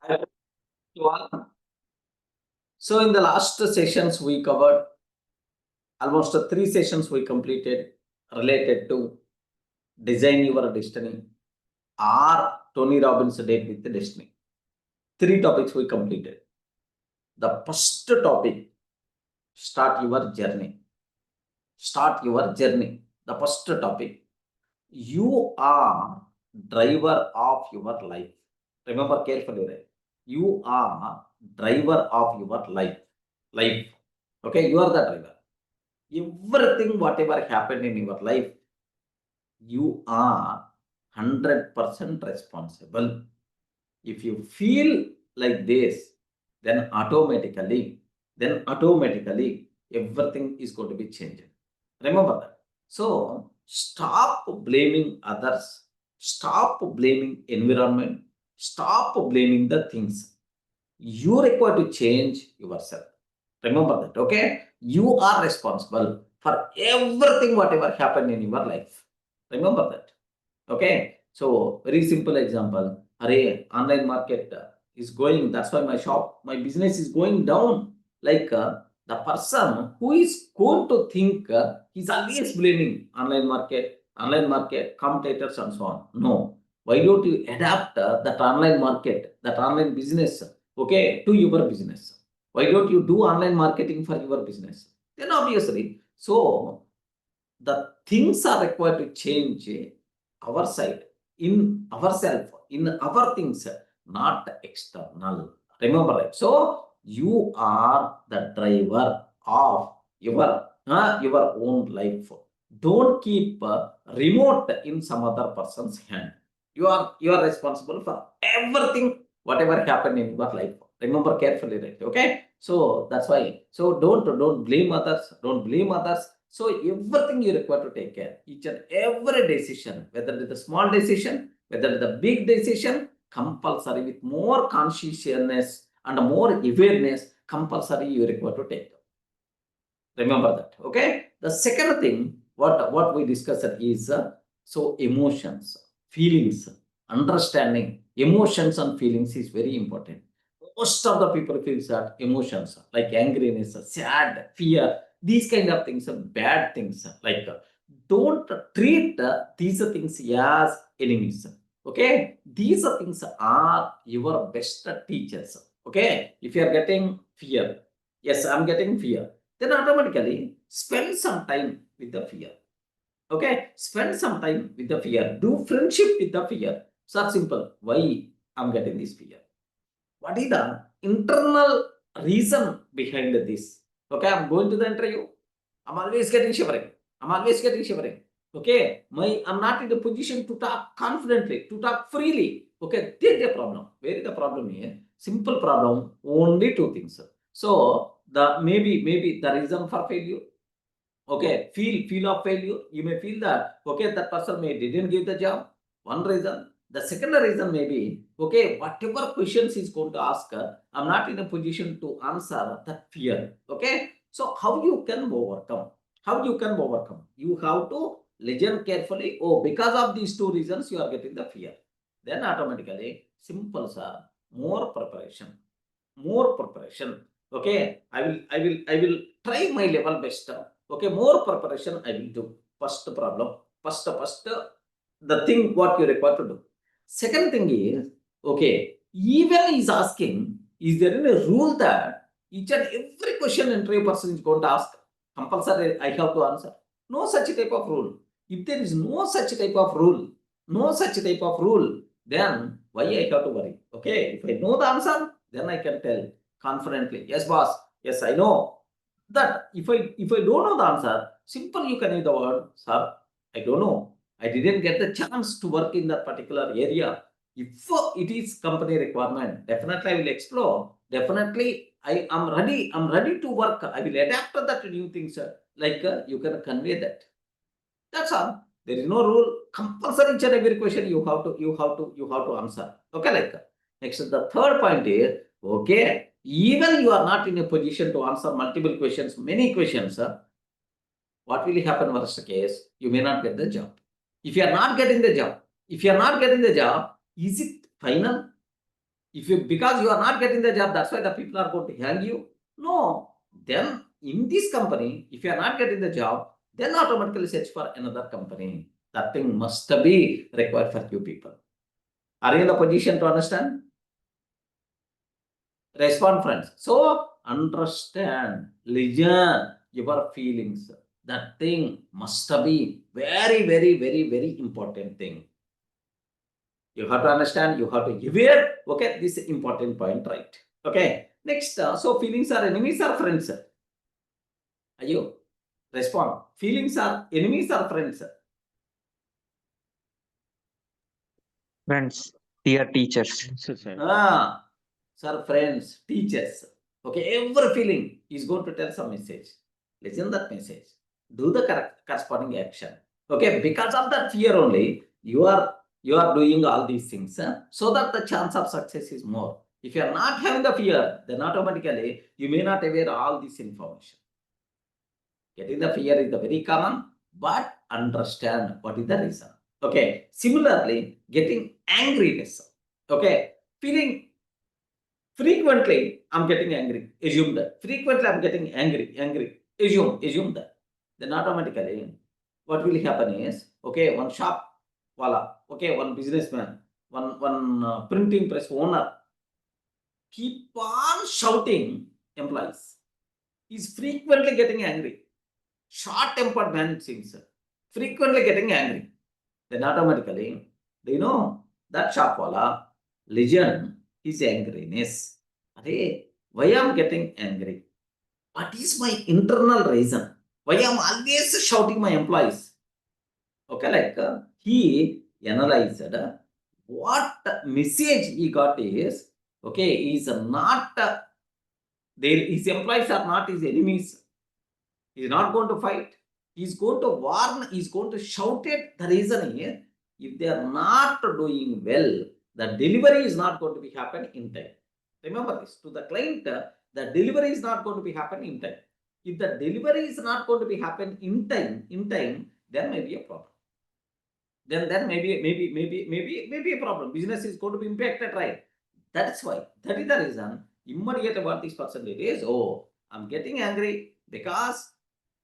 Hi to all. So in the last sessions we covered almost three sessions we completed related to design your destiny or Tony Robbins date with the destiny. Three topics we completed. The first topic, start your journey. Start your journey. The first topic, you are driver of your life. Remember carefully, right? You are driver of your life. Life. Okay, you are the driver. Everything, whatever happened in your life, you are 100% responsible. If you feel like this, then automatically everything is going to be changed. Remember that. So stop blaming others, stop blaming environment, stop blaming the things. You require to change yourself. Remember that, okay? You are responsible for everything, whatever happened in your life. Remember that, okay? So, very simple example. Array, online market is going, that's why my business is going down. Like the person who is going to think he's always blaming online market, competitors and so on. No. Why don't you adapt that online market, that online business, okay, to your business? Why don't you do online marketing for your business? Then obviously, so the things are required to change our side, in ourselves, in our things, not external. Remember, right? So you are the driver of your own life. Don't keep remote in some other person's hand. You are responsible for everything, whatever happened in your life. Remember carefully, right? Okay. So that's why. So don't blame others. Don't blame others. So everything you require to take care, each and every decision, whether it is a small decision, whether it is a big decision, compulsory with more consciousness and more awareness, compulsory you require to take. Remember that, okay? The second thing, what we discussed is so emotions, feelings, understanding emotions and feelings is very important. Most of the people feel that emotions like angriness, sad, fear, these kind of things are bad things. Like don't treat these things as enemies. Okay, these things are your best teachers. Okay, if you are getting fear, yes, I'm getting fear, then automatically spend some time with the fear. Okay, spend some time with the fear. Do friendship with the fear. So simple. Why I'm getting this fear? What is the internal reason behind this? Okay, I'm going to the interview. I'm always getting shivering. I'm always getting shivering. Okay, I'm not in the position to talk confidently, to talk freely. Okay, there's the problem. Where is the problem here? Simple problem. Only two things. So the maybe the reason for failure. Okay, feel of failure. You may feel that okay, that person may didn't give the job. One reason. The second reason may be okay, whatever questions he's going to ask, I'm not in a position to answer that fear. Okay, so how you can overcome? How you can overcome? You have to listen carefully. Oh, because of these two reasons, you are getting the fear. Then automatically, simple sir, more preparation, more preparation. Okay, I will try my level best. Okay, more preparation I will do. First problem, first the thing what you require to do. Second thing is, okay, even is asking, is there any rule that each and every question interview person is going to ask, compulsory I have to answer? No such type of rule. If there is no such type of rule, no such type of rule, then why I have to worry? Okay, if I know the answer, then I can tell confidently, yes, boss, yes, I know. That if I don't know the answer, simple you can use the word, sir, I don't know. I didn't get the chance to work in that particular area. If it is company requirement, definitely I will explore. Definitely I am ready. I'm ready to work. I will adapt to that new things. Like you can convey that. That's all. There is no rule. Compulsory each and every question you have to answer. Okay, like next the third point is okay. Even you are not in a position to answer multiple questions, many questions. What will happen worst case? You may not get the job. If you are not getting the job, is it final? If you, because you are not getting the job, that's why the people are going to hang you. No. Then in this company, if you are not getting the job, then automatically search for another company. That thing must be required for you people. Are you in a position to understand? Respond, friends. So understand, listen your feelings. That thing must be very, very, very, very important thing. You have to understand, you have to give it. Okay, this is important point, right? Okay. Next, so feelings are enemies or friends? Are you? Respond. Feelings are enemies or friends? Friends, dear teachers. Ah, sir, friends, teachers. Okay, every feeling is going to tell some message. Listen that message. Do the corresponding action. Okay, because of that fear only, you are doing all these things, so that the chance of success is more. If you are not having the fear, then automatically you may not aware all this information. Getting the fear is the very common, but understand what is the reason. Okay. Similarly, getting angriness. Okay. Feeling frequently, I'm getting angry. Assume that. Frequently, I'm getting angry. Assume that. Then automatically, what will happen is, okay, one shop wala, okay, one businessman, one printing press owner, keep on shouting employees. He's frequently getting angry. Short-tempered man, it seems, frequently getting angry. Then automatically, do you know that shopwala legend is angriness. Arey, why I'm getting angry? What is my internal reason? Why I'm always shouting my employees? Okay, like he analyzed what message he got is, okay, is not his employees are not his enemies. He's not going to fight. He's going to warn. He's going to shout it. The reason is, if they are not doing well, the delivery is not going to be happen in time. Remember this. To the client, the delivery is not going to be happen in time. If the delivery is not going to be happen in time, then maybe a problem. Then maybe a problem. Business is going to be impacted, right? That's why. That is the reason. Immediate about this percentage is, oh, I'm getting angry because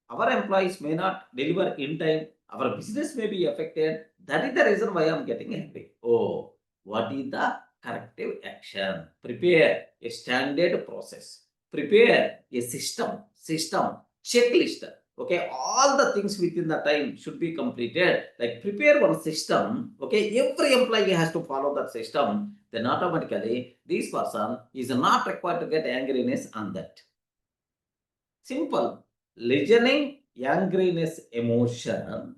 our employees may not deliver in time, our business may be affected. That is the reason why I'm getting angry. Oh, what is the corrective action? Prepare a standard process. Prepare a system, checklist. Okay, all the things within the time should be completed. Like prepare one system. Okay, every employee has to follow that system. Then automatically, this person is not required to get angriness on that. Simple. Listening angriness emotion,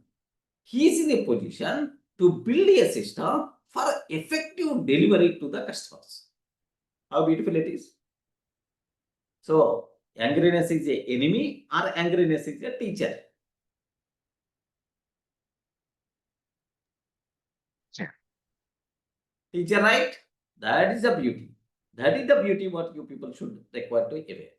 he is in a position to build a system for effective delivery to the customers. How beautiful it is. So, angriness is a enemy or angriness is a teacher? Yeah. Teacher, right? That is the beauty. That is the beauty what you people should require to aware.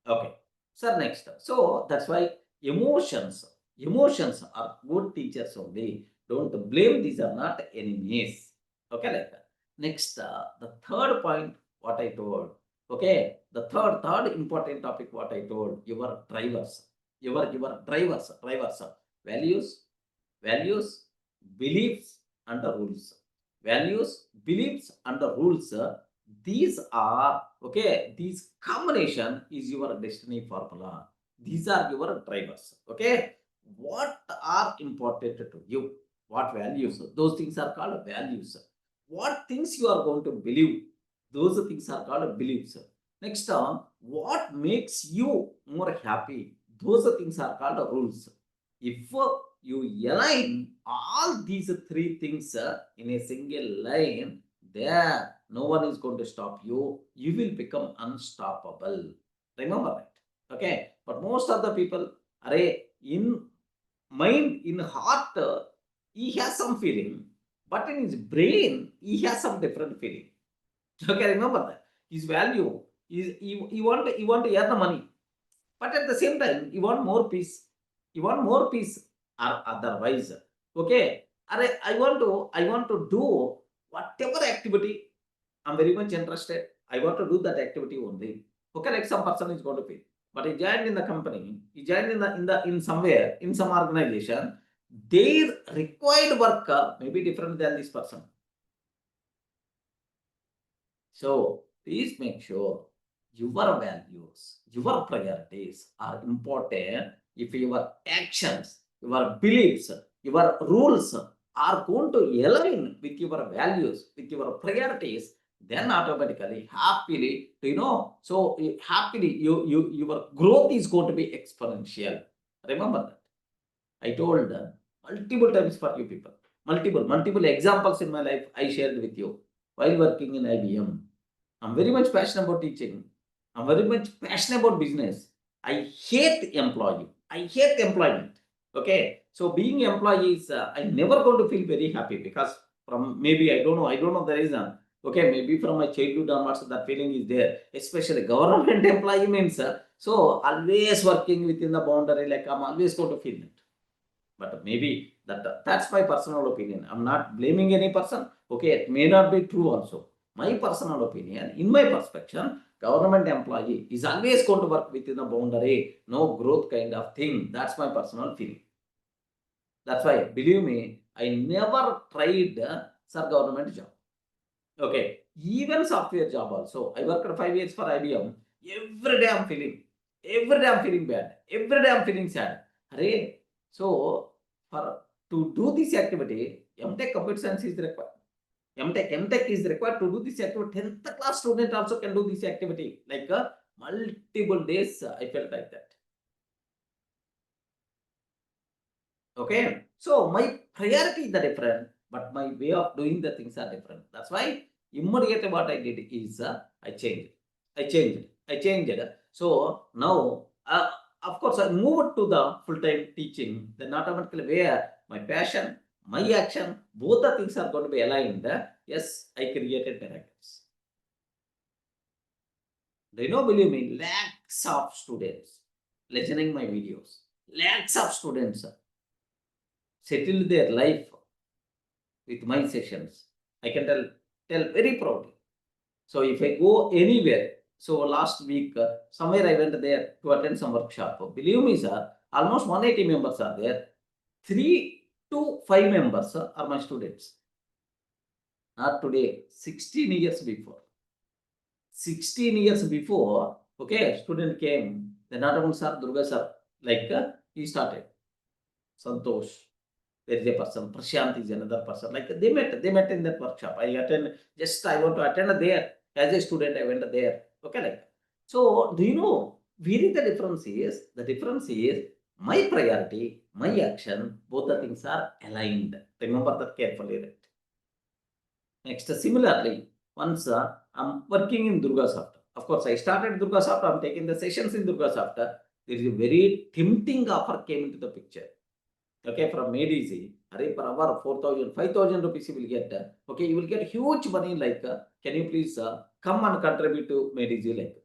Okay. Sir, next. So that's why emotions are good teachers only. Don't blame, these are not enemies. Okay, like that. Next, the third point, what I told. Okay, the third important topic, what I told, your drivers, your drivers, values, beliefs, and the rules. Values, beliefs, and the rules. These are, okay, these combination is your destiny formula. These are your drivers. Okay, what are important to you? What values? Those things are called values. What things you are going to believe? Those things are called beliefs. Next, what makes you more happy? Those things are called rules. If you align all these three things in a single line, there no one is going to stop you. You will become unstoppable. Remember that. Okay. But most of the people are in mind, in heart, he has some feeling, but in his brain, he has some different feeling. Okay, remember that. His value is he want to earn the money, but at the same time, you want more peace. You want more peace, or otherwise, okay. I want to do whatever activity. I'm very much interested. I want to do that activity only. Okay, like some person is going to pay. But he joined in the company, he joined in somewhere, in some organization, their required work may be different than this person. So please make sure your values, your priorities are important. If your actions, your beliefs, your rules are going to align with your values, with your priorities, then automatically, happily, so happily, your growth is going to be exponential. Remember that. I told multiple times for you people, multiple examples in my life I shared with you while working in IBM. I'm very much passionate about teaching. I'm very much passionate about business. I hate employee. I hate employment. Okay. So being employee is, I never going to feel very happy because from maybe, I don't know the reason. Okay. Maybe from my childhood onwards that feeling is there. Especially government employee means, so always working within the boundary, like I'm always going to feel it. But maybe that's my personal opinion. I'm not blaming any person. Okay. It may not be true also. My personal opinion, in my perspective, government employee is always going to work within a boundary, no growth kind of thing. That's my personal feeling. That's why, believe me, I never tried sir government job. Okay, even software job also. I worked 5 years for IBM. Every day I'm feeling bad. Every day I'm feeling sad. Hare, so for to do this activity, MTech computer science is required. MTech is required to do this activity. 10th class student also can do this activity. Like multiple days, I felt like that. Okay. So my priority is different, but my way of doing the things are different. That's why immediately what I did is I changed. So now, of course, I moved to the full-time teaching. Then automatically where my passion, my action, both the things are going to be aligned. Yes, I created miracles. Do you know, believe me, lakhs of students listening my videos, lakhs of students settled their life with my sessions. I can tell very proudly. So if I go anywhere, so last week, somewhere I went there to attend some workshop. Believe me, sir, almost 180 members are there. 3 to 5 members are my students. Not today, 16 years before. 16 years before, okay, student came, then not only sir, Durga sir, like he started. Santosh, there is a person, Prashant is another person. Like they met in that workshop. I want to attend there. As a student, I went there. Okay, like. So, do you know, really the difference is? The difference is my priority, my action, both the things are aligned. Remember that carefully, right? Next, similarly, once I'm working in DurgaSoft. Of course, I started DurgaSoft. I'm taking the sessions in DurgaSoft. There is a very tempting offer came into the picture. Okay, from ADC, per hour 4,000, 5,000 rupees you will get. Okay, you will get huge money. Like, can you please come and contribute to ADC? Like,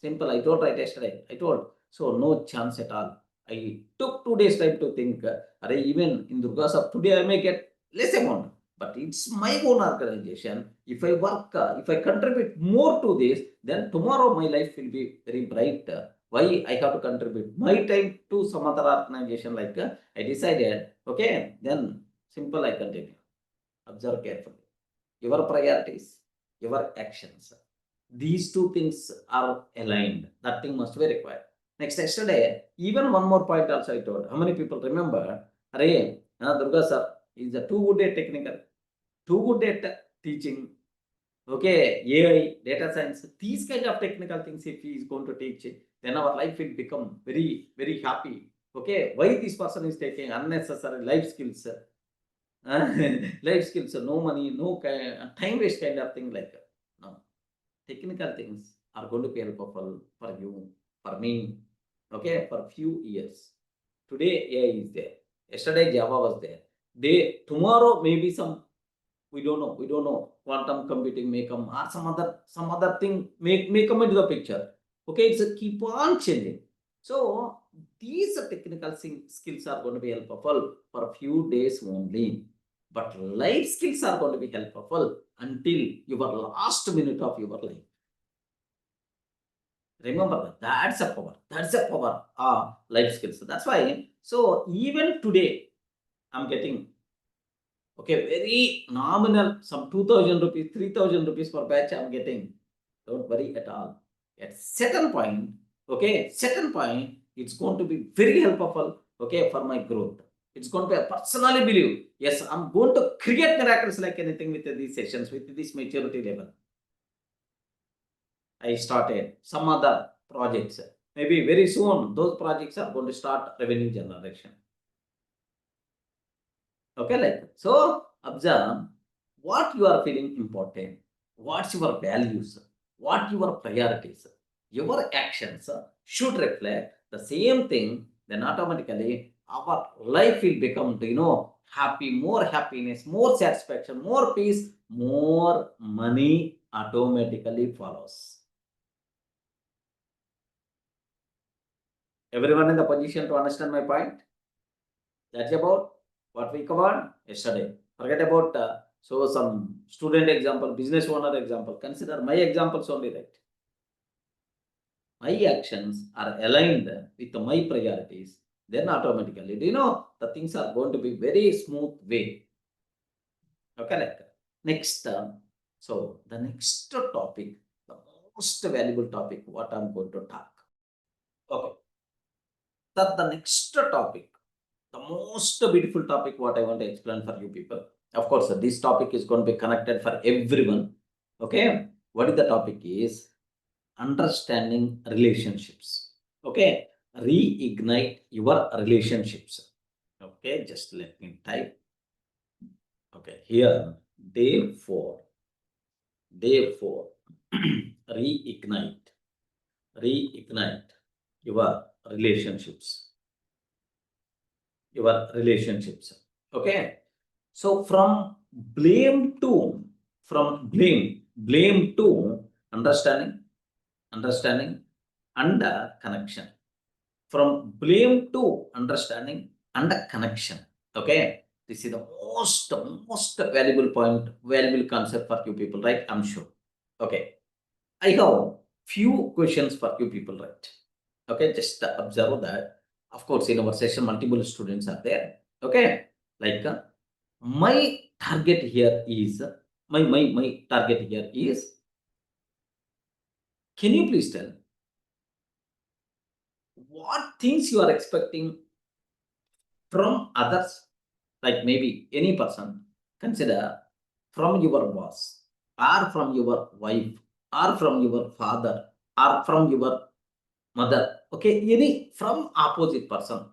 simple. I told right yesterday. I told. So, no chance at all. I took 2 days time to think. Even in DurgaSoft today, I may get less amount. But it's my own organization. If I work, if I contribute more to this, then tomorrow my life will be very bright. Why I have to contribute my time to some other organization? Like I decided, okay, then simple I continue. Observe carefully. Your priorities, your actions. These two things are aligned. That thing must be required. Next, yesterday, even one more point also I told. How many people remember? Array, Durga sir is too good at technical, too good at teaching. Okay, AI, data science, these kind of technical things, if he is going to teach, then our life will become very, very happy. Okay, why this person is taking unnecessary life skills? Life skills, no money, no time waste kind of thing like that. No. Technical things are going to be helpful for you, for me, okay, for few years. Today AI is there. Yesterday Java was there. Tomorrow maybe some, we don't know. Quantum computing may come, or some other thing may come into the picture. Okay, it's a keep on changing. So these technical skills are going to be helpful for a few days only. but life skills are going to be helpful until your last minute of your life. Remember that. That's a power. That's a power. Life skills. That's why. So even today, I'm getting very nominal, some 2,000 rupees, 3,000 rupees per batch. I'm getting. Don't worry at all. At certain point, certain point, it's going to be very helpful. For my growth. It's going to be. I personally believe. Yes, I'm going to create miracles like anything with these sessions, with this maturity level. I started some other projects. Maybe very soon, those projects are going to start revenue generation. So observe what you are feeling important, what's your values, what your priorities, your actions should reflect the same thing. Then automatically our life will become, happy, more happiness, more satisfaction, more peace, more money automatically follows. Everyone in the position to understand my point? That's about what we covered yesterday. Forget about some student example, business owner example. Consider my examples only, right? My actions are aligned with my priorities. Then automatically, the things are going to be very smooth way. Next, so the next topic, the most valuable topic, what I'm going to talk. The next topic, the most beautiful topic, what I want to explain for you people. Of course, this topic is going to be connected for everyone. What is the topic is understanding relationships. Reignite your relationships. Just let me type. Here, therefore, reignite your relationships. So from blame to understanding and connection. From blame to understanding and connection. This is the most valuable point, valuable concept for you people, right? I'm sure. I have few questions for you people, right? Just observe that. Of course, in our session, multiple students are there. My target here is my target here is. Can you please tell what things you are expecting from others? Like maybe any person. Consider from your boss, or from your wife, or from your father, or from your mother. Any from opposite person.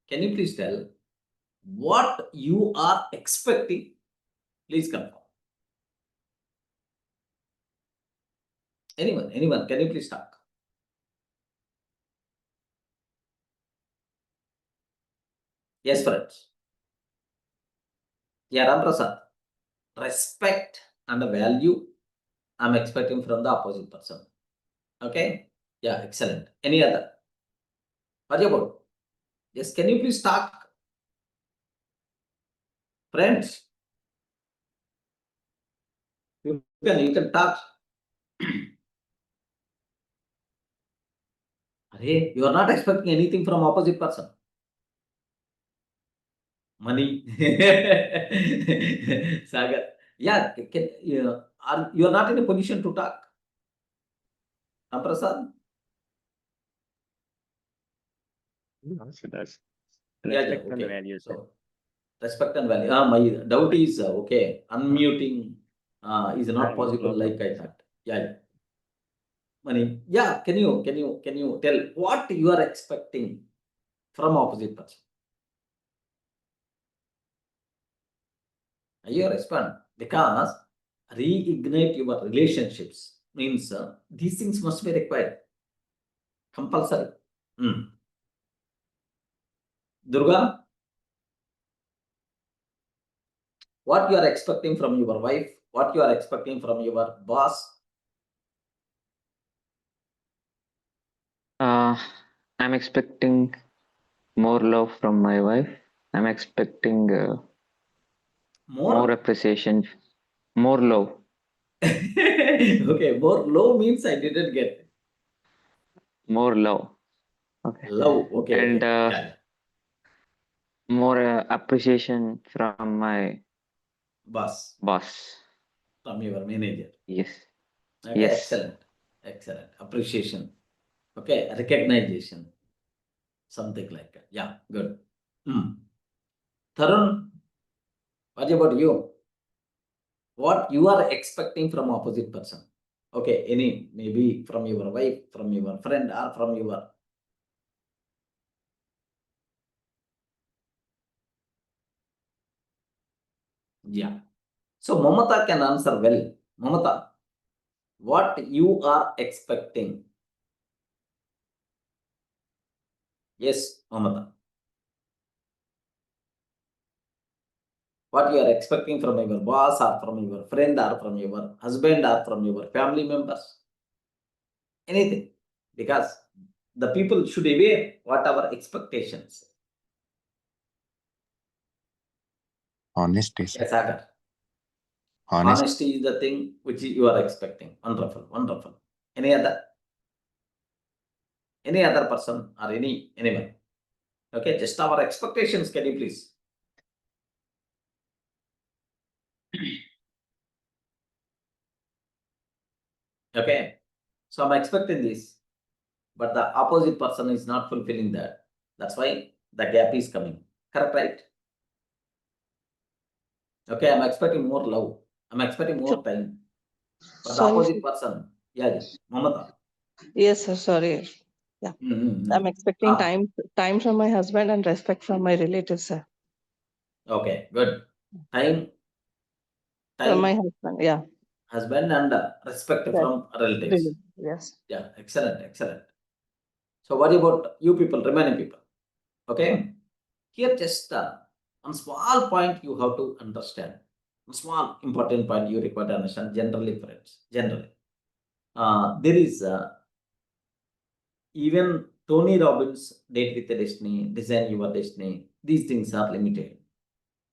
Can you please tell what you are expecting? Please confirm. Anyone, can you please talk? Yes, friends. Yeah, Ram Prasad. Respect and value I'm expecting from the opposite person. Yeah, excellent. Any other? What about? Yes, can you please talk? Friends, you can talk. You are not expecting anything from opposite person. Money. Sagar. Yeah, you are not in a position to talk. Prasad? So that's Yeah, respect and okay. values. So, respect and value. My doubt is, unmuting is not possible like I thought. Yeah. Money. Yeah, can you tell what you are expecting from opposite person? You respond because reignite your relationships means these things must be required. Compulsory. Durga, what you are expecting from your wife? What you are expecting from your boss? I'm expecting more love from my wife. I'm expecting More appreciation. More love. Okay, more low means I didn't get. More love. Okay. Love, okay, And okay. Yeah. more appreciation from my Boss, boss. from your manager. Yes. Okay, Yes. excellent. Excellent. Appreciation. Okay, recognition. Something like that. Yeah, good. Tarun, what about you? What you are expecting from opposite person? Okay, any, maybe from your wife, from your friend, or from your... Yeah. So Mamata can answer well. Mamata, what you are expecting? Yes, Mamata. What you are expecting from your boss, or from your friend, or from your husband, or from your family members? Anything. Because the people should aware what our expectations. Honesty, sir. Yes, Sagar. Honest. Honesty is the thing which you are expecting. Wonderful, wonderful. Any other? Any other person or anyone? Okay, just our expectations. Can you please? Okay, so I'm expecting this, but the opposite person is not fulfilling that. That's why the gap is coming. Correct, right? Okay, I'm expecting more love. I'm expecting more time. But the Sorry, opposite person, yeah, Mamata. yes, sir, sorry. Yeah, I'm expecting Ah, time from my husband and respect from my relatives, sir. okay, good. Time, From my time, husband, yeah. husband, and respect Yes, from relatives. yes. Yeah, excellent, excellent. So what about you people, remaining people? Okay, here just one small point you have to understand. One small important point you require to understand. Generally, friends, generally, there is even Tony Robbins' Date with the Destiny, Design Your Destiny. These things are limited.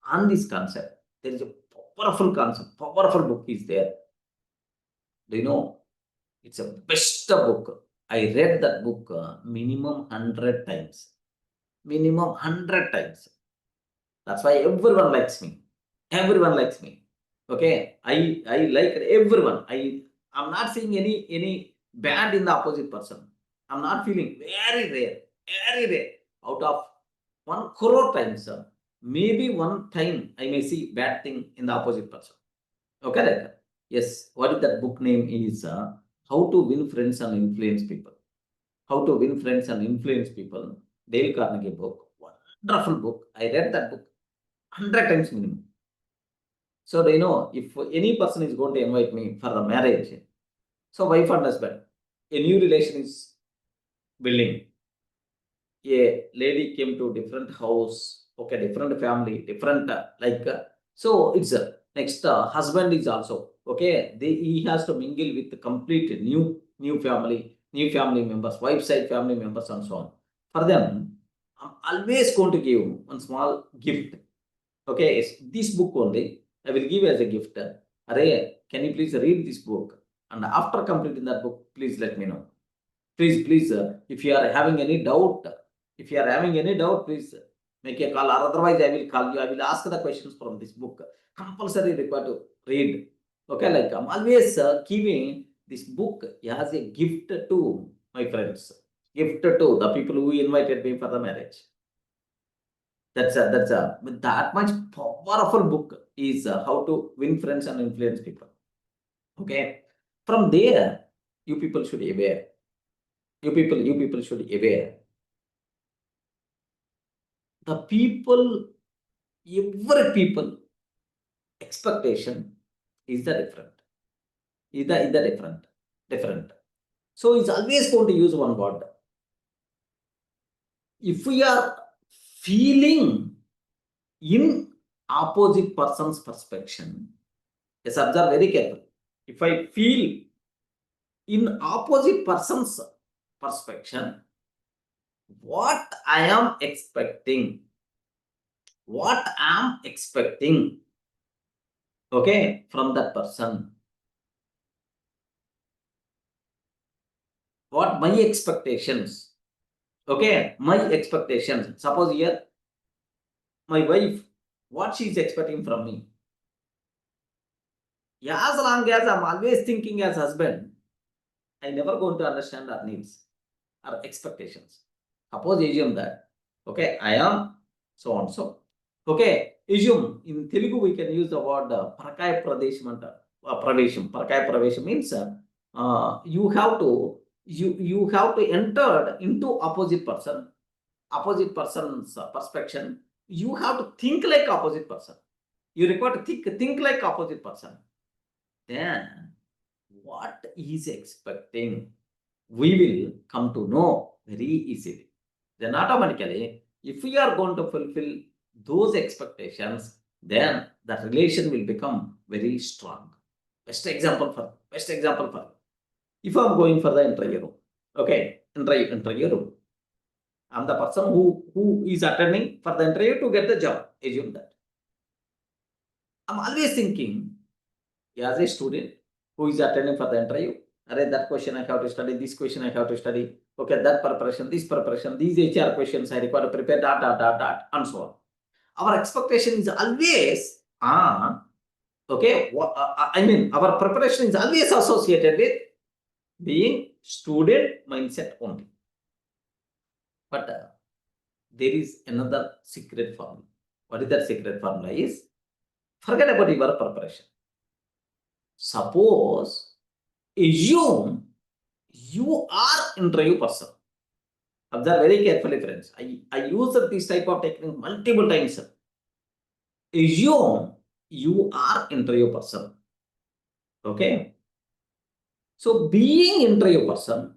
On this concept, there is a powerful concept, powerful book is there. Do you know? It's a best book. I read that book minimum 100 times. Minimum 100 times. That's why everyone likes me. Everyone likes me. Okay, I like everyone. I'm not seeing any bad in the opposite person. I'm not feeling very rare. Out of 1 crore times, maybe one time I may see bad thing in the opposite person. Okay, right? Yes. What is that book name is How to Win Friends and Influence People. How to Win Friends and Influence People. Dale Carnegie book. Wonderful book. I read that book 100 times minimum. So do you know, if any person is going to invite me for the marriage, so wife and husband, a new relation is building. A lady came to different house, okay, different family, different so it's next husband is also okay. He has to mingle with the complete new family members, wife side family members, and so on. For them, I'm always going to give one small gift. Okay, it's this book only I will give as a gift. Array, can you please read this book? And after completing that book, please let me know. Please, if you are having any doubt, please make a call, or otherwise I will call you. I will ask the questions from this book. Compulsory required to read. Okay, like I'm always giving this book as a gift to my friends, gift to the people who invited me for the marriage. That's with that much powerful book is How to Win Friends and Influence People. Okay, from there, you people should aware. You people should aware. The people, every people expectation is the different. Is the different. So it's always going to use one word. If we are feeling in opposite person's perception, yes, observe very carefully. If I feel in opposite person's perception, what I am expecting, okay, from that person. What my expectations? Okay, my expectations. Suppose here, my wife, what she is expecting from me. Yeah, as long as I'm always thinking as husband, I never going to understand her needs, her expectations. Suppose assume that, okay, I am so and so. Okay, assume in Telugu we can use the word Parakaya Pradesham. Parakaya Pravesham means you have to enter into opposite person's perspective. You have to think like opposite person. You require to think like opposite person. Then what he is expecting, we will come to know very easily. Then automatically, if we are going to fulfill those expectations, then the relation will become very strong. Best example for if I'm going for the interview room, okay, interview room. I'm the person who is attending for the interview to get the job. Assume that. I'm always thinking, as a student who is attending for the interview, that question I have to study, this question I have to study, okay, that preparation, this preparation, these HR questions I require to prepare, and so on. Our expectation is always okay, I mean, our preparation is always associated with being student mindset only. But there is another secret formula. What is that secret formula is? Forget about your preparation. Suppose, assume you are interview person. Observe very carefully, friends. I use this type of technique multiple times. Assume you are interview person. Okay. So being interview person,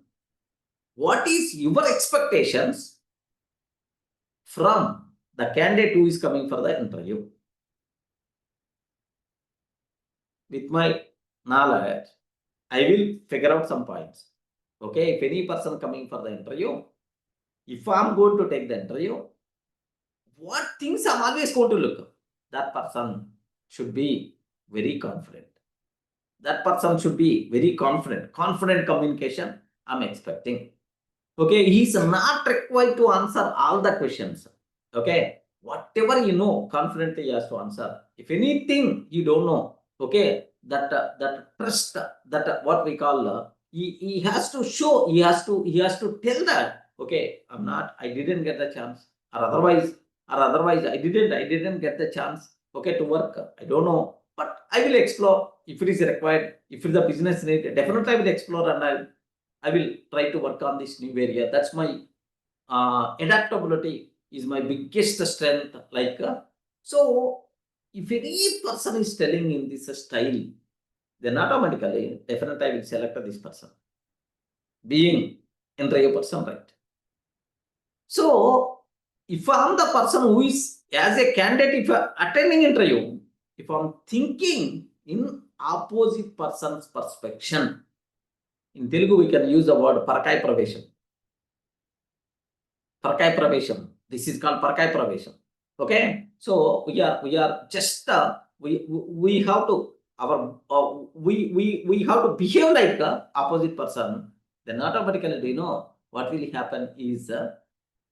what is your expectations from the candidate who is coming for the interview? With my knowledge, I will figure out some points. Okay, if any person coming for the interview, if I'm going to take the interview, what things I'm always going to look? That person should be very confident. That person should be very confident. Confident communication I'm expecting. Okay, he's not required to answer all the questions. Okay, whatever you know, confidently he has to answer. If anything you don't know, okay, that trust, that what we call, he has to show, he has to tell that, okay, I didn't get the chance, or otherwise I didn't get the chance, okay, to work. I don't know, but I will explore if it is required. If it is a business need, definitely I will explore, and I will try to work on this new area. That's my adaptability is my biggest strength. So if any person is telling in this style, then automatically, definitely I will select this person. Being interview person, right? So if I'm the person who is as a candidate, if I'm attending interview, if I'm thinking in opposite person's perspective, in Telugu we can use the word Parakaya Pravesham. Parakaya Pravesham. This is called Parakaya Pravesham. Okay, so we are just we have to we have to behave like a opposite person. Then automatically, you know what will happen is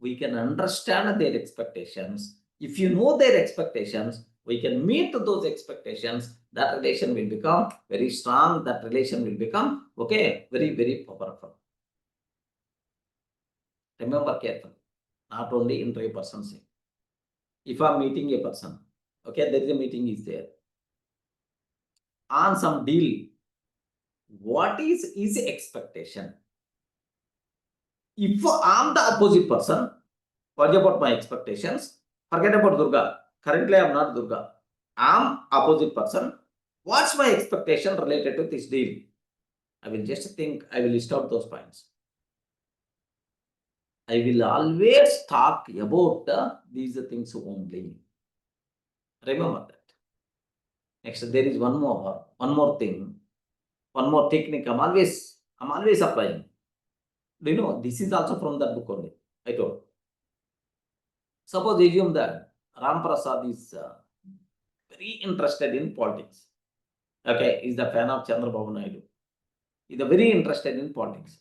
we can understand their expectations. If you know their expectations, we can meet those expectations. That relation will become very strong. That relation will become, okay, very, very powerful. Remember carefully, not only interview person. If I'm meeting a person, okay, there is a meeting is there. On some deal, what is his expectation? If I'm the opposite person, what about my expectations? Forget about Durga. Currently, I'm not Durga. I'm opposite person. What's my expectation related to this deal? I will just think, I will list out those points. I will always talk about these things only. Remember that. Next, there is one more thing, one more technique I'm always applying. Do you know, this is also from that book only, I told. Suppose assume that Ram Prasad is very interested in politics. Okay, is the fan of Chandrababu Naidu. Is very interested in politics.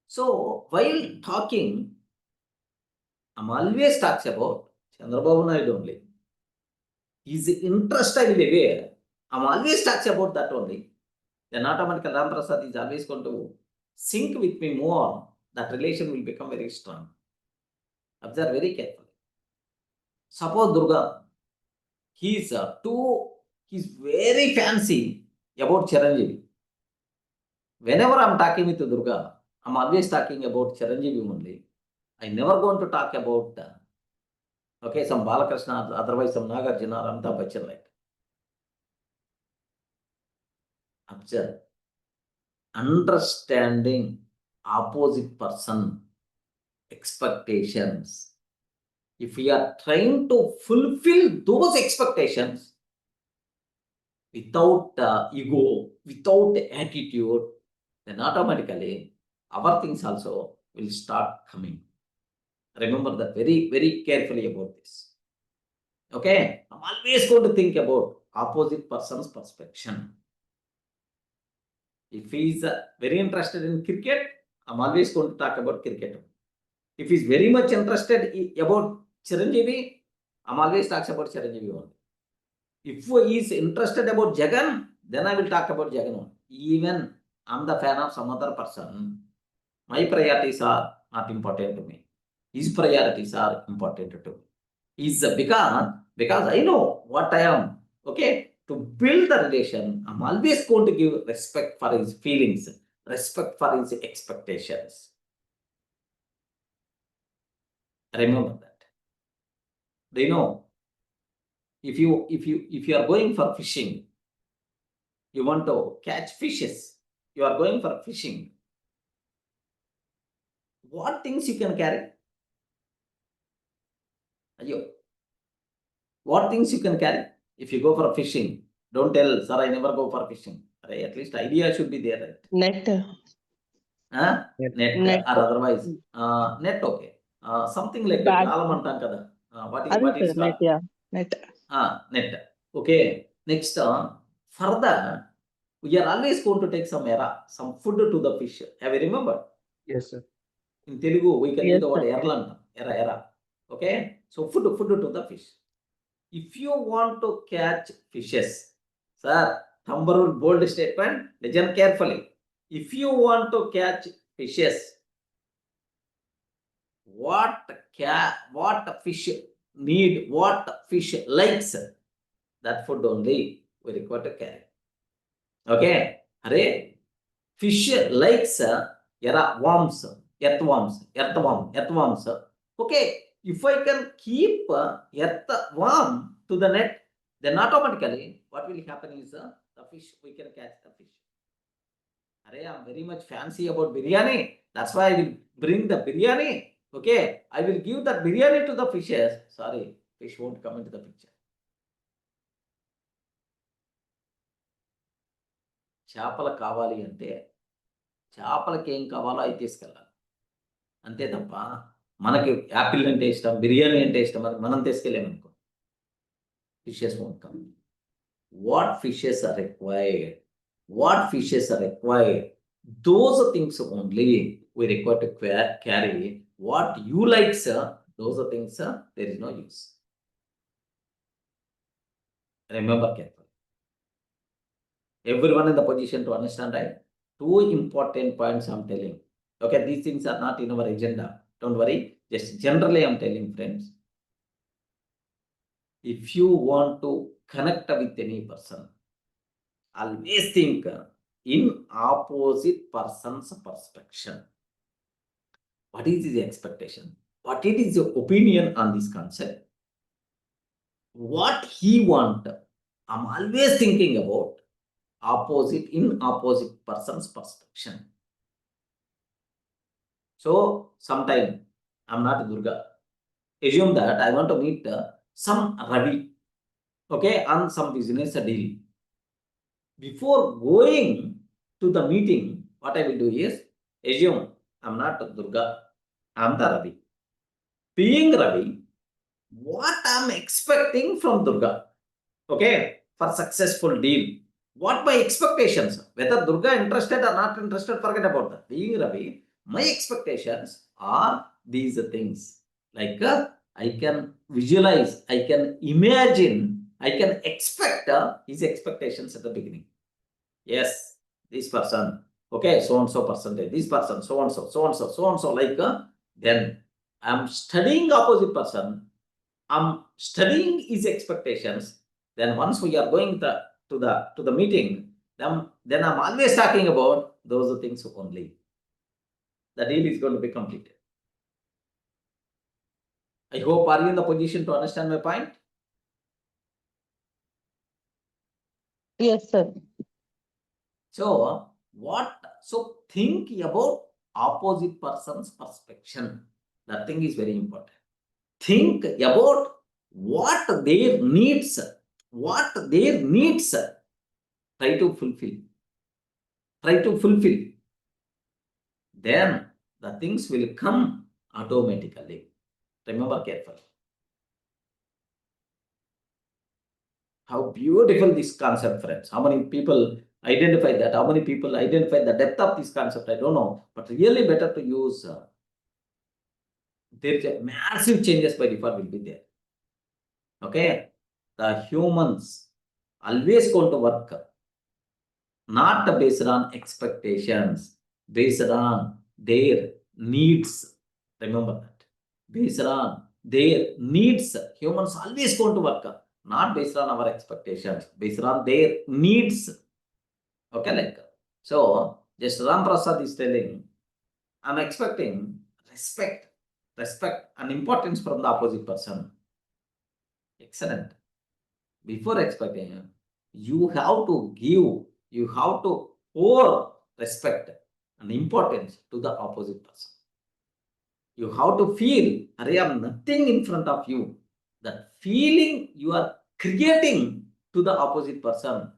So while talking, I'm always talks about Chandrababu Naidu only. His interest I will aware. I'm always talks about that only. Then automatically Ram Prasad is always going to sync with me more. That relation will become very strong. Observe very carefully. Suppose Durga, he's very fancy about Chiranjeevi. Whenever I'm talking with Durga, I'm always talking about Chiranjeevi only. I never going to talk about some Balakrishna, otherwise some Nagarjuna, Amitabh Bachchan like. Observe. Understanding opposite person expectations. If we are trying to fulfill those expectations without ego, without attitude, then automatically our things also will start coming. Remember that very, very carefully about this. Okay, I'm always going to think about opposite person's perception. If he's very interested in cricket, I'm always going to talk about cricket. If he's very much interested about Chiranjeevi, I'm always talks about Chiranjeevi only. If he is interested about Jagan, then I will talk about Jagan only. Even I'm the fan of some other person, my priorities are not important to me. His priorities are important to me. Is because I know what I am. Okay, to build the relation, I'm always going to give respect for his feelings, respect for his expectations. Remember that. Do you know? If you are going for fishing, you want to catch fishes. You are going for fishing. What things you can carry? What things you can carry? If you go for fishing, don't tell, sir, I never go for fishing. Right? At least idea should be there, right? Net. Net, Net. or otherwise net, okay. Something like Bag. galam antam kada. What Adi is sir, net, called? yeah. Net. Net. Okay. Next, further, we are always going to take some food to the fish. Have you remembered? Yes, sir. In Telugu, we can use Yes, the word sir. erlan. Era. Okay. So food to the fish. If you want to catch fishes, sir, number bold statement, listen carefully. If you want to catch fishes, what fish need, what fish likes, that food only we require to carry. Okay, Hare, fish likes worms, earthworms. Okay, if I can keep earthworm to the net, then automatically what will happen is the fish, we can catch the fish. Hare, I'm very much fancy about biryani. That's why I will bring the biryani. Okay, I will give that biryani to the fishes. Sorry, fish won't come into the picture. చేపలు కావాలి అంటే చేపలకి ఏం కావాలో అవి తీసుకెళ్ళాలి. అంతే తప్ప మనకి యాపిల్ అంటే ఇష్టం, బిర్యానీ అంటే ఇష్టం అని మనం తీసుకెళ్ళామనుకో, fishes won't come. What fishes are required? What fishes are required? Those things only we require to carry. What you like, sir, those are things, sir, there is no use. Remember carefully. Everyone in the position to understand, right? Two important points I'm telling. Okay, these things are not in our agenda. Don't worry. Just generally I'm telling, friends. If you want to connect with any person, always think in opposite person's perspective. What is his expectation? What is your opinion on this concept? What he want? I'm always thinking about opposite person's perspective. So sometime I'm not Durga. Assume that I want to meet some Ravi, okay, on some business deal. Before going to the meeting, what I will do is assume I'm not Durga, I'm the Ravi. Being Ravi, what I'm expecting from Durga. Okay, for successful deal. What my expectations? Whether Durga interested or not interested, forget about that. Being Ravi, my expectations are these things. Like I can visualize, I can imagine, I can expect his expectations at the beginning. Yes, this person, okay, so and so percentage, this person, so and so, so and so, so and so, like then I'm studying opposite person, I'm studying his expectations. Then once we are going to the meeting, then I'm always talking about those things only. The deal is going to be completed. I hope are you in the position to understand my point? Yes, sir. So so think about opposite person's perception. That thing is very important. Think about what their needs, try to fulfill. Then the things will come automatically. Remember carefully. How beautiful this concept, friends. How many people identify that? How many people identify the depth of this concept? I don't know. But really better to use. There is a massive changes by default will be there. Okay. The humans always going to work not based on expectations, based on their needs. Remember that. Based on their needs, humans always going to work, not based on our expectations, based on their needs. Okay, like so. Just Ram Prasad is telling, I'm expecting respect and importance from the opposite person. Excellent. Before expecting, you have to give, you have to pour respect and importance to the opposite person. You have to feel, I am nothing in front of you. That feeling you are creating to the opposite person,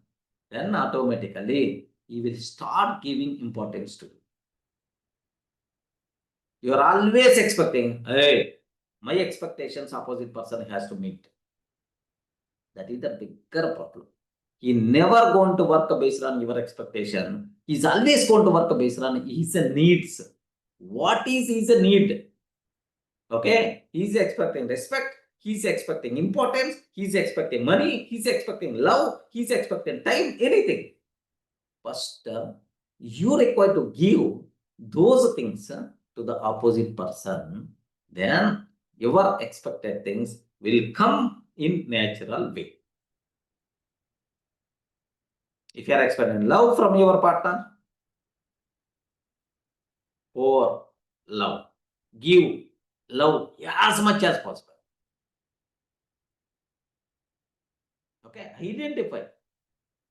then automatically you will start giving importance to you. You are always expecting, hey, my expectations opposite person has to meet. That is the bigger problem. He never going to work based on your expectation. He's always going to work based on his needs. What is his need? Okay, he's expecting respect, he's expecting importance, he's expecting money, he's expecting love, he's expecting time, anything. First, you require to give those things to the opposite person, then your expected things will come in natural way. If you are expecting love from your partner, or love, give love as much as possible. Okay, identify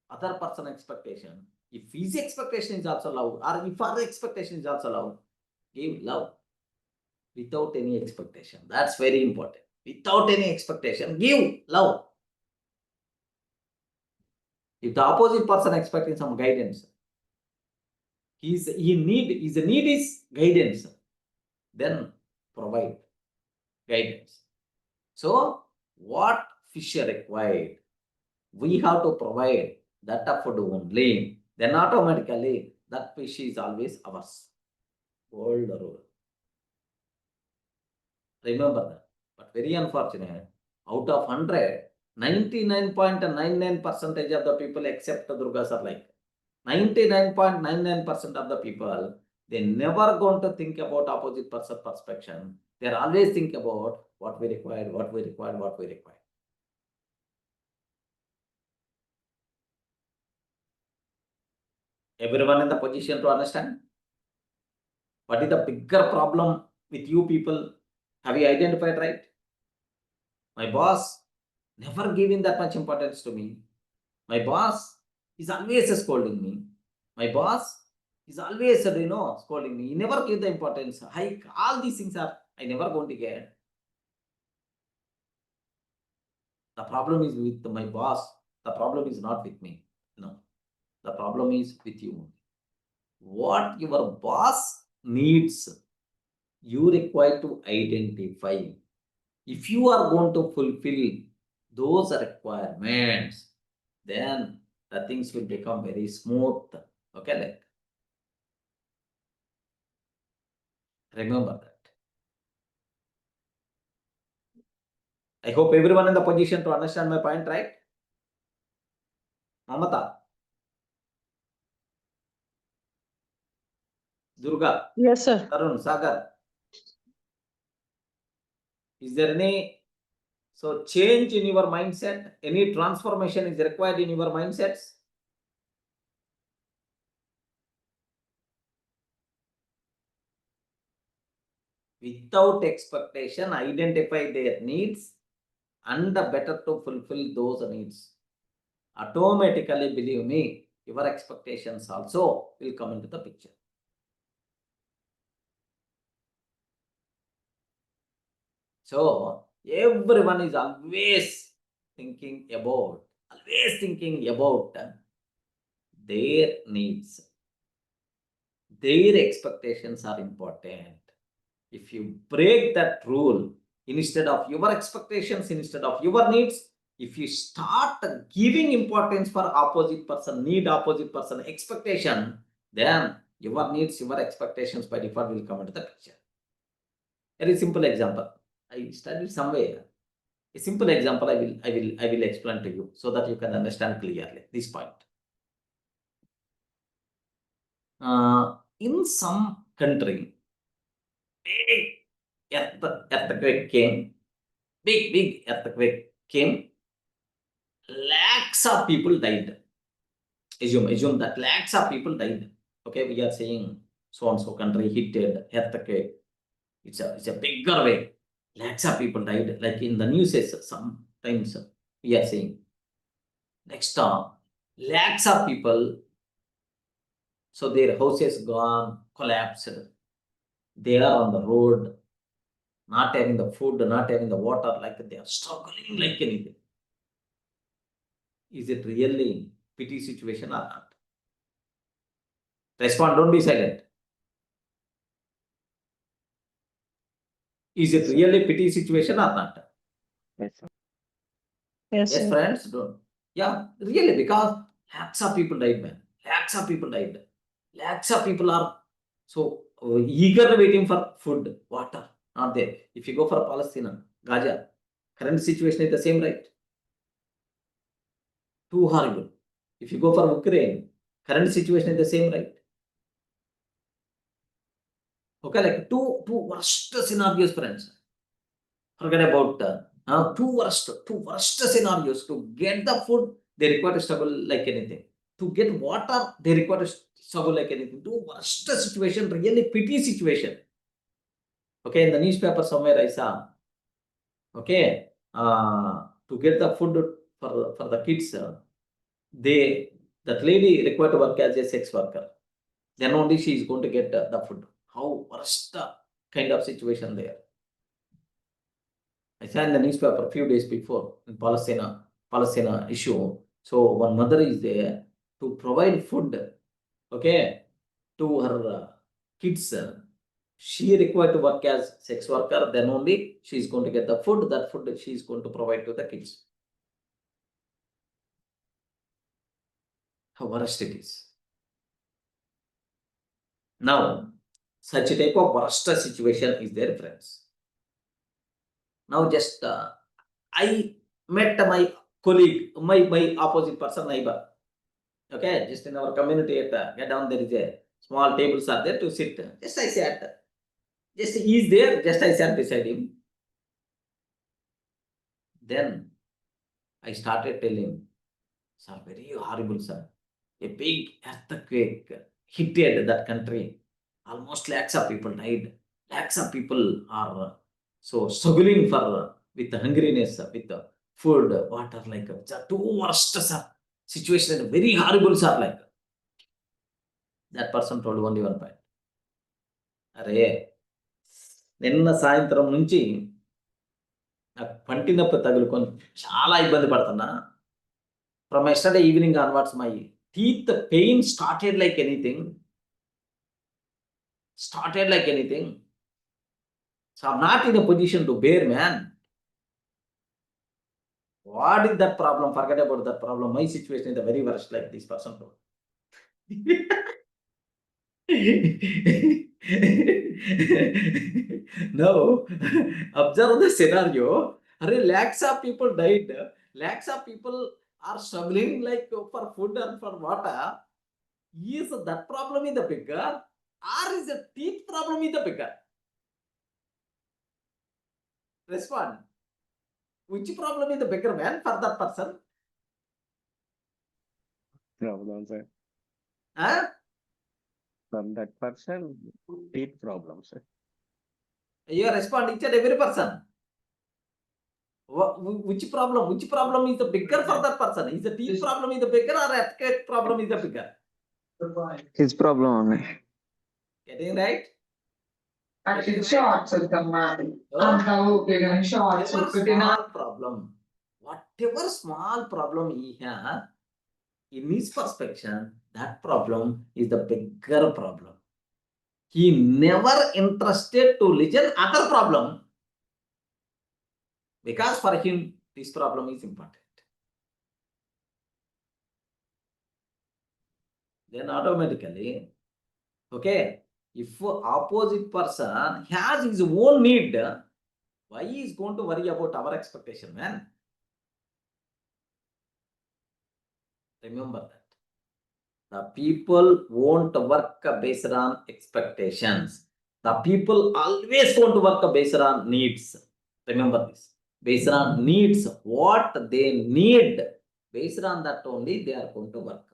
other person expectation. If his expectation is also love, or if our expectation is also love, give love without any expectation. That's very important. Without any expectation, give love. If the opposite person expecting some guidance, his need is guidance, then provide guidance. So what Fisher required, we have to provide that food only. Then automatically that fish is always ours. Old rule. Remember that. But very unfortunate, out of 100, 99.99% of the people except Durgas are like 99.99% of the people, they never going to think about opposite person perspective. They are always think about what we require, what we require, what we require. Everyone in the position to understand? What is the bigger problem with you people? Have you identified right? My boss never giving that much importance to me. My boss is always scolding me. My boss is always, scolding me. He never give the importance. All these things are, I never going to get. The problem is with my boss. The problem is not with me. No. The problem is with you. What your boss needs, you require to identify. If you are going to fulfill those requirements, then the things will become very smooth. Okay, like remember that. I hope everyone in the position to understand my point, right? Mamata, Durga, Yes, sir. Tarun, Sagar. Is there any change in your mindset? Any transformation is required in your mindsets? Without expectation, identify their needs and better to fulfill those needs. Automatically, believe me, your expectations also will come into the picture. So everyone is always thinking about their needs. Their expectations are important. If you break that rule, instead of your expectations, instead of your needs, if you start giving importance for opposite person need, opposite person expectation, then your needs, your expectations by default will come into the picture. Very simple example. I studied somewhere. A simple example I will explain to you so that you can understand clearly this point. In some country, big earthquake came. Big earthquake came. Lakhs of people died. Assume that lakhs of people died. Okay, we are saying so and so country hit earthquake. It's a bigger way. Lakhs of people died. Like in the news, sometimes we are saying. Next time, lakhs of people. So their houses gone, collapsed. They are on the road, not having the food, not having the water, like they are struggling like anything. Is it really pity situation or not? Respond, don't be silent. Is it really pity situation or not? Yes, sir. Yes, Yes, sir. friends, don't. Yeah, really, because lakhs of people died, man. Lakhs of people died. Lakhs of people are so eagerly waiting for food, water, not there. If you go for Palestine, Gaza, current situation is the same, right? Too horrible. If you go for Ukraine, current situation is the same, right? Okay, like two worst scenarios, friends. Forget about two worst scenarios. To get the food, they require to struggle like anything. To get water, they require to struggle like anything. Two worst situation, really pity situation. Okay, in the newspaper somewhere I saw. Okay, to get the food for the kids, that lady required to work as a sex worker. Then only she is going to get the food. How worst kind of situation there. I saw in the newspaper a few days before in Palestine issue. So one mother is there to provide food, okay, to her kids. She required to work as sex worker. Then only she is going to get the food. That food she is going to provide to the kids. How worst it is. Now, such a type of worst situation is there, friends. Now, just I met my colleague, my opposite person, neighbor. Okay, just in our community, get down there is a small tables are there to sit. Just I sat. Just he is there. Just I sat beside him. Then I started telling, sir, very horrible, sir. A big earthquake hit that country. Almost lakhs of people died. Lakhs of people are so struggling for with the hungriness, with the food, water, like two worst, sir. Situation very horrible, sir. Like that person told only one point. అరే నిన్న సాయంత్రం నుంచి నాకు పంటి నొప్పి తగులుకొని చాలా ఇబ్బంది పడుతున్నా. From yesterday evening onwards my teeth pain started like anything. So I'm not in a position to bear, man. What is that problem? Forget about that problem. My situation is the very worst, like this person told. Now, observe the scenario. Lakhs of people died. Lakhs of people are struggling like for food and for water. Is that problem is the bigger, or is the teeth problem is the bigger? Respond. Which problem is the bigger one for that person? Problem, sir. Huh? From that person, teeth problem, sir. You respond each and every person. Which problem? Which problem is the bigger for that person? Is the teeth problem is the bigger or earthquake problem is the bigger? His problem only. Getting right? Shots whatever Small problem, whatever small problem he has, in his perspective, that problem is the bigger problem. He never interested to listen other problem because for him this problem is important. Then automatically, okay, if opposite person has his own need, why he is going to worry about our expectation, man? Remember that. The people won't work based on expectations. The people always want to work based on needs. Remember this. Based on needs, what they need, based on that only they are going to work.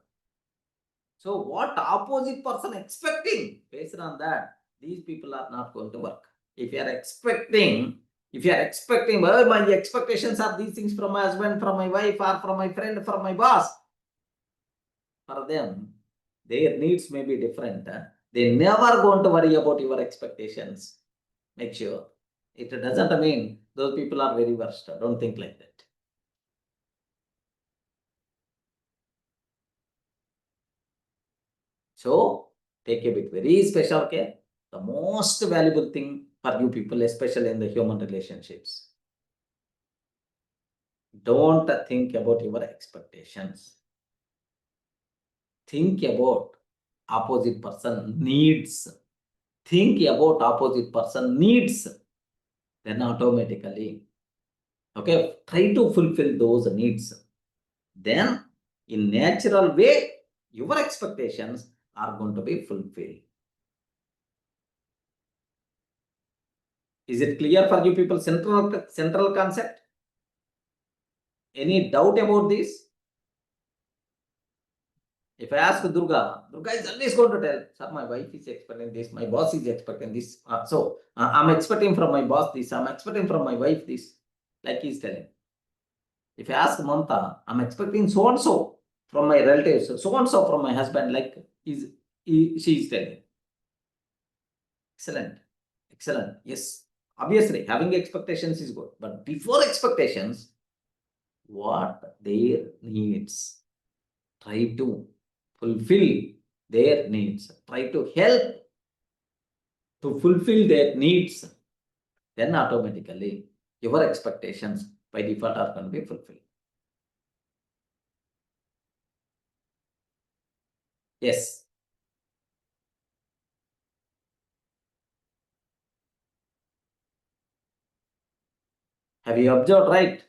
So what opposite person expecting, based on that, these people are not going to work. If you are expecting, well, my expectations are these things from my husband, from my wife, or from my friend, from my boss. For them, their needs may be different. They never going to worry about your expectations. Make sure. It doesn't mean those people are very worst. Don't think like that. So take a bit very special care. The most valuable thing for you people, especially in the human relationships. Don't think about your expectations. Think about opposite person needs. Think about opposite person needs. Then automatically, okay, try to fulfill those needs. Then in natural way, your expectations are going to be fulfilled. Is it clear for you people? Central concept? Any doubt about this? If I ask Durga is always going to tell, sir, my wife is expecting this, my boss is expecting this. I'm expecting from my boss this, I'm expecting from my wife this, like he's telling. If I ask Mamta, I'm expecting so and so from my relatives, so and so from my husband, like she is telling. Excellent, excellent. Yes, obviously having expectations is good, but before expectations, what their needs, try to fulfill their needs, try to help to fulfill their needs, then automatically your expectations by default are going to be fulfilled. Yes. Have you observed, right?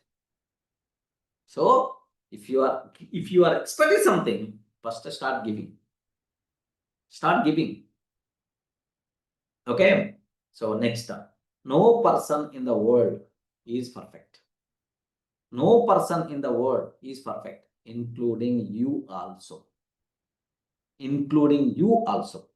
So if you are expecting something, first start giving. Start giving. Okay. So next up, no person in the world is perfect. No person in the world is perfect, including you also. Including you also.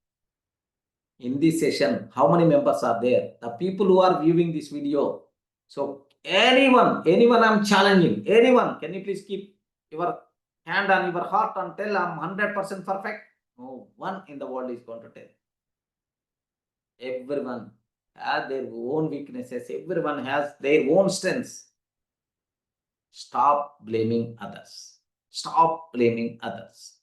In this session, how many members are there? The people who are viewing this video. So anyone I'm challenging, anyone, can you please keep your hand on your heart and tell I'm 100% perfect? No one in the world is going to tell. Everyone has their own weaknesses. Everyone has their own strengths. Stop blaming others. Stop blaming others.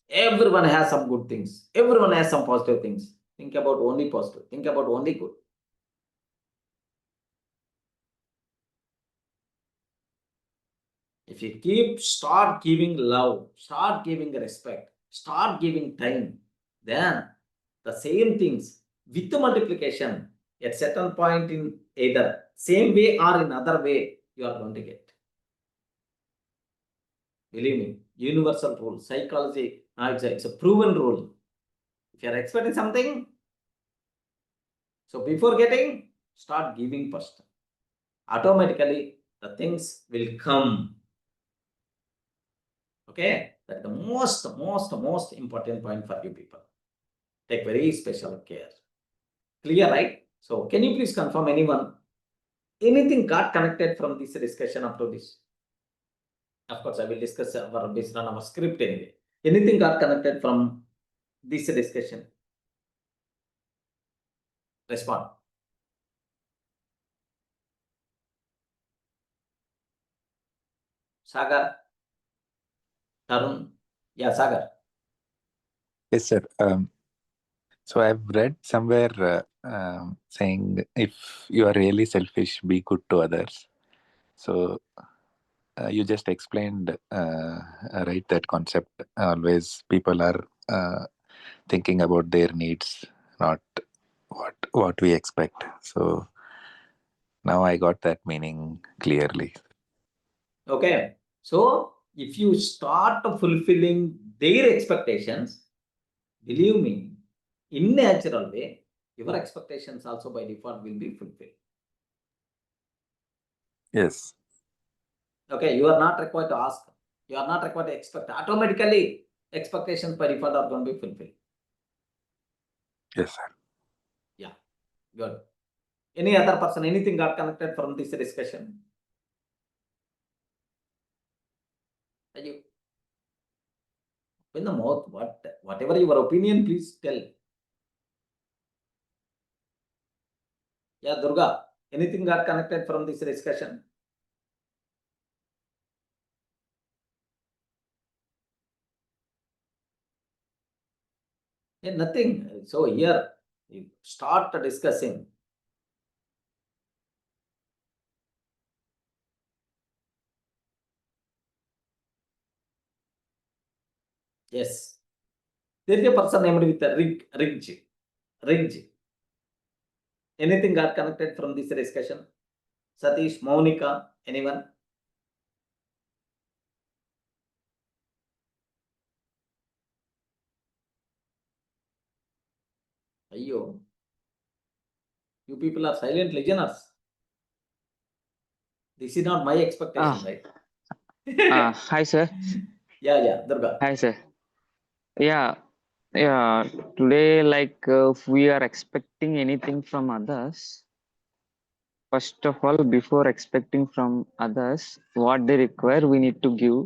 Everyone has some good things. Everyone has some positive things. Think about only positive. Think about only good. if you start giving love, start giving respect, start giving time, then the same things with the multiplication at certain point in either same way or in other way, you are going to get. Believe me, universal rule, psychology, it's a proven rule. If you are expecting something, so before getting, start giving first. Automatically, the things will come. Okay, that's the most important point for you people. Take very special care. Clear, right? So, can you please confirm anyone? Anything got connected from this discussion up to this? Of course, I will discuss based on our script anyway. Anything got connected from this discussion? Respond. Sagar, Tarun, yeah, Sagar. Yes, sir. So I've read somewhere saying if you are really selfish, be good to others. So you just explained right that concept. Always people are thinking about their needs, not what we expect. So now I got that meaning clearly. Okay, so if you start fulfilling their expectations, believe me, in natural way, your expectations also by default will be fulfilled. Yes. Okay, you are not required to ask, you are not required to expect. Automatically, expectations by default are going to be fulfilled. Yes, sir. Yeah, good. Any other person, anything got connected from this discussion? Are you? Open the mouth, whatever your opinion, please tell. Yeah, Durga, anything got connected from this discussion? Yeah, nothing. So here, you start discussing. Yes. There is a person named with a Ridge. Anything got connected from this discussion? Satish, Monica, anyone? Ayyo. You people are silent listeners. This is not my expectation, right? Hi, sir. Yeah, Durga. Hi, sir. Yeah, yeah. Today, if we are expecting anything from others, first of all, before expecting from others what they require, we need to give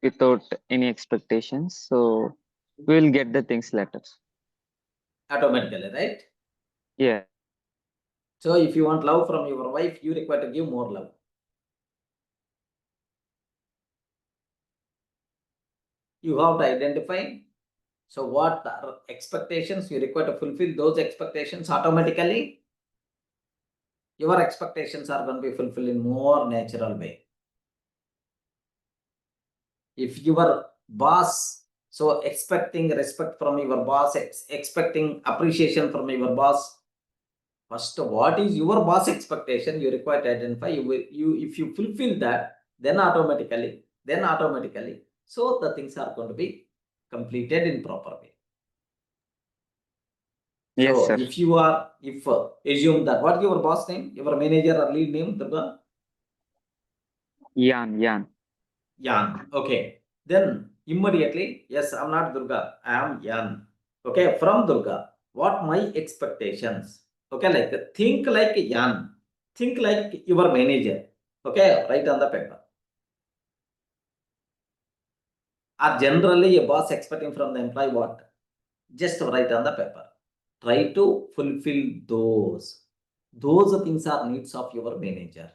without any expectations. So we will get the things later. Automatically, right? Yeah. So if you want love from your wife, you require to give more love. You have to identify. So what are expectations you require to fulfill those expectations automatically? Your expectations are going to be fulfilled in more natural way. If your boss, so expecting respect from your boss, expecting appreciation from your boss, first what is your boss expectation you require to identify. If you fulfill that, then automatically, so the things are going to be completed in proper way. Yes, So sir. if assume that, what your boss name, your manager or lead name, Durga? Yan. Yan. Okay. Then immediately, yes, I'm not Durga, I am Yan. Okay, from Durga, what my expectations? Okay, like think like Yan, think like your manager. Okay, write on the paper. Or generally a boss expecting from the employee what? Just write on the paper. Try to fulfill those. Those things are needs of your manager.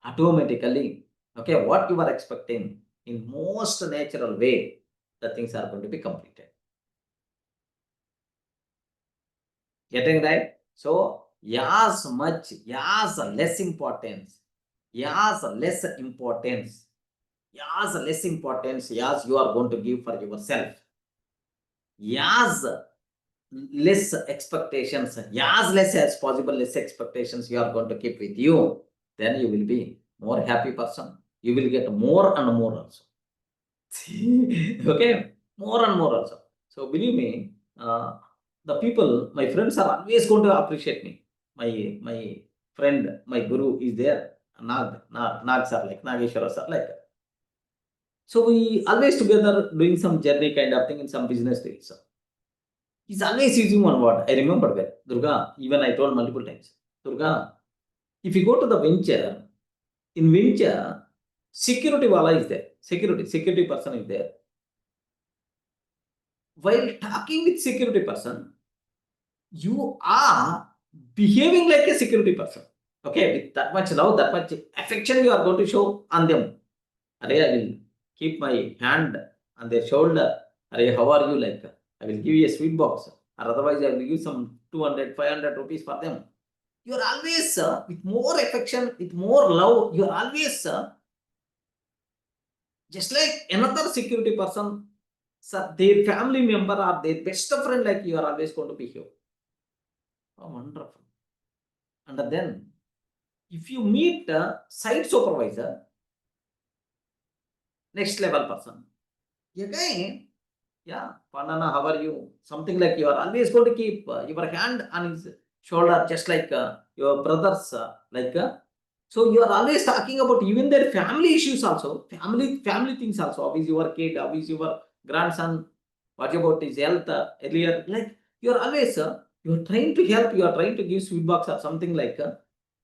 Automatically, okay, what you are expecting in most natural way, the things are going to be completed. Getting right? So, as less importance, as less importance, as less importance as you are going to give for yourself, as less expectations, as less as possible, less expectations you are going to keep with you, then you will be more happy person. You will get more and more also. Okay, more and more also. So believe me, the people, my friends are always going to appreciate me. My friend, my guru is there. Nag sir, like Nageshwara sir, like. So we always together doing some journey kind of thing in some business deals. He's always using one word. I remember well. Durga, even I told multiple times. Durga, if you go to the venture, in venture, security wala is there. Security person is there. While talking with security person, you are behaving like a security person. Okay, with that much love, that much affection you are going to show on them. Arey, I will keep my hand on their shoulder. Arey, how are you? Like, I will give you a sweet box. Or otherwise, I will give some 200, 500 rupees for them. You are always with more affection, with more love. You are always just like another security person, their family member or their best friend, like you are always going to behave. Oh, wonderful. And then, if you meet a site supervisor, next level person, again, yeah, Pandana, how are you? Something like you are always going to keep your hand on his shoulder, just like your brothers, so you are always talking about even their family issues also, family things also. How is your kid? How is your grandson? What about his health earlier? Like you are always, you are trying to help. You are trying to give sweet box or something like.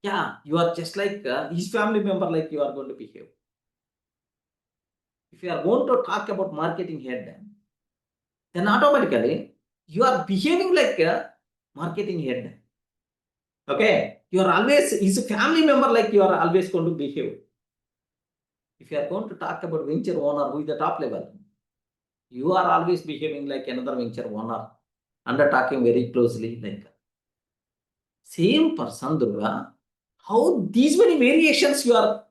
Yeah, you are just like his family member. Like you are going to behave. If you are going to talk about marketing head, then automatically you are behaving like a marketing head. Okay, you are always his family member. Like you are always going to behave. If you are going to talk about venture owner who is the top level, you are always behaving like another venture owner and talking very closely like same person, Durga. How these many variations you are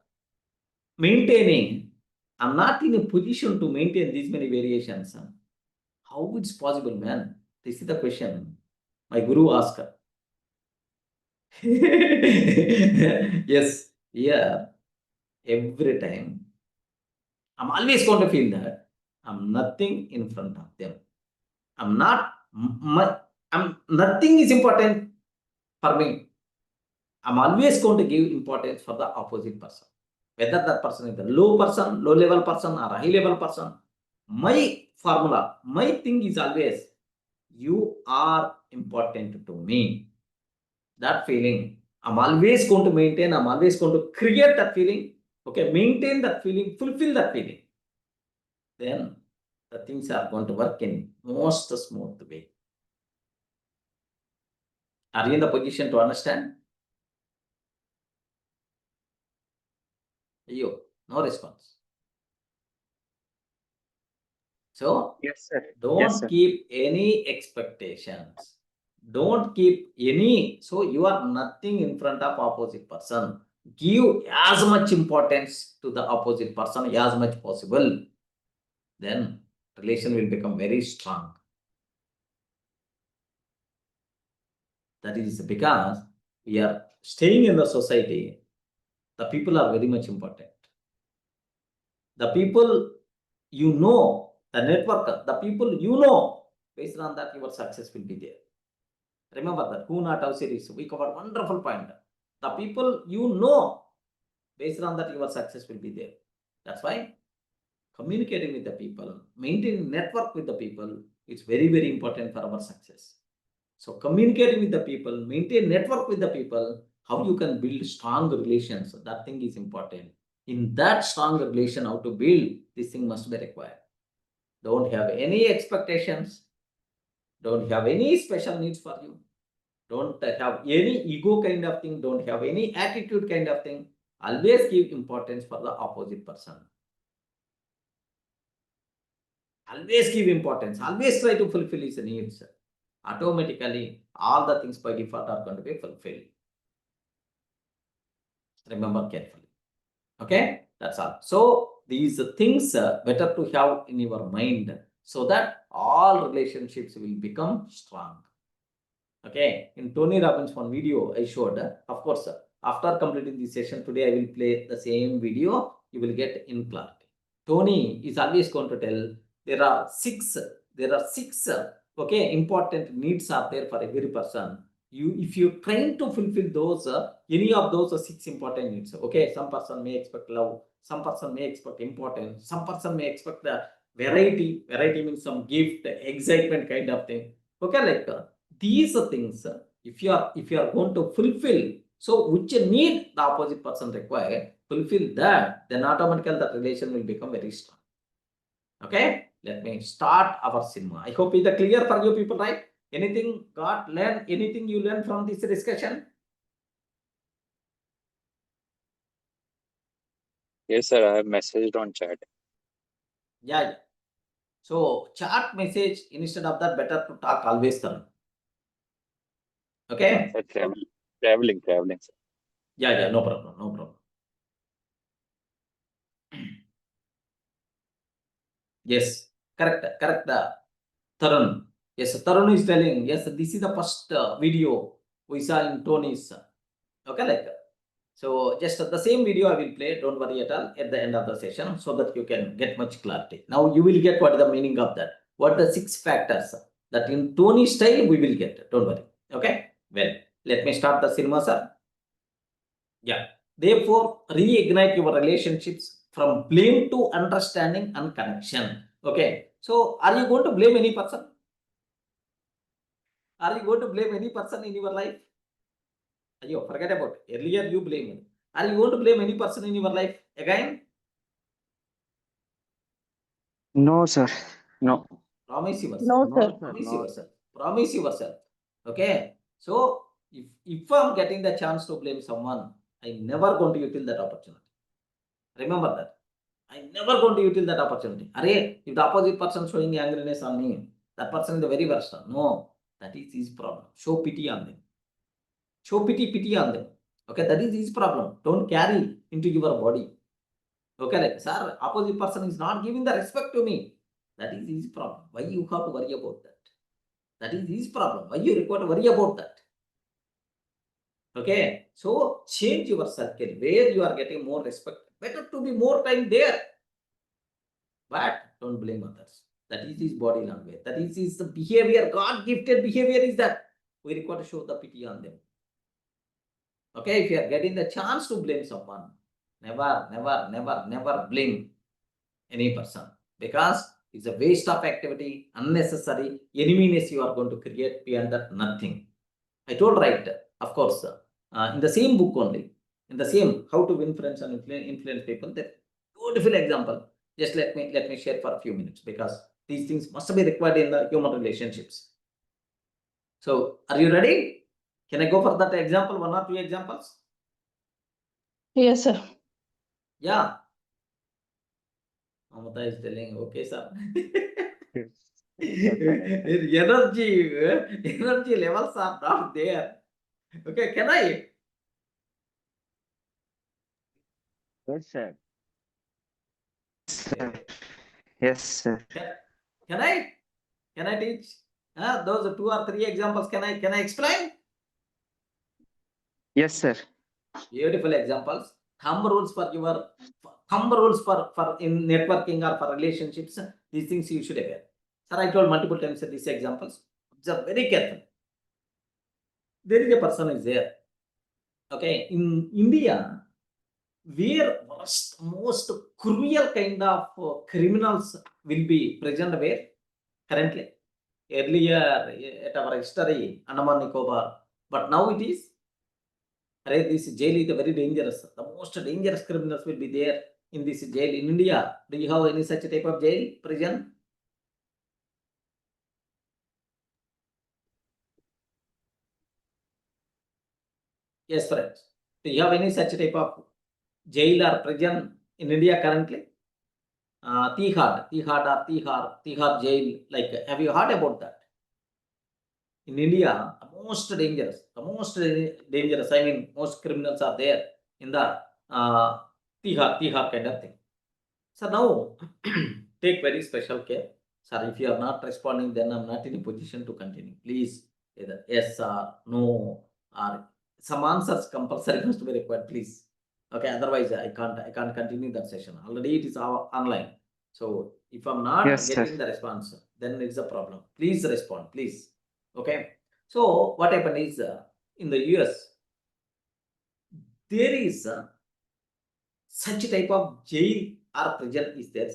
maintaining? I'm not in a position to maintain these many variations. How it's possible, man? This is the question my guru asked. Yes, yeah. Every time I'm always going to feel that I'm nothing in front of them. I'm not, nothing is important for me. I'm always going to give importance for the opposite person. Whether that person is a low person, low level person, or a high level person, my formula, my thing is always, you are important to me. That feeling, I'm always going to maintain, I'm always going to create that feeling. Okay, maintain that feeling, fulfill that feeling. Then the things are going to work in most smooth way. Are you in the position to understand? You, no response. So Yes, sir. don't keep any expectations. Don't keep any. So you are nothing in front of opposite person. Give as much importance to the opposite person as much possible. Then relation will become very strong. That is because we are staying in the society. The people are very much important. The people you know, the network, the people you know, based on that your success will be there. Remember that who not how series, we covered wonderful point. The people you know, based on that your success will be there. That's why communicating with the people, maintaining network with the people, is very, very important for our success. So communicating with the people, maintain network with the people, how you can build strong relations, that thing is important. In that strong relation, how to build, this thing must be required. Don't have any expectations. Don't have any special needs for you. Don't have any ego kind of thing. Don't have any attitude kind of thing. Always give importance for the opposite person. Always give importance. Always try to fulfill his needs. Automatically, all the things by default are going to be fulfilled. Remember carefully. Okay, that's all. So these things better to have in your mind so that all relationships will become strong. Okay, in Tony Robbins one video I showed, of course, after completing this session today, I will play the same video. You will get in clarity. Tony is always going to tell there are six, okay, important needs are there for every person. If you trying to fulfill those, any of those 6 important needs, okay, some person may expect love, some person may expect importance, some person may expect the variety means some gift, excitement kind of thing. Okay, like these things, if you are going to fulfill, so which need the opposite person require, fulfill that, then automatically the relation will become very strong. Okay, let me start our cinema. I hope it's clear for you people, right? Anything anything you learn from this discussion? Yes, sir. I have messaged on chat. Yeah. So chat message, instead of that, better to talk always turn. Okay. Sir, traveling, sir. Yeah, no problem. Yes, correct. Tarun. Yes, Tarun is telling, yes, this is the first video we saw in Tony's. Okay, like so just the same video I will play, don't worry at all, at the end of the session, so that you can get much clarity. Now you will get what is the meaning of that. What are the 6 factors that in Tony's style we will get. Don't worry. Okay, well, let me start the cinema, sir. Yeah. Therefore, reignite your relationships from blame to understanding and connection. Okay. So, are you going to blame any person? Are you going to blame any person in your life? Ayo, forget about it. Earlier you blamed. Are you going to blame any person in your life again? No, sir. No. Promise yourself. No, No, sir. sir. Promise No. yourself. Promise yourself. Okay. So, if I'm getting the chance to blame someone, I never going to utilize that opportunity. Remember that. I never going to utilize that opportunity. Array, if the opposite person showing angriness on me, that person is the very worst. No, that is his problem. Show pity on them. Show pity on them. Okay, that is his problem. Don't carry into your body. Okay, like, sir, opposite person is not giving the respect to me. That is his problem. Why you have to worry about that? That is his problem. Why you require to worry about that? Okay, so change your circle where you are getting more respect. Better to be more time there. But don't blame others. That is his body language. That is his behavior. God gifted behavior is that. We require to show the pity on them. Okay, if you are getting the chance to blame someone, never blame any person, because it's a waste of activity, unnecessary eneminess you are going to create beyond that nothing. I told right, of course, in the same book only, in the same How to Win Friends and Influence People, that beautiful example. Just let me share for a few minutes, because these things must be required in the human relationships. So, are you ready? Can I go for that example, 1 or 2 examples? Yes, sir. Yeah. Mamata is telling, okay, sir. energy levels are not there. Okay, can I? Yes, sir. Yes, sir. Can I? Can I teach? Those 2 or 3 examples, can I explain? Yes, sir. Beautiful examples. Thumb rules for in networking or for relationships. These things you should aware. Sir, I told multiple times these examples. Observe very carefully. There is a person is there. Okay, in India, where most cruel kind of criminals will be present where currently. Earlier at our history, Andaman Nicobar, but now it is. This jail is very dangerous. The most dangerous criminals will be there in this jail in India. Do you have any such type of jail, prison? Yes, friends. Do you have any such type of jail or prison in India currently? Tihar jail. Like, have you heard about that? In India, the most dangerous, I mean, most criminals are there in the tihar kind of thing. So now take very special care. Sir, if you are not responding, then I'm not in a position to continue. Please, either yes or no or some answers compulsory must be required, please. Okay, otherwise I can't continue that session. Already it is online. So if I'm not Yes, sir. getting the response, then it's a problem. Please respond, please. Okay. So what happened is in the US, there is such type of jail or prison is there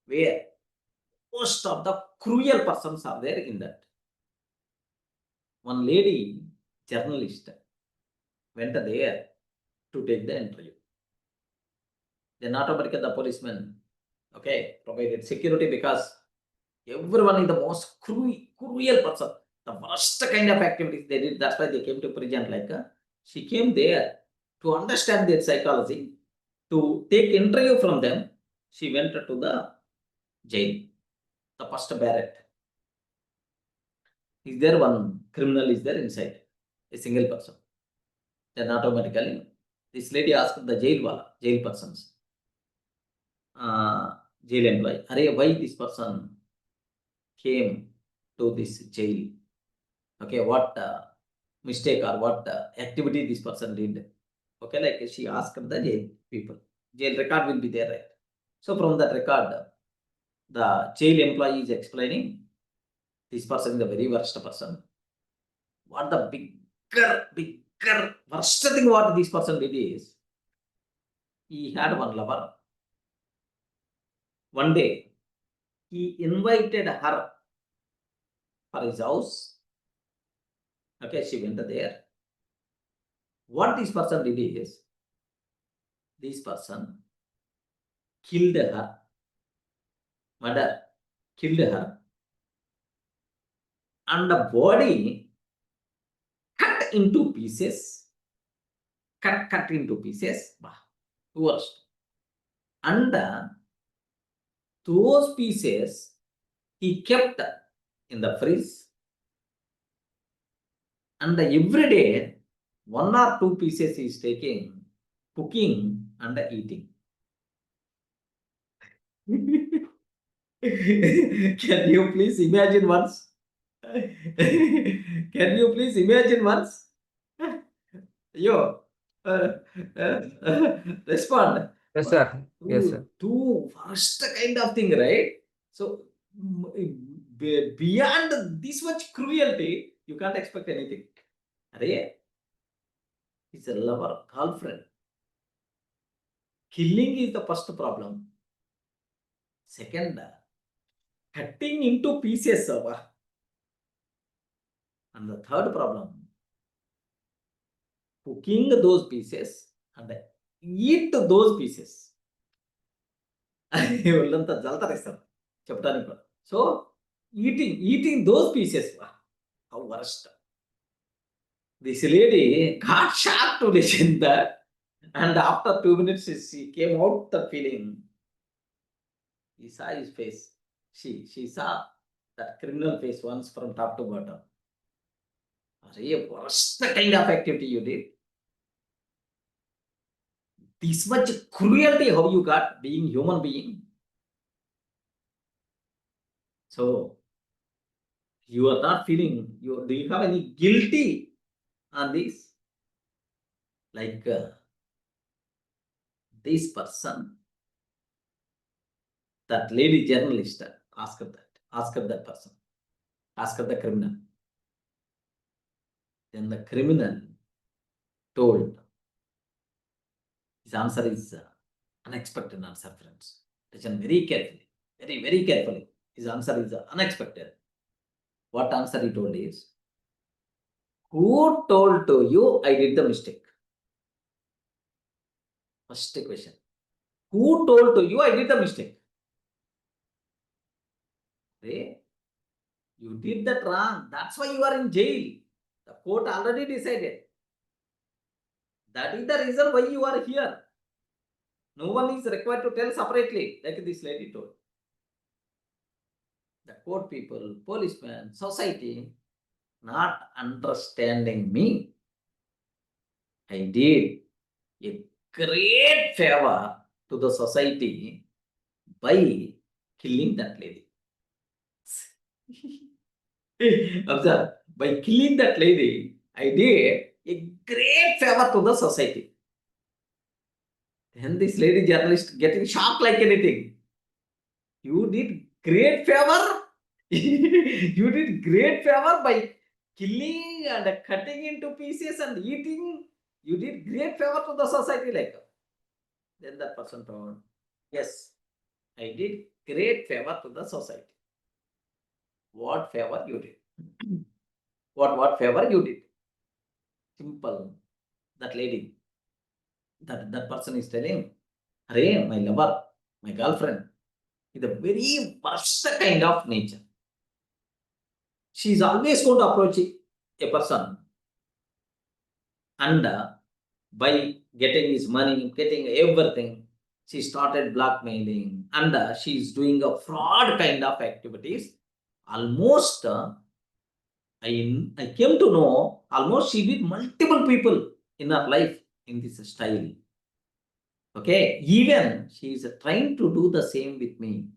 where most of the cruel persons are there in that. One lady journalist went there to take the interview. Then automatically the policeman, okay, provided security because everyone is the most cruel person. The worst kind of activities they did. That's why they came to prison. Like she came there to understand their psychology, to take interview from them. She went to the jail, the first barrack. Is there one criminal is there inside, a single person? Then automatically this lady asked the jail persons, jail employee, "Arey, why this person came to this jail? Okay, what mistake or what activity this person did?" Okay, like she asked the jail people. Jail record will be there, right? So from that record, the jail employee is explaining this person is the very worst person. What the bigger worst thing what this person did is he had one lover. One day he invited her for his house. Okay, she went there. What this person did is this person killed her, murder, killed her, and the body cut into pieces, cut into pieces, worst. And those pieces he kept in the fridge, and every day 1 or 2 pieces he is taking, cooking and eating. Can you please imagine once? Can you please imagine once? Yo, respond. Yes, sir. Yes, sir. Two worst kind of thing, right? So beyond this much cruelty, you can't expect anything. Arey, it's a lover, girlfriend. Killing is the first problem. Second, cutting into pieces. And the third problem, cooking those pieces and eat those pieces. So eating those pieces. How worst. This lady got shocked to listen that, and after 2 minutes she came out the feeling. He saw his face. She saw that criminal face once from top to bottom. Worst kind of activity you did. This much cruelty how you got being human being. So you are not feeling, do you have any guilty on this? Like this person, that lady journalist asked that person, asked the criminal. Then the criminal told, his answer is unexpected answer, friends. Listen very carefully, very carefully. His answer is unexpected. What answer he told is, who told to you I did the mistake? First question. Who told to you I did the mistake? Okay. You did that wrong. That's why you are in jail. The court already decided. That is the reason why you are here. No one is required to tell separately, like this lady told. The court people, policemen, society, not understanding me. I did a great favor to the society by killing that lady. Observe, by killing that lady, I did a great favor to the society. Then this lady journalist getting shocked like anything. You did great favor. You did great favor by killing and cutting into pieces and eating. You did great favor to the society like. Then that person told, yes, I did great favor to the society. What favor you did? What favor you did? Simple. That lady, that person is telling, Hare, my lover, my girlfriend, is a very worst kind of nature. She is always going to approach a person and by getting his money, getting everything, she started blackmailing and she is doing a fraud kind of activities. Almost, I came to know, almost she did multiple people in her life in this style. Okay, even she is trying to do the same with me.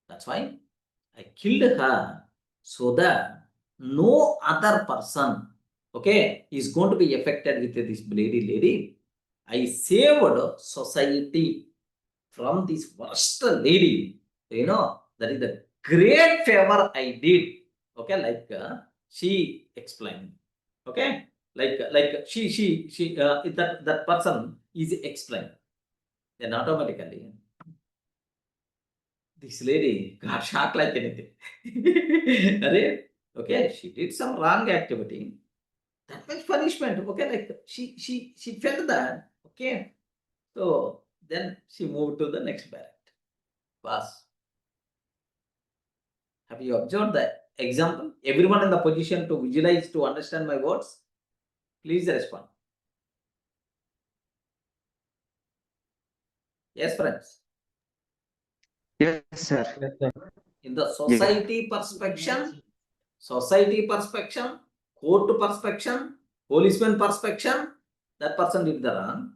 That's why I killed her so that no other person, okay, is going to be affected with this lady. I saved society from this worst lady. That is the great favor I did. Okay, like she explained. Okay, like she that person is explained. Then automatically this lady got shocked like anything. Okay, she did some wrong activity. That much punishment. Okay, like she felt that. Okay, so then she moved to the next barrack. Boss, have you observed the example? Everyone in the position to visualize, to understand my words, please respond. Yes, friends. Yes, sir. In the society perspective, court perspective, policeman perspective, that person did the wrong.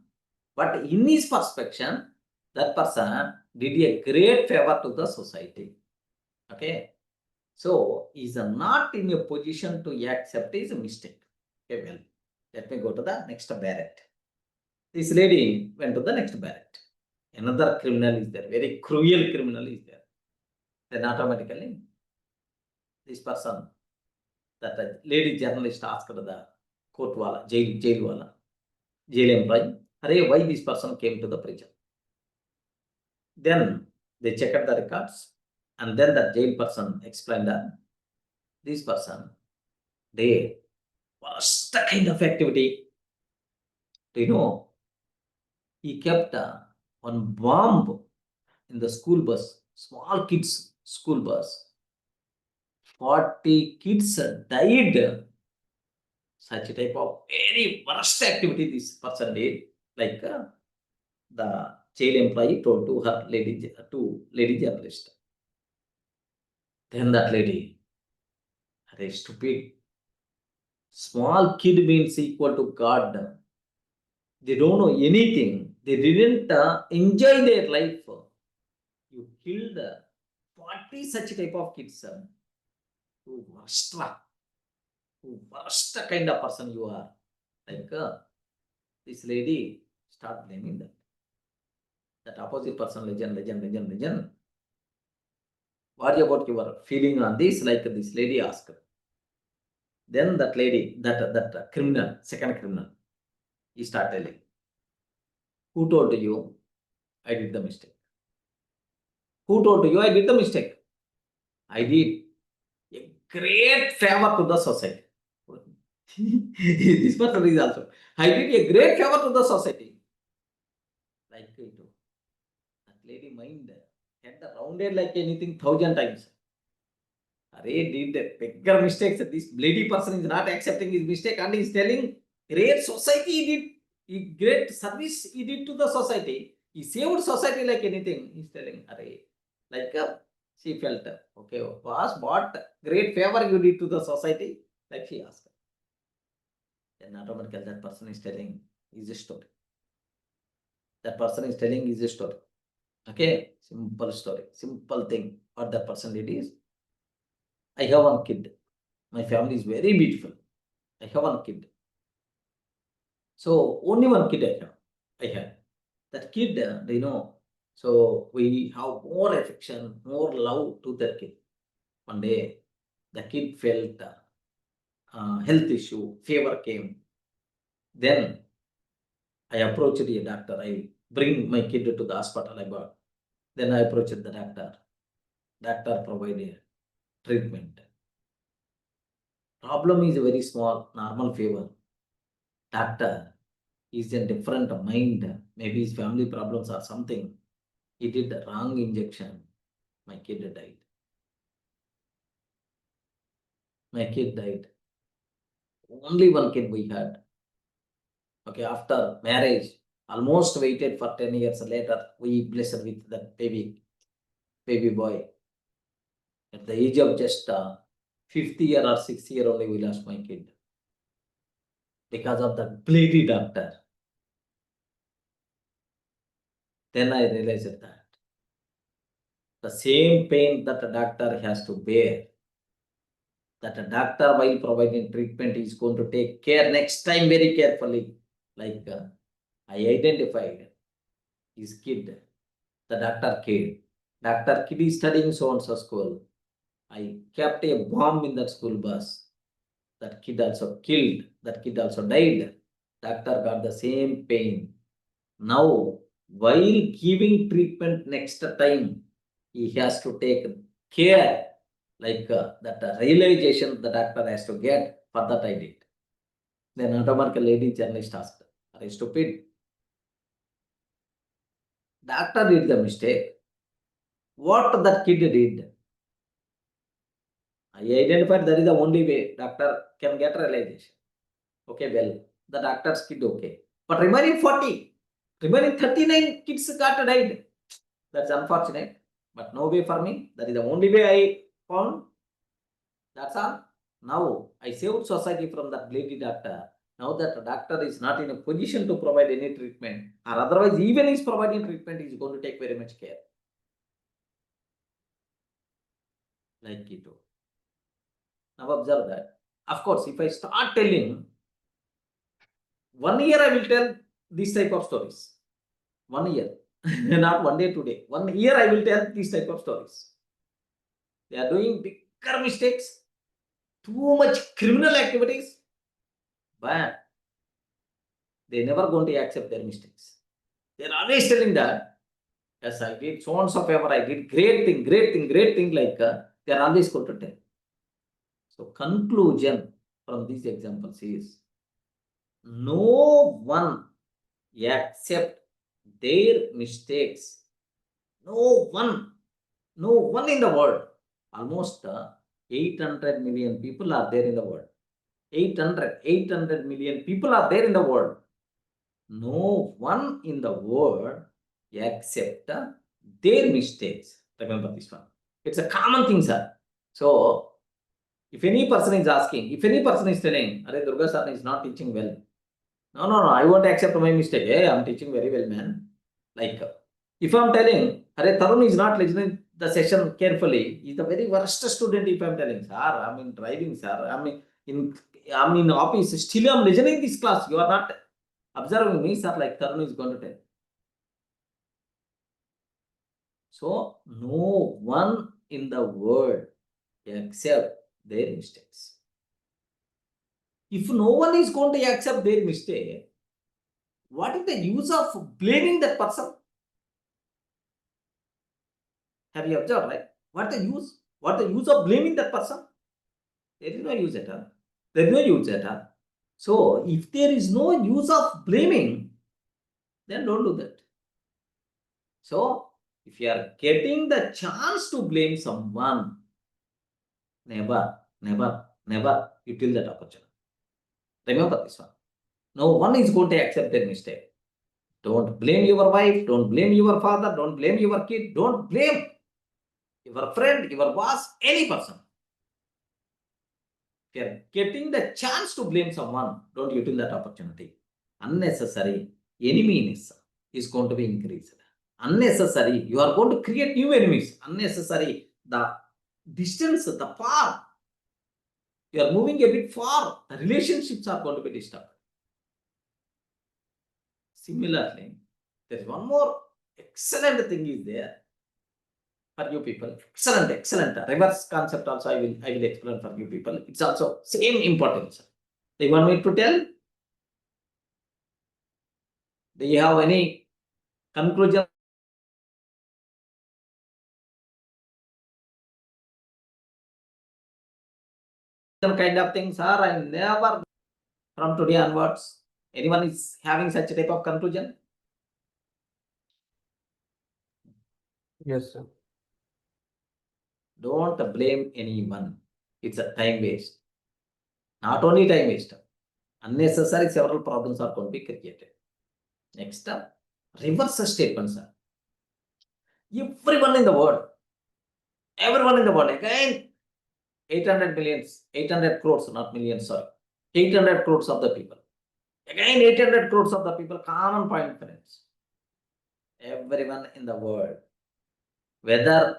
But in his perspective, that person did a great favor to the society. Okay. So he is not in a position to accept his mistake. Okay, well, let me go to the next barrack. This lady went to the next barrack. Another criminal is there, very cruel criminal is there. Then automatically, this person, that lady journalist asked the court wala, jail employee, Hare, why this person came to the prison? Then they checked the records, and then the jail person explained that this person did worst kind of activity. Do you know? He kept one bomb in the school bus, small kids school bus. 40 kids died. Such a type of very worst activity this person did, like the jail employee told to her lady journalist. Then that lady, are stupid. Small kid means equal to God. They don't know anything. They didn't enjoy their life. You killed 40 such type of kids. Who worst kind of person you are. Like this lady start blaming that opposite person, legend. What about your feeling on this? Like this lady asked. Then that lady, that criminal, second criminal, he start telling, who told you I did the mistake? Who told you I did the mistake? I did a great favor to the society. This person is also, I did a great favor to the society. Like that lady mind had rounded like anything 1,000 times. Array did bigger mistakes. This lady person is not accepting his mistake and is telling great society he did, great service he did to the society. He saved society like anything. He's telling, array, like she felt, okay, boss, what great favor you did to the society? Like she asked. Then automatically that person is telling his story. That person is telling his story. Okay, simple story, simple thing. What that person did is, I have one kid. My family is very beautiful. I have one kid. So only one kid I had. That kid, so we have more affection, more love to that kid. One day, the kid felt health issue, fever came. Then I approached a doctor. I bring my kid to the hospital. Then I approached the doctor. Doctor provided treatment. Problem is very small, normal fever. Doctor is in different mind. Maybe his family problems or something. He did the wrong injection. My kid died. My kid died. Only one kid we had. Okay, after marriage, almost waited for 10 years later, we blessed with that baby boy. At the age of just 5th year or 6th year only, we lost my kid. Because of the bloody doctor. Then I realized that the same pain that a doctor has to bear, that a doctor while providing treatment is going to take care next time very carefully. Like I identified his kid, the doctor kid. Doctor kid is studying so-and-so school. I kept a bomb in that school bus. That kid also killed. That kid also died. Doctor got the same pain. Now, while giving treatment next time, he has to take care, like that realization the doctor has to get. For that I did. Then automatically lady journalist asked, "Are you stupid? Doctor did the mistake. What that kid did? I identified that is the only way doctor can get realization. Okay, well, the doctor's kid okay. But remaining 40, remaining 39 kids got died. That's unfortunate. But no way for me. That is the only way I found. That's all. Now I saved society from that bloody doctor. Now that the doctor is not in a position to provide any treatment, or otherwise even is providing treatment, he is going to take very much care. Like keto. Now observe that. Of course, if I start telling, 1 year I will tell this type of stories. 1 year. Not 1 day, 2 day. 1 year I will tell these type of stories. They are doing bigger mistakes, too much criminal activities, but they never going to accept their mistakes. They are always telling that, yes, I did so and so favor, I did great thing, like they are always going to tell. So conclusion from these examples is, no one accept their mistakes. No one in the world. Almost 800 million people are there in the world. 800 million people are there in the world. No one in the world accept their mistakes. Remember this one. It's a common thing, sir. So, if any person is asking, if any person is telling, "Arey, Durga sir is not teaching well." No, I won't accept my mistake. Hey, I'm teaching very well, man. Like, if I'm telling, "Arey, Tarun is not listening the session carefully," he's the very worst student. If I'm telling, "Sir, I'm in driving, sir. I'm in office. Still, I'm listening this class. You are not observing me, sir." Like Tarun is going to tell. So, no one in the world accept their mistakes. If no one is going to accept their mistake, what is the use of blaming that person? Have you observed, right? What the use? What the use of blaming that person? There is no use at all. There is no use at all. So, if there is no use of blaming, then don't do that. So, if you are getting the chance to blame someone, never util that opportunity. Remember this one. No one is going to accept their mistake. Don't blame your wife, don't blame your father, don't blame your kid, don't blame your friend, your boss, any person. If you are getting the chance to blame someone, don't util that opportunity. Unnecessary eneminess is going to be increased. Unnecessary, you are going to create new enemies. Unnecessary, the distance, the far, you are moving a bit far, the relationships are going to be disturbed. Similarly, there is one more excellent thing is there for you people. Excellent. Reverse concept also I will explain for you people. It's also same importance. Do you want me to tell? Do you have any conclusion? Kind of things are I never from today onwards. Anyone is having such a type of conclusion? Yes, sir. Don't blame anyone. It's a time waste. Not only time waste. Unnecessary several problems are going to be created. Next up, reverse statements. Everyone in the world, again, 800 millions, 800 crores, not millions, sorry, 800 crores of the people. Again, 800 crores of the people, common point friends. Everyone in the world, whether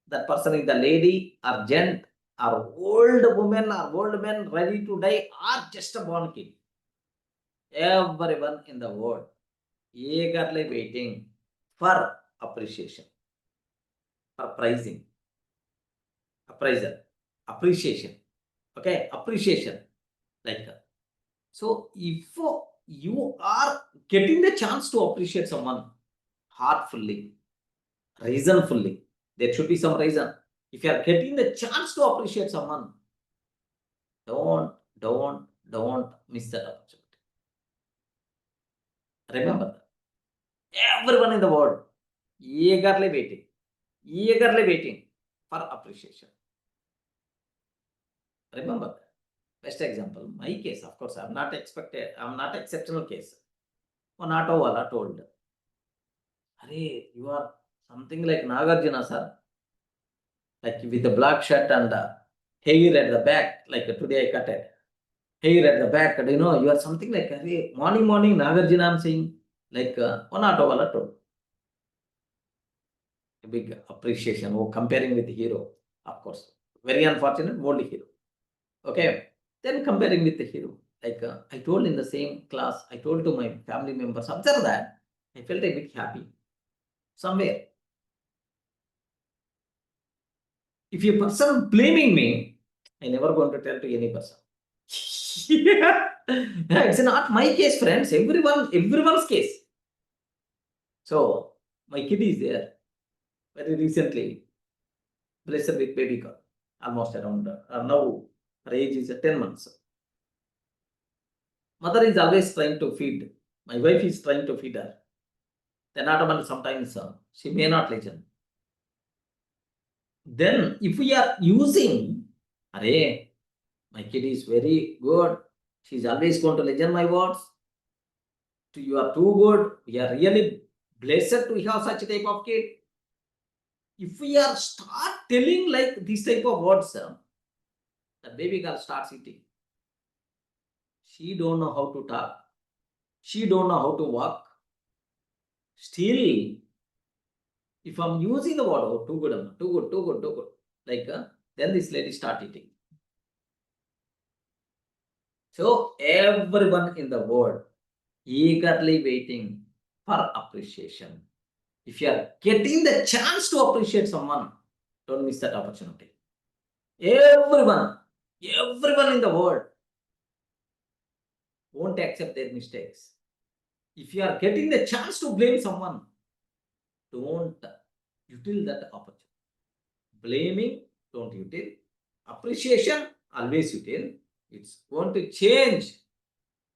that person is the lady or gent or old woman or old man ready to die or just a born kid. Everyone in the world eagerly waiting for appreciation, for pricing, appraisal, appreciation. Okay, appreciation. Like that. So if you are getting the chance to appreciate someone heartfully, reasonfully, there should be some reason. If you are getting the chance to appreciate someone, don't miss that opportunity. Remember that. Everyone in the world eagerly waiting for appreciation. Remember that. Best example, my case, of course, I'm not exceptional case. One auto wala told, "Arey, you are something like Nagarjuna, sir. Like with the black shirt and hair at the back, like today I cut it. Hair at the back, and you are something like, arey, morning, Nagarjuna, I'm saying, like one auto wala told. A big appreciation, comparing with the hero, of course. Very unfortunate, old hero. Okay. Then comparing with the hero. Like I told in the same class, I told to my family members, observe that. I felt a bit happy. Somewhere. If a person blaming me, I never going to tell to any person. Yeah. It's not my case, friends. Everyone's case. So my kid is there. Very recently, blessed with baby girl. Almost around now her age is 10 months. Mother is always trying to feed. My wife is trying to feed her. Then automatically sometimes she may not listen. Then if we are using, array, my kid is very good. She's always going to listen my words. You are too good. We are really blessed to have such a type of kid. If we are start telling like this type of words, the baby girl starts eating. She don't know how to talk. She don't know how to walk. Still, if I'm using the word, oh, too good, like then this lady start eating. So everyone in the world eagerly waiting for appreciation. If you are getting the chance to appreciate someone, don't miss that opportunity. Everyone in the world won't accept their mistakes. If you are getting the chance to blame someone, don't utilize that opportunity. Blaming, don't utilize. Appreciation, always utilize. It's going to change.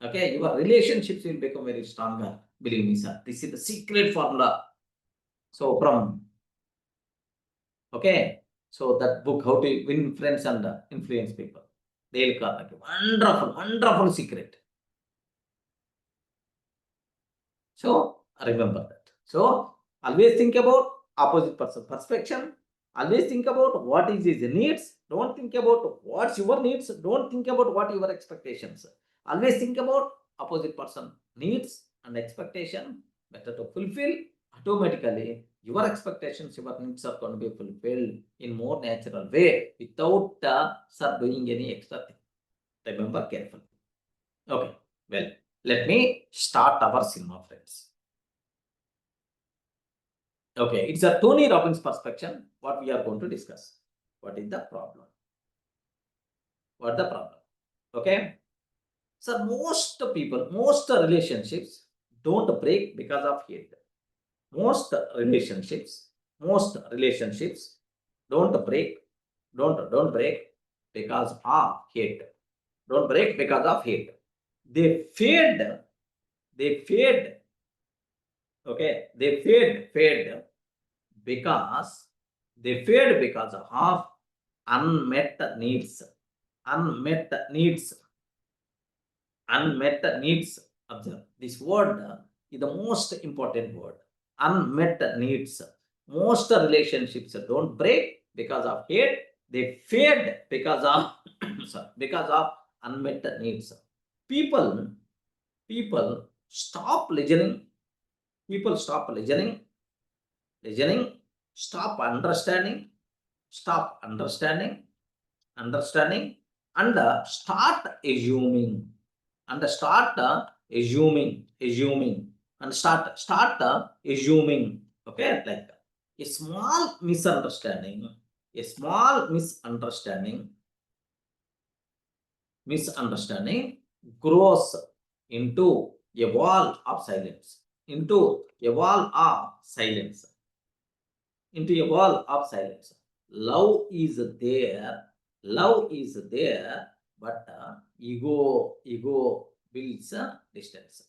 Okay, your relationships will become very stronger. Believe me, sir. This is the secret formula. So so that book, How to Win Friends and Influence People. Dale Carnegie. Wonderful secret. So remember that. So always think about opposite person perspective. Always think about what is his needs. Don't think about what's your needs. Don't think about what your expectations. Always think about opposite person needs and expectation. better to fulfill, automatically your expectations, your needs are going to be fulfilled in more natural way without doing any extra thing. Remember carefully. Okay, well, let me start our cinema, friends. Okay, it's a Tony Robbins perspective. What we are going to discuss. What is the problem? What the problem? Okay. So most people, most relationships don't break because of hate. Most relationships don't break because of hate. Don't break because of hate. They fade. Okay, they fade because of unmet needs. Unmet needs. Observe this word is the most important word. Unmet needs. Most relationships don't break because of hate. They fade because of because of unmet needs. People stop listening. People stop listening, stop understanding, and start assuming, assuming. Okay, like a small misunderstanding, grows into a wall of silence, Love is there, but ego builds distance.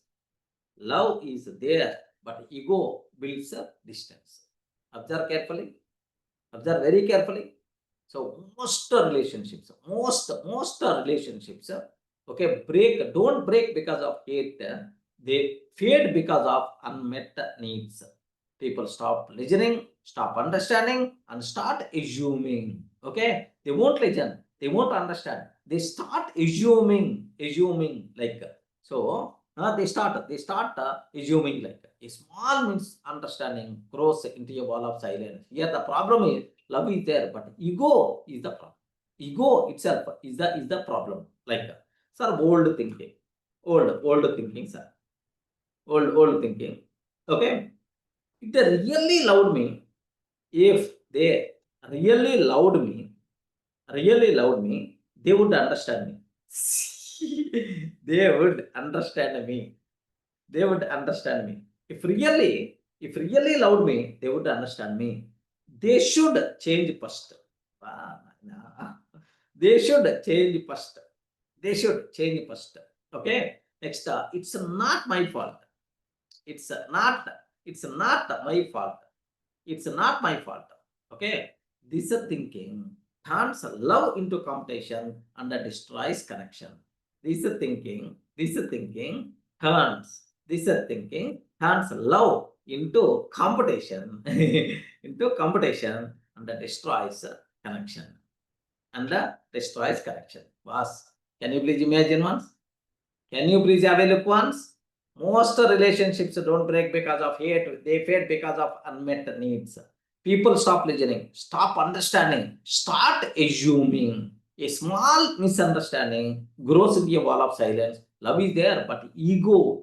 Love is there, but ego builds distance. Observe carefully. Observe very carefully. So most relationships, okay, don't break because of hate. They fade because of unmet needs. People stop listening, stop understanding, and start assuming. Okay, they won't listen, they won't understand. They start assuming like so. They start assuming like a small misunderstanding grows into a wall of silence. Here the problem is love is there, but ego is the problem. Ego itself is the problem. Like sir, old thinking, sir, old thinking. Okay, if they really loved me, if they really loved me, they would understand me. They would understand me. If really loved me, they would understand me. They should change first. They should change first. Okay. Next, it's not my fault. It's not my fault. Okay. This thinking turns love into competition and destroys connection. This thinking turns love into competition and destroys connection. Boss, can you please imagine once? Can you please have a look once? Most relationships don't break because of hate, they fade because of unmet needs. People stop listening, stop understanding, start assuming. A small misunderstanding grows into a wall of silence. Love is there, but ego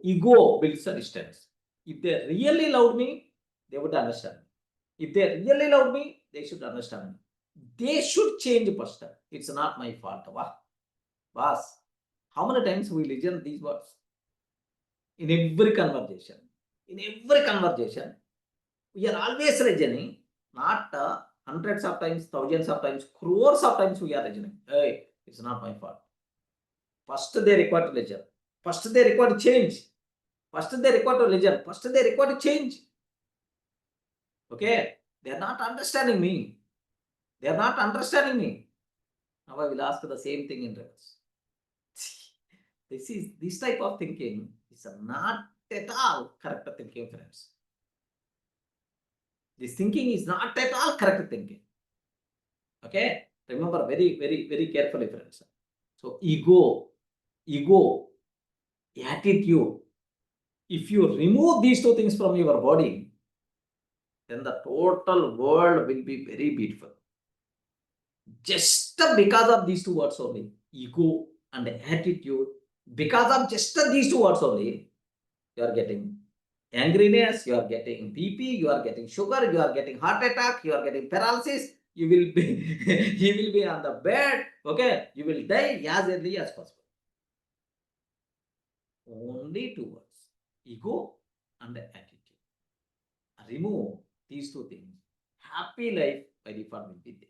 builds a distance. If they really loved me, they would understand. If they really loved me, they should understand. They should change first. It's not my fault. Boss, how many times we listen these words? In every conversation, we are always listening, not hundreds of times, thousands of times, crores of times we are listening. Hey, it's not my fault. First they require to listen. First they require to change. First they require to listen. First they require to change. Okay, they are not understanding me. Now I will ask the same thing in reverse. This type of thinking is not at all correct thinking, friends. This thinking is not at all correct thinking. Okay, remember very carefully, friends. So ego, attitude, If you remove these two things from your body, then the total world will be very beautiful. Just because of these two words only, ego and attitude, because of just these two words only, you are getting angriness, you are getting BP, you are getting sugar, you are getting heart attack, you are getting paralysis, you will be you will be on the bed, okay, you will die as early as possible. Only two words, ego and attitude. Remove these two things, happy life by default will be there.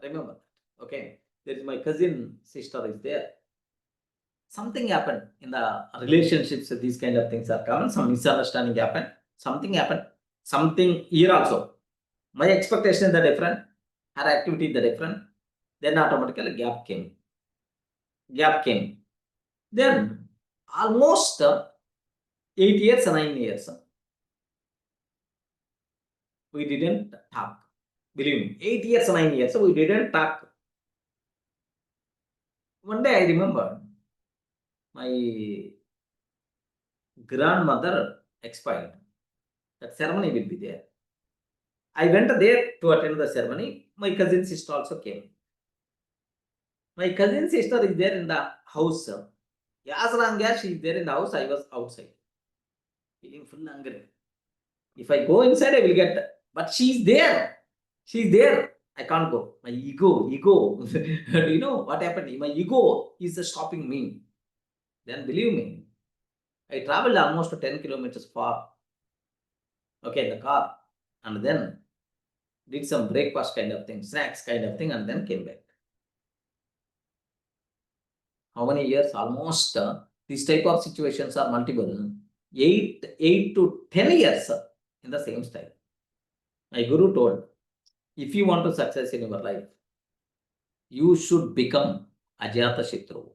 Remember that. Okay, there is my cousin sister is there. Something happened in the relationships. These kind of things are common. Some misunderstanding happened. Something happened. Something here also. My expectation is the different. Her activity is the different. Then automatically gap came. Gap came. Then almost 8 years, 9 years. We didn't talk. Believe me, 8 years, 9 years, we didn't talk. One day I remember my grandmother expired. That ceremony will be there. I went there to attend the ceremony. My cousin sister also came. My cousin sister is there in the house. As long as she is there in the house, I was outside. Feeling full hungry. If I go inside, I will get. But she is there. She is there. I can't go. My ego. Do you know what happened? My ego is stopping me. Then believe me, I traveled almost 10 kilometers far. Okay, in the car. And then did some breakfast kind of thing, snacks kind of thing, and then came back. How many years? Almost these type of situations are multiple. 8 to 10 years in the same style. My guru told, if you want to success in your life, you should become Ajata Shatru.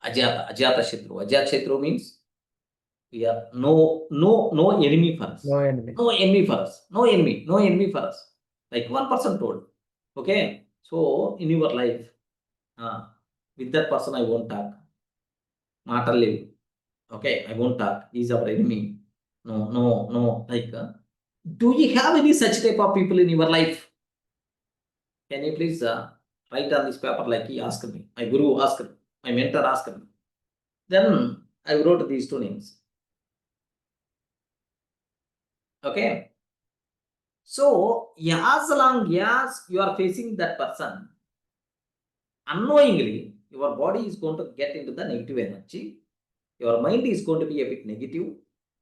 Ajata Shatru. Ajata Shatru means we are no enemy for us. No enemy. No enemy for us. No enemy for us. Like one person told. Okay. So in your life, with that person I won't talk. Matter live. Okay, I won't talk. He's our enemy. No. Like, do you have any such type of people in your life? Can you please write on this paper like he asked me? My guru asked me. My mentor asked me. Then I wrote these two names. Okay. So, as long as you are facing that person, unknowingly, your body is going to get into the negative energy. Your mind is going to be a bit negative.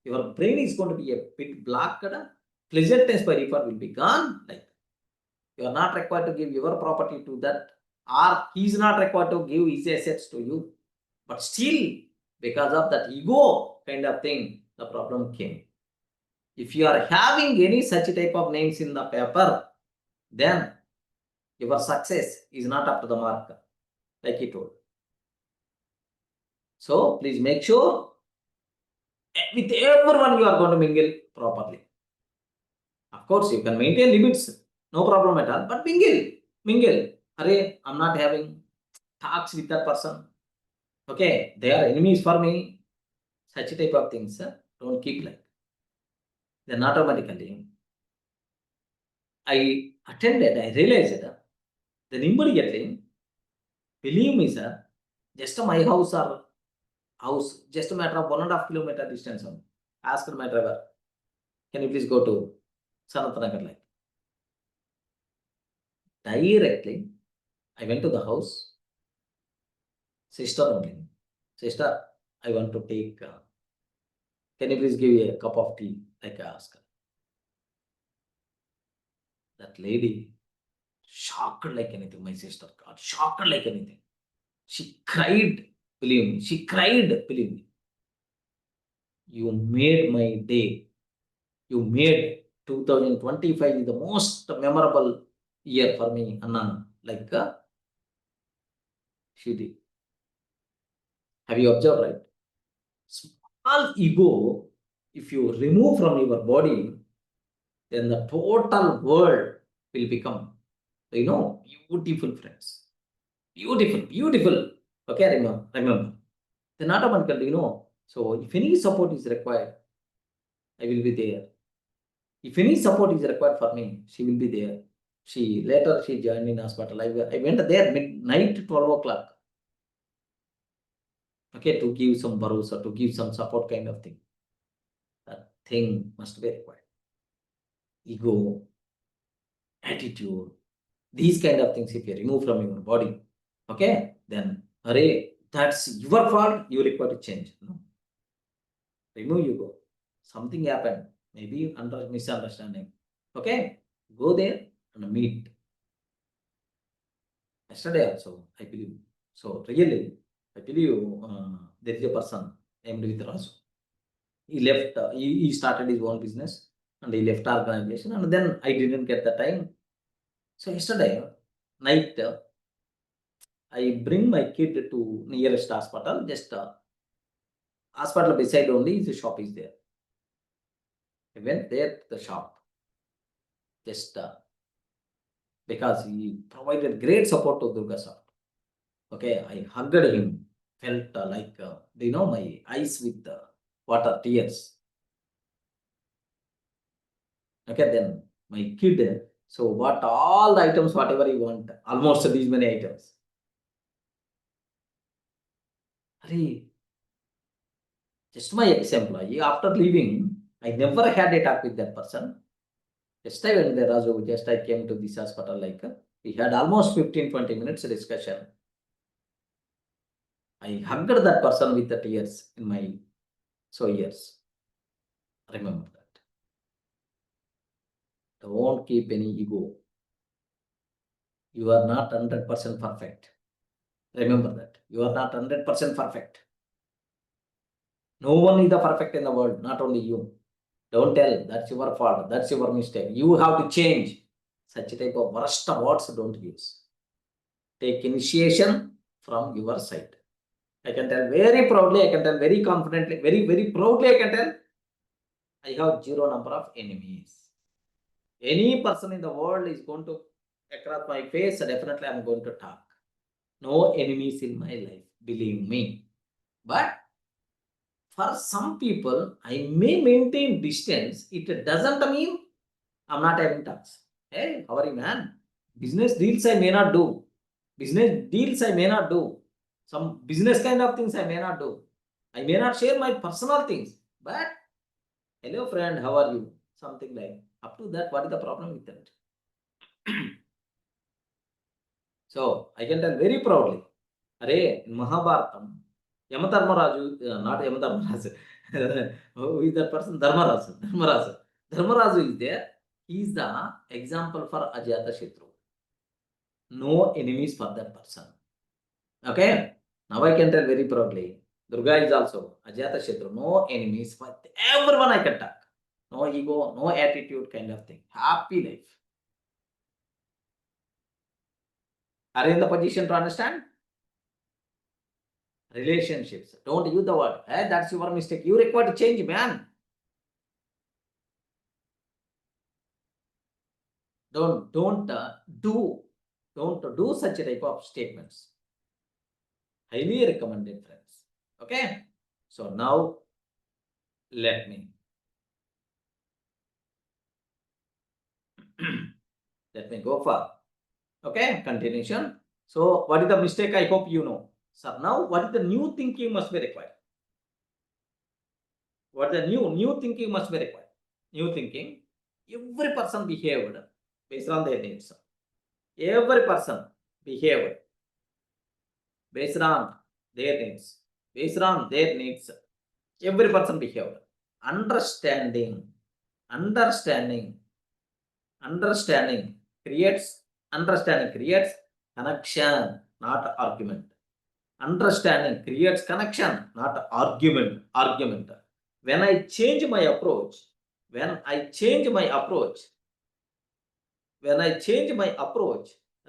Your brain is going to be a bit blocked. Pleasantness by default will be gone. Like, you are not required to give your property to that, or he is not required to give his assets to you. But still, because of that ego kind of thing, the problem came. If you are having any such type of names in the paper, then your success is not up to the mark, like he told. So please make sure with everyone you are going to mingle properly. Of course, you can maintain limits, no problem at all, but mingle. Array, I'm not having talks with that person. Okay, they are enemies for me. Such type of things, don't keep like. Then automatically, I attended, I realized that then immediately, believe me, sir, just my house or house, just a matter of 1.5 kilometer distance. Asked my driver, can you please go to Sanatanagar like? Directly, I went to the house. Sister only. Sister, I want to take, can you please give me a cup of tea? Like I asked her. That lady, shocked like anything. My sister got shocked like anything. She cried, believe me. She cried, believe me. You made my day. You made 2025 is the most memorable year for me, Anna. Like she did. Have you observed, right? Small ego, if you remove from your body, then the total world will become, beautiful, friends. Beautiful. Okay, remember. Then automatically, So if any support is required, I will be there. If any support is required for me, she will be there. Later she joined in hospital. I went there midnight 12 o'clock. Okay, to give some bharosa, to give some support kind of thing. That thing must be required. Ego, attitude, these kind of things if you remove from your body, okay, then array, that's your fault, you require to change. No. Remove ego. Something happened, maybe under misunderstanding. Okay, go there and meet. Yesterday also, I believe. So really, I believe there is a person named with Rasu. He left, he started his own business and he left our organization, and then I didn't get the time. So yesterday night, I bring my kid to nearest hospital, just hospital beside only the shop is there. I went there to the shop, just because he provided great support to DURGASOFT. Okay, I hugged him, felt like, my eyes with water, tears. Okay, then my kid, so what all the items, whatever you want, almost these many items. Hurry. Just my ex-employee, after leaving, I never had a talk with that person. Just I went there, Raju, just I came to this hospital, like, we had almost 15-20 minutes discussion. I hugged that person with the tears in my ears. Remember that. Don't keep any ego. You are not 100% perfect. Remember that. You are not 100% perfect. No one is the perfect in the world, not only you. Don't tell, that's your fault, that's your mistake. You have to change. Such type of worst words don't use. Take initiation from your side. I can tell very proudly, I can tell very confidently, very proudly, I can tell, I have zero number of enemies. Any person in the world is going to across my face, definitely I'm going to talk. No enemies in my life, believe me. But for some people, I may maintain distance. It doesn't mean I'm not having talks. Hey, how are you, man? Business deals I may not do. Business deals I may not do. Some business kind of things I may not do. I may not share my personal things. But, hello friend, how are you? Something like, up to that, what is the problem with that? So, I can tell very proudly, Array, in Mahabharatam, Yamadharmaraju, not Yamadharmaraju, who is that person? Dharmaraju. Dharmaraju is there. He is the example for Ajata Shatru. No enemies for that person. Okay? Now I can tell very proudly, Durga is also Ajata Shatru. No enemies for everyone I can talk. No ego, no attitude kind of thing. Happy life. Are you in the position to understand? Relationships. Don't use the word. Hey, that's your mistake. You require to change, man. Don't do such a type of statements. Highly recommended, friends. Okay. So now let me go for continuation. So what is the mistake? I hope you know. So now what is the new thinking must be required? What the new thinking must be required? New thinking. Every person behaved based on their needs. Every person behaved based on their needs. Based on their needs. Every person behaved. Understanding creates connection, not argument. Understanding creates connection, not argument. When I change my approach,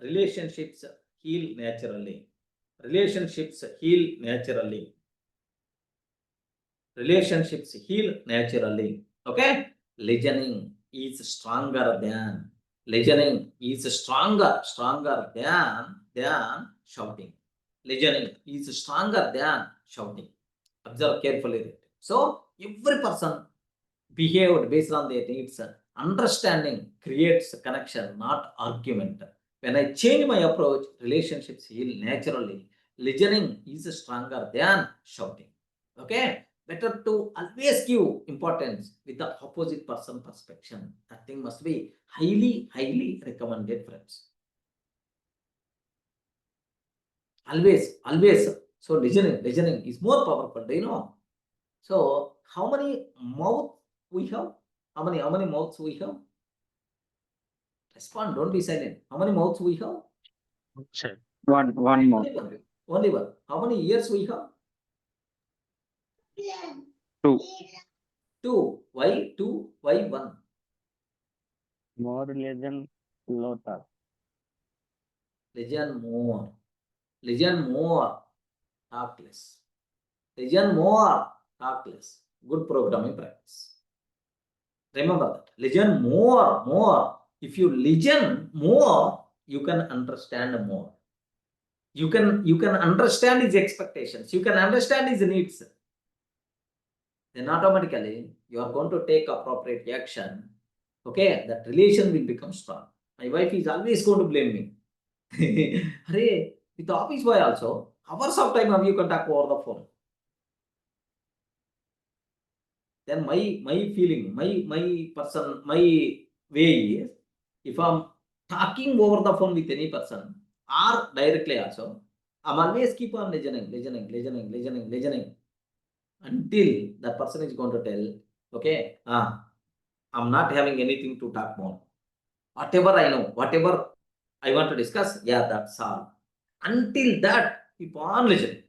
relationships heal naturally. Relationships heal Okay? Listening is stronger than shouting. Listening is stronger than shouting. Observe carefully. So every person behaved based on their needs. Understanding creates connection, not argument. When I change my approach, relationships heal naturally. Listening is stronger than shouting. Okay? Better to always give importance with the opposite person perspective. That thing must be highly, highly recommended, friends. Always, always. So listening is more powerful. Do you know? So how many mouths we have? How many mouths we have? Respond. Don't be silent. How many mouths we have? One more. Only one. How many ears we have? 2. 2. Why 2? Why 1? More religion, low talk. Listen more. Listen more. Talk less. Listen more. Talk less. Good programming practice. Remember that. Listen more. If you listen more, you can understand more. You can understand his expectations. You can understand his needs. Then automatically you are going to take appropriate action. Okay, that relation will become strong. My wife is always going to blame me. Hurry, with the office boy also, hours of time have you can talk over the phone. Then my feeling, my person, my way is, if I'm talking over the phone with any person or directly also, I'm always keep on listening until that person is going to tell, okay, I'm not having anything to talk more. Whatever I know, whatever I want to discuss, yeah, that's all. Until that, keep on listening.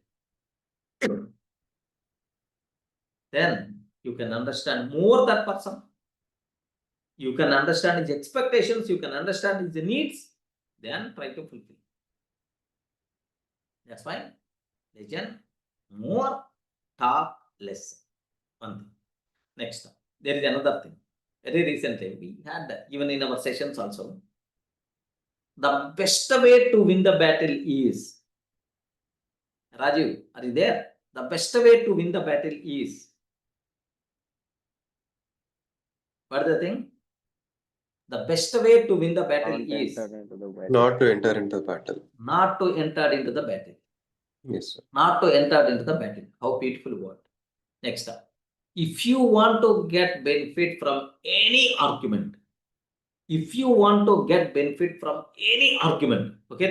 Then you can understand more that person. You can understand his expectations, you can understand his needs, then try to fulfill. That's why listen more, talk less. One thing. Next, there is another thing. Very recently, we had, even in our sessions also, the best way to win the battle is, Rajiv, are you there? The best way to win the battle is, what is the thing? The best way to win the battle is Not to enter into the battle. not to enter into the battle. Yes, sir. Not to enter into the battle. How beautiful word. Next up. If you want to get benefit from any argument, okay,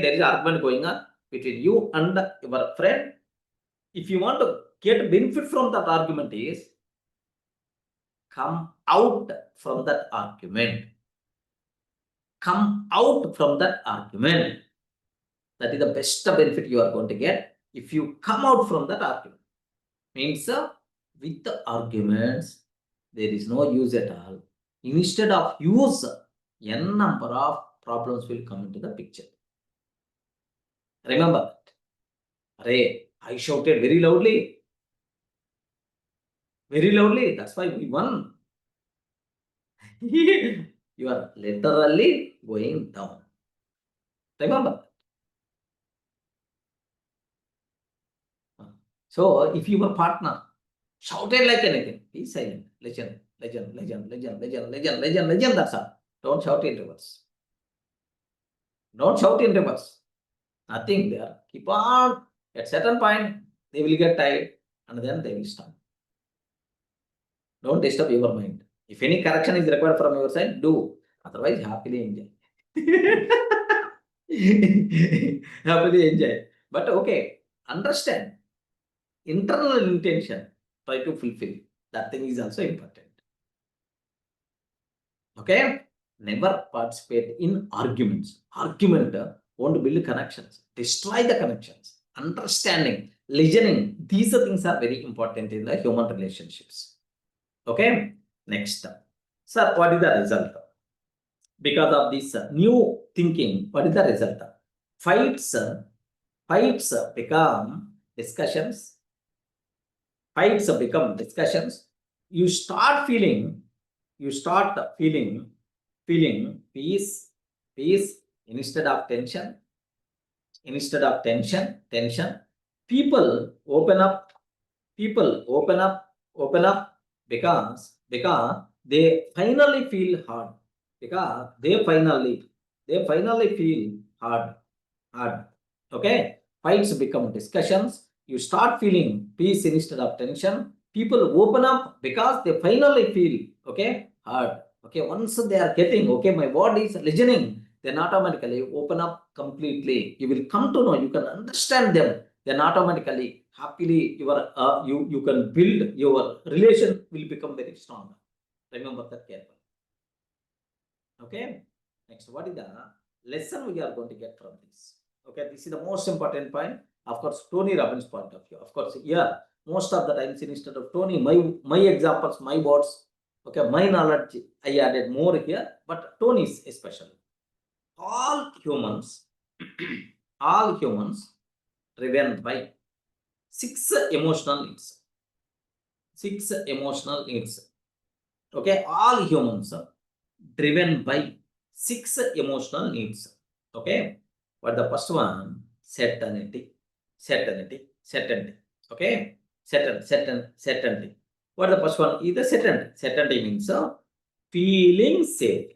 there is argument going on between you and your friend. If you want to get benefit from that argument is, come out from that argument. Come out from that argument. That is the best benefit you are going to get if you come out from that argument. Means with the arguments, there is no use at all. Instead of use, n number of problems will come into the picture. Remember that. Array, I shouted very loudly. Very loudly. That's why we won. You are literally going down. Remember. So if your partner shouted like anything, be silent. Legend. That's all. Don't shout in reverse. Don't shout in reverse. Nothing there. Keep on. At certain point, they will get tired and then they will stop. Don't disturb your mind. If any correction is required from your side, do. Otherwise, happily enjoy. Happily enjoy. But okay, understand. Internal intention, try to fulfill. That thing is also important. Okay? Never participate in arguments. Argument won't build connections. Destroy the connections. Understanding, listening, these things are very important in the human relationships. Okay? Next. Sir, what is the result? Because of this new thinking, what is the result? Fights become discussions. Fights become discussions. You start feeling peace instead of tension. People open up People open up because they finally feel hard. Because they finally feel hard. Okay? Fights become discussions. You start feeling peace instead of tension. People open up because they finally feel hard. Okay, once they are getting my body is listening, then automatically open up completely. You will come to know, you can understand them. Then automatically, happily, you can build your relation will become very strong. Remember that carefully. Okay. Next, what is the lesson we are going to get from this? Okay, this is the most important point. Of course, Tony Robbins' point of view. Of course, yeah, most of the times instead of Tony, my examples, my words, okay, my knowledge, I added more here, but Tony's especially. All humans, all humans driven by 6 emotional needs. 6 emotional needs. Okay, all humans are driven by 6 emotional needs. Okay, but the first one, certainty. Okay, certainty. What the first one is the certainty. Certainty means feeling safe.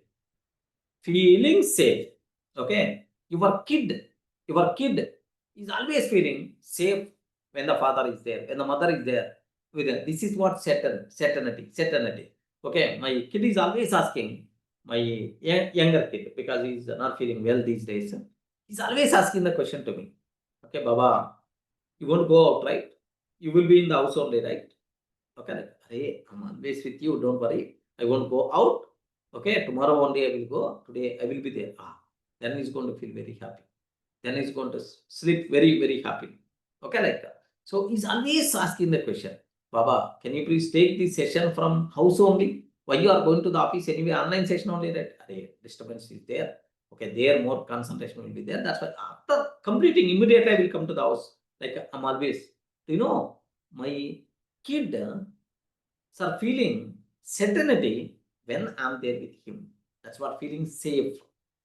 Feeling safe. Okay, your kid is always feeling safe when the father is there, when the mother is there. This is what certainty. Okay, my kid is always asking, my younger kid, because he is not feeling well these days, he's always asking the question to me. Okay, Baba, you won't go out, right? You will be in the house only, right? Okay, like, hey, I'm always with you, don't worry. I won't go out. Okay, tomorrow only I will go. Today I will be there. Then he's going to feel very happy. Then he's going to sleep very, very happy. Okay, like that. So he's always asking the question, Baba, can you please take this session from house only? Why you are going to the office anyway? Online session only, right? Disturbance is there. Okay, there more concentration will be there. That's why after completing, immediately I will come to the house. Like I'm always, my kid are feeling certainty when I'm there with him. That's what feeling safe.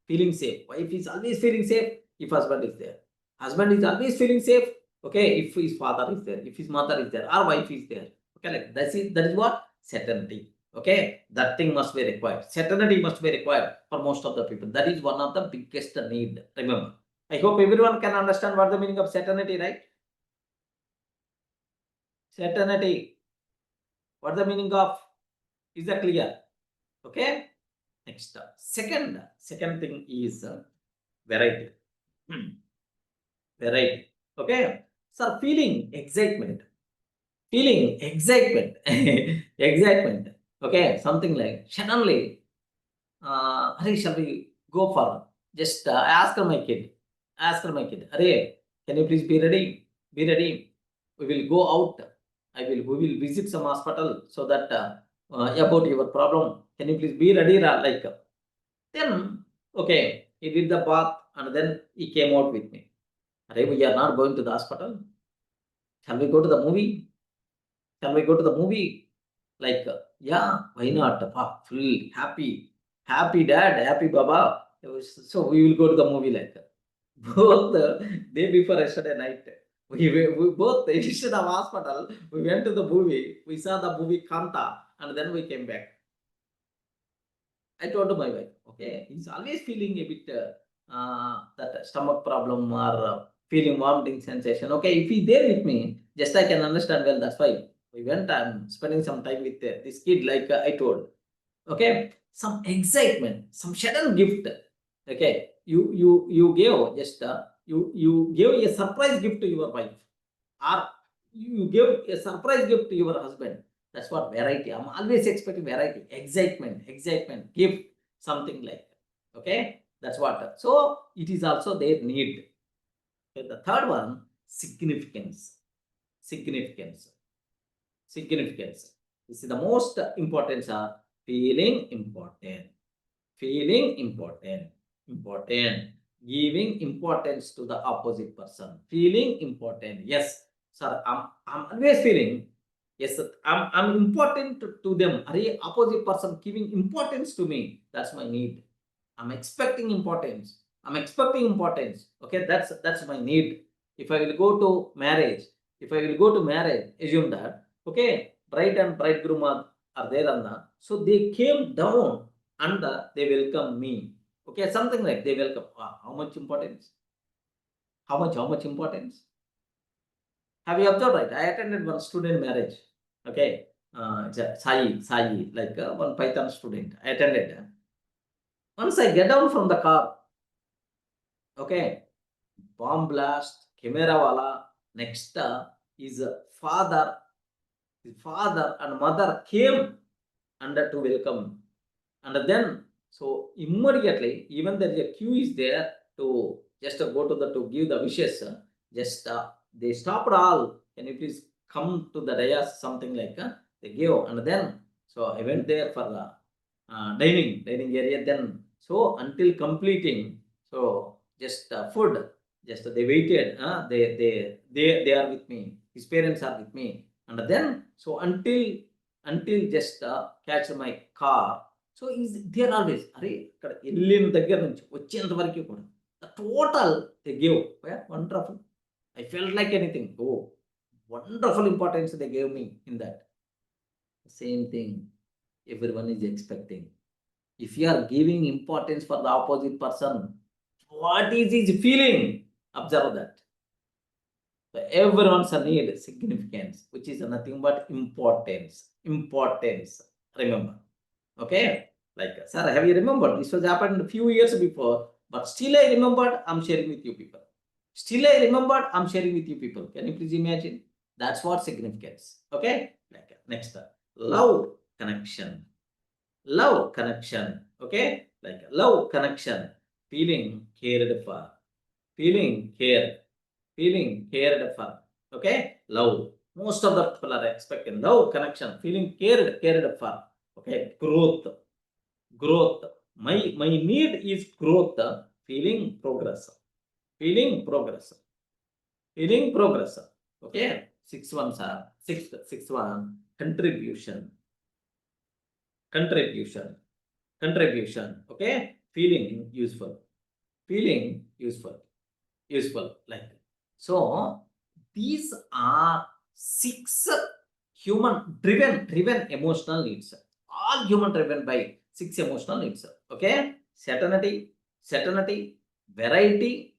Feeling safe. Wife is always feeling safe if husband is there. Husband is always feeling safe. Okay, if his father is there, if his mother is there, or wife is there. Okay, like that is what certainty. Okay, that thing must be required. Certainty must be required for most of the people. That is one of the biggest need. Remember, I hope everyone can understand what the meaning of certainty, right? Certainty. What the meaning of? Is that clear? Okay. Next, second thing is variety. Variety. Okay. So feeling excitement. Excitement. Okay. Something like suddenly, Hare, shall we go for? Just ask my kid. Hare, can you please be ready? Be ready. We will go out. We will visit some hospital so that about your problem. Can you please be ready? Like then, okay, he did the bath and then he came out with me. Hare, we are not going to the hospital. Shall we go to the movie? Like, yeah, why not? Full happy dad, happy Baba. So we will go to the movie like that. Both the day before yesterday night, we both instead of hospital, we went to the movie. We saw the movie Kanta, and then we came back. I told my wife, okay, he's always feeling a bit that stomach problem or feeling vomiting sensation. Okay, if he's there with me, just I can understand well. That's why we went. I'm spending some time with this kid, like I told. Okay, some excitement, some sudden gift. Okay, you gave just you gave a surprise gift to your wife, or you gave a surprise gift to your husband. That's what variety. I'm always expecting variety, excitement, gift, something like that. Okay, that's what. So it is also their need. Okay, the third one, significance. This is the most important. Feeling important. Giving importance to the opposite person. Feeling important. Yes, sir. I'm always feeling. Yes, sir, I'm important to them. Are opposite person giving importance to me? That's my need. I'm expecting importance. Okay, that's my need. If I will go to marriage, If I will go to marriage, assume that, okay, bride and bridegroom are there, so they came down and they welcome me. Okay, something like they welcome. How much importance? How much importance? Have you observed, right? I attended one student marriage. Okay, it's a Sai, like one Python student. I attended. Once I get down from the car, okay, bomb blast, camera wala. Next is father. His father and mother came and to welcome. And then, so immediately, even there is a queue is there to just go to the to give the wishes. Just they stopped all. Can you please come to the dais? Something like they gave, and then so I went there for dining area. Then so until completing, so just food. Just they waited. They are with me. His parents are with me, and then so until just catch my car. So is there always అరే ఇక్కడ వెళ్ళిన దగ్గర నుంచి వచ్చేంత వరకు కూడా the total they give. Yeah, wonderful. I felt like anything. Oh, wonderful importance they gave me in that. Same thing everyone is expecting. If you are giving importance for the opposite person, what is his feeling? Observe that. So everyone's need significance, which is nothing but importance. Remember. Okay, like sir, have you remembered this was happened a few years before, but still I remembered, I'm sharing with you people. Still I remembered, I'm sharing with you people. Can you please imagine? That's what significance. Okay, like next love connection. Okay, like love connection, feeling cared for, feeling cared for. Okay, love. Most of the people are expecting love connection, feeling cared for. Okay, growth. My need is growth. Feeling progress. Okay, 6 1 sir. 6 1 contribution. Okay, feeling useful. Like so. These are 6 human driven emotional needs. All human driven by 6 emotional needs. Okay, certainty, variety,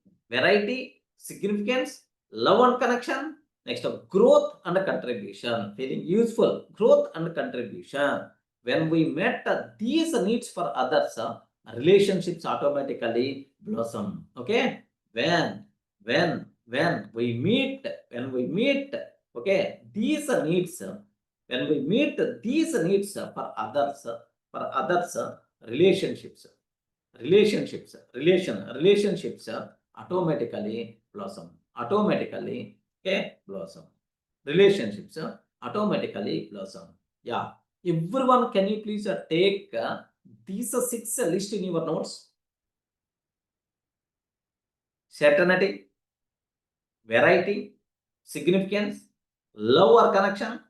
significance, love and connection. Next growth and contribution, feeling useful, growth and contribution. When we met these needs for others, relationships automatically blossom. Okay, when we meet, okay, these needs, when we meet these needs for others, relationships automatically blossom. Okay, blossom. Relationships automatically blossom. Yeah, everyone, can you please take these 6 list in your notes? Certainty, variety, significance, love or connection,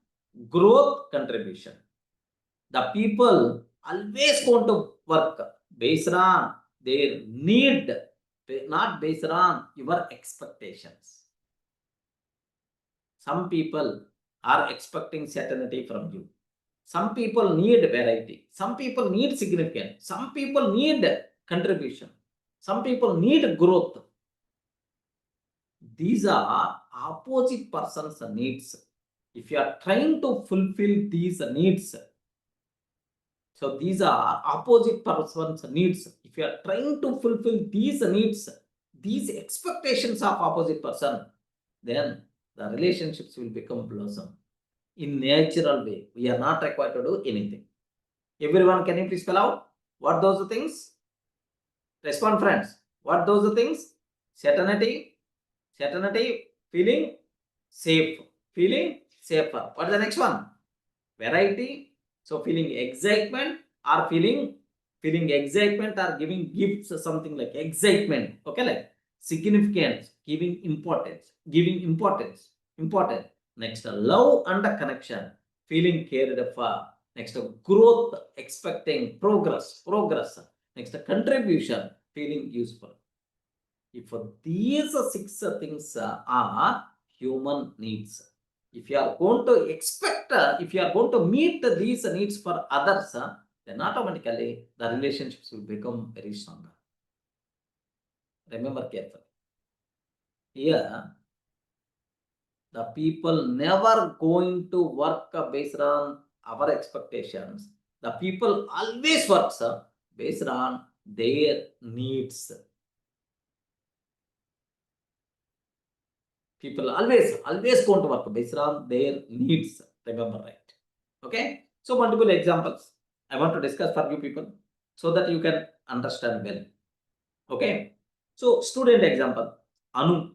growth, contribution. The people always want to work based on their need, not based on your expectations. Some people are expecting certainty from you. Some people need variety. Some people need significance. Some people need contribution. Some people need growth. These are opposite persons' needs. If you are trying to fulfill these needs, so these are opposite persons' needs. If you are trying to fulfill these needs, these expectations of opposite person, then the relationships will become blossom in natural way. We are not required to do anything. Everyone, can you please spell out what those things? Respond, friends. What those things? Certainty, feeling safe, feeling safer. What is the next one? Variety. So feeling excitement or feeling excitement or giving gifts or something like excitement. Okay, like significance, giving importance. Important. Next, love and connection, feeling cared for. Next, growth, expecting progress. Next, contribution, feeling useful. If these 6 things are human needs. If you are going to expect, if you are going to meet these needs for others, then automatically the relationships will become very stronger. Remember carefully. Here, the people never going to work based on our expectations. The people always works based on their needs. People always going to work based on their needs. Remember, right? Okay. So multiple examples I want to discuss for you people so that you can understand well. Okay. So student example, Anu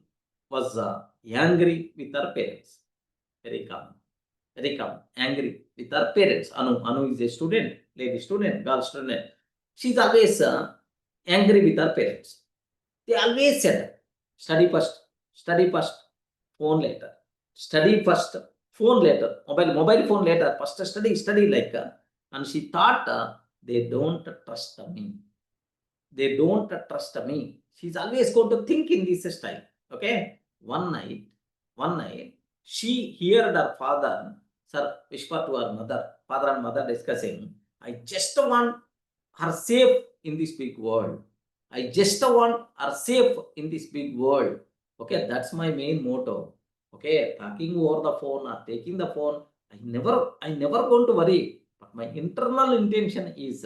was angry with her parents. Very common. Angry with her parents. Anu is a student, lady student, girl student. She's always angry with her parents. They always said, study first, phone later. Study first, phone later. Mobile phone later. First study like and she thought they don't trust me. They don't trust me. She's always going to think in this style. Okay. One night, she heard her father, whisper to her mother, father and mother discussing, I just want her safe in this big world. I just want her safe in this big world. Okay, that's my main motto. Okay, talking over the phone or taking the phone, I never going to worry. But my internal intention is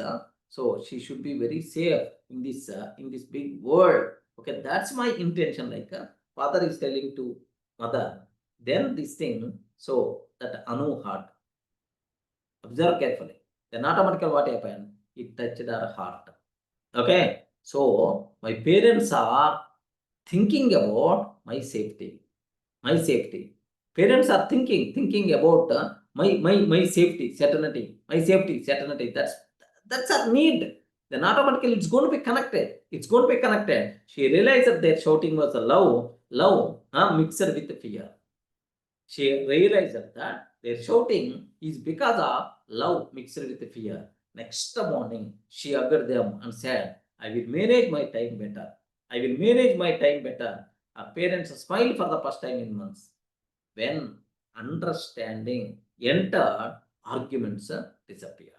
so she should be very safe in this big world. Okay, that's my intention. Like father is telling to mother. Then this thing, so that Anu heart. Observe carefully. Then automatically what happened? It touched her heart. Okay, so my parents are thinking about my safety. Parents are thinking about my safety, certainty. That's our need. Then automatically it's going to be connected. She realized that their shouting was a love mixed with fear. She realized that their shouting is because of love mixed with fear. Next morning, she hugged them and said, I will manage my time better. Her parents smiled for the first time in months. When understanding entered, arguments disappear.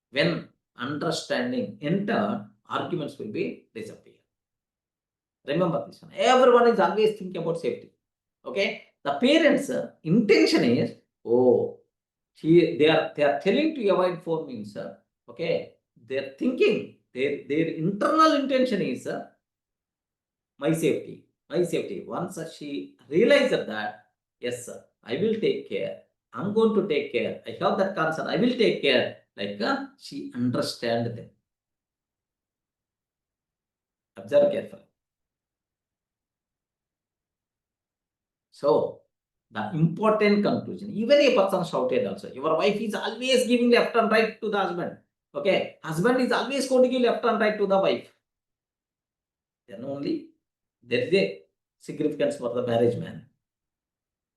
When understanding entered, arguments will be disappear. Remember this one. Everyone is always thinking about safety. Okay. The parents' intention is, they are telling to avoid phone means, okay, they're thinking, their internal intention is my safety. Once she realized that, yes, sir, I will take care. I'm going to take care. I have that concern. I will take care. Like she understand them. Observe carefully. So, the important conclusion, even a person shouted also, your wife is always giving left and right to the husband. Okay, husband is always going to give left and right to the wife. Then only there is a significance for the marriage, man.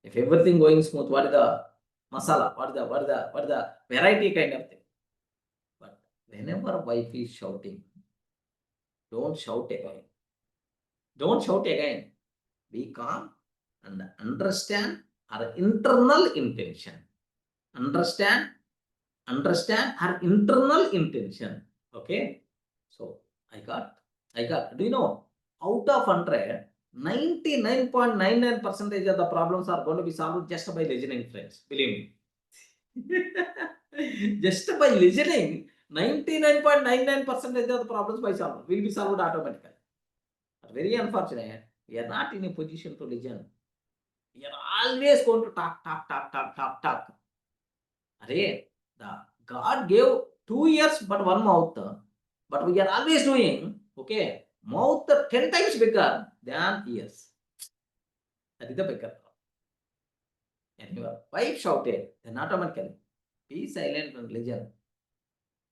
If everything going smooth, what is the masala? What is the variety kind of thing? But whenever wife is shouting, don't shout again. Be calm and understand her internal intention. Understand her internal intention. Okay. So I got. Do you know, out of 100, 99.99% of the problems are going to be solved just by listening, friends. Believe me. Just by listening, 99.99% of the problems will be solved automatically. But very unfortunate, we are not in a position to listen. We are always going to talk. Array, God gave 2 ears but 1 mouth. But we are always doing, okay, mouth 10 times bigger than ears. That is the bigger problem. And your wife shouted, then automatically, be silent and listen.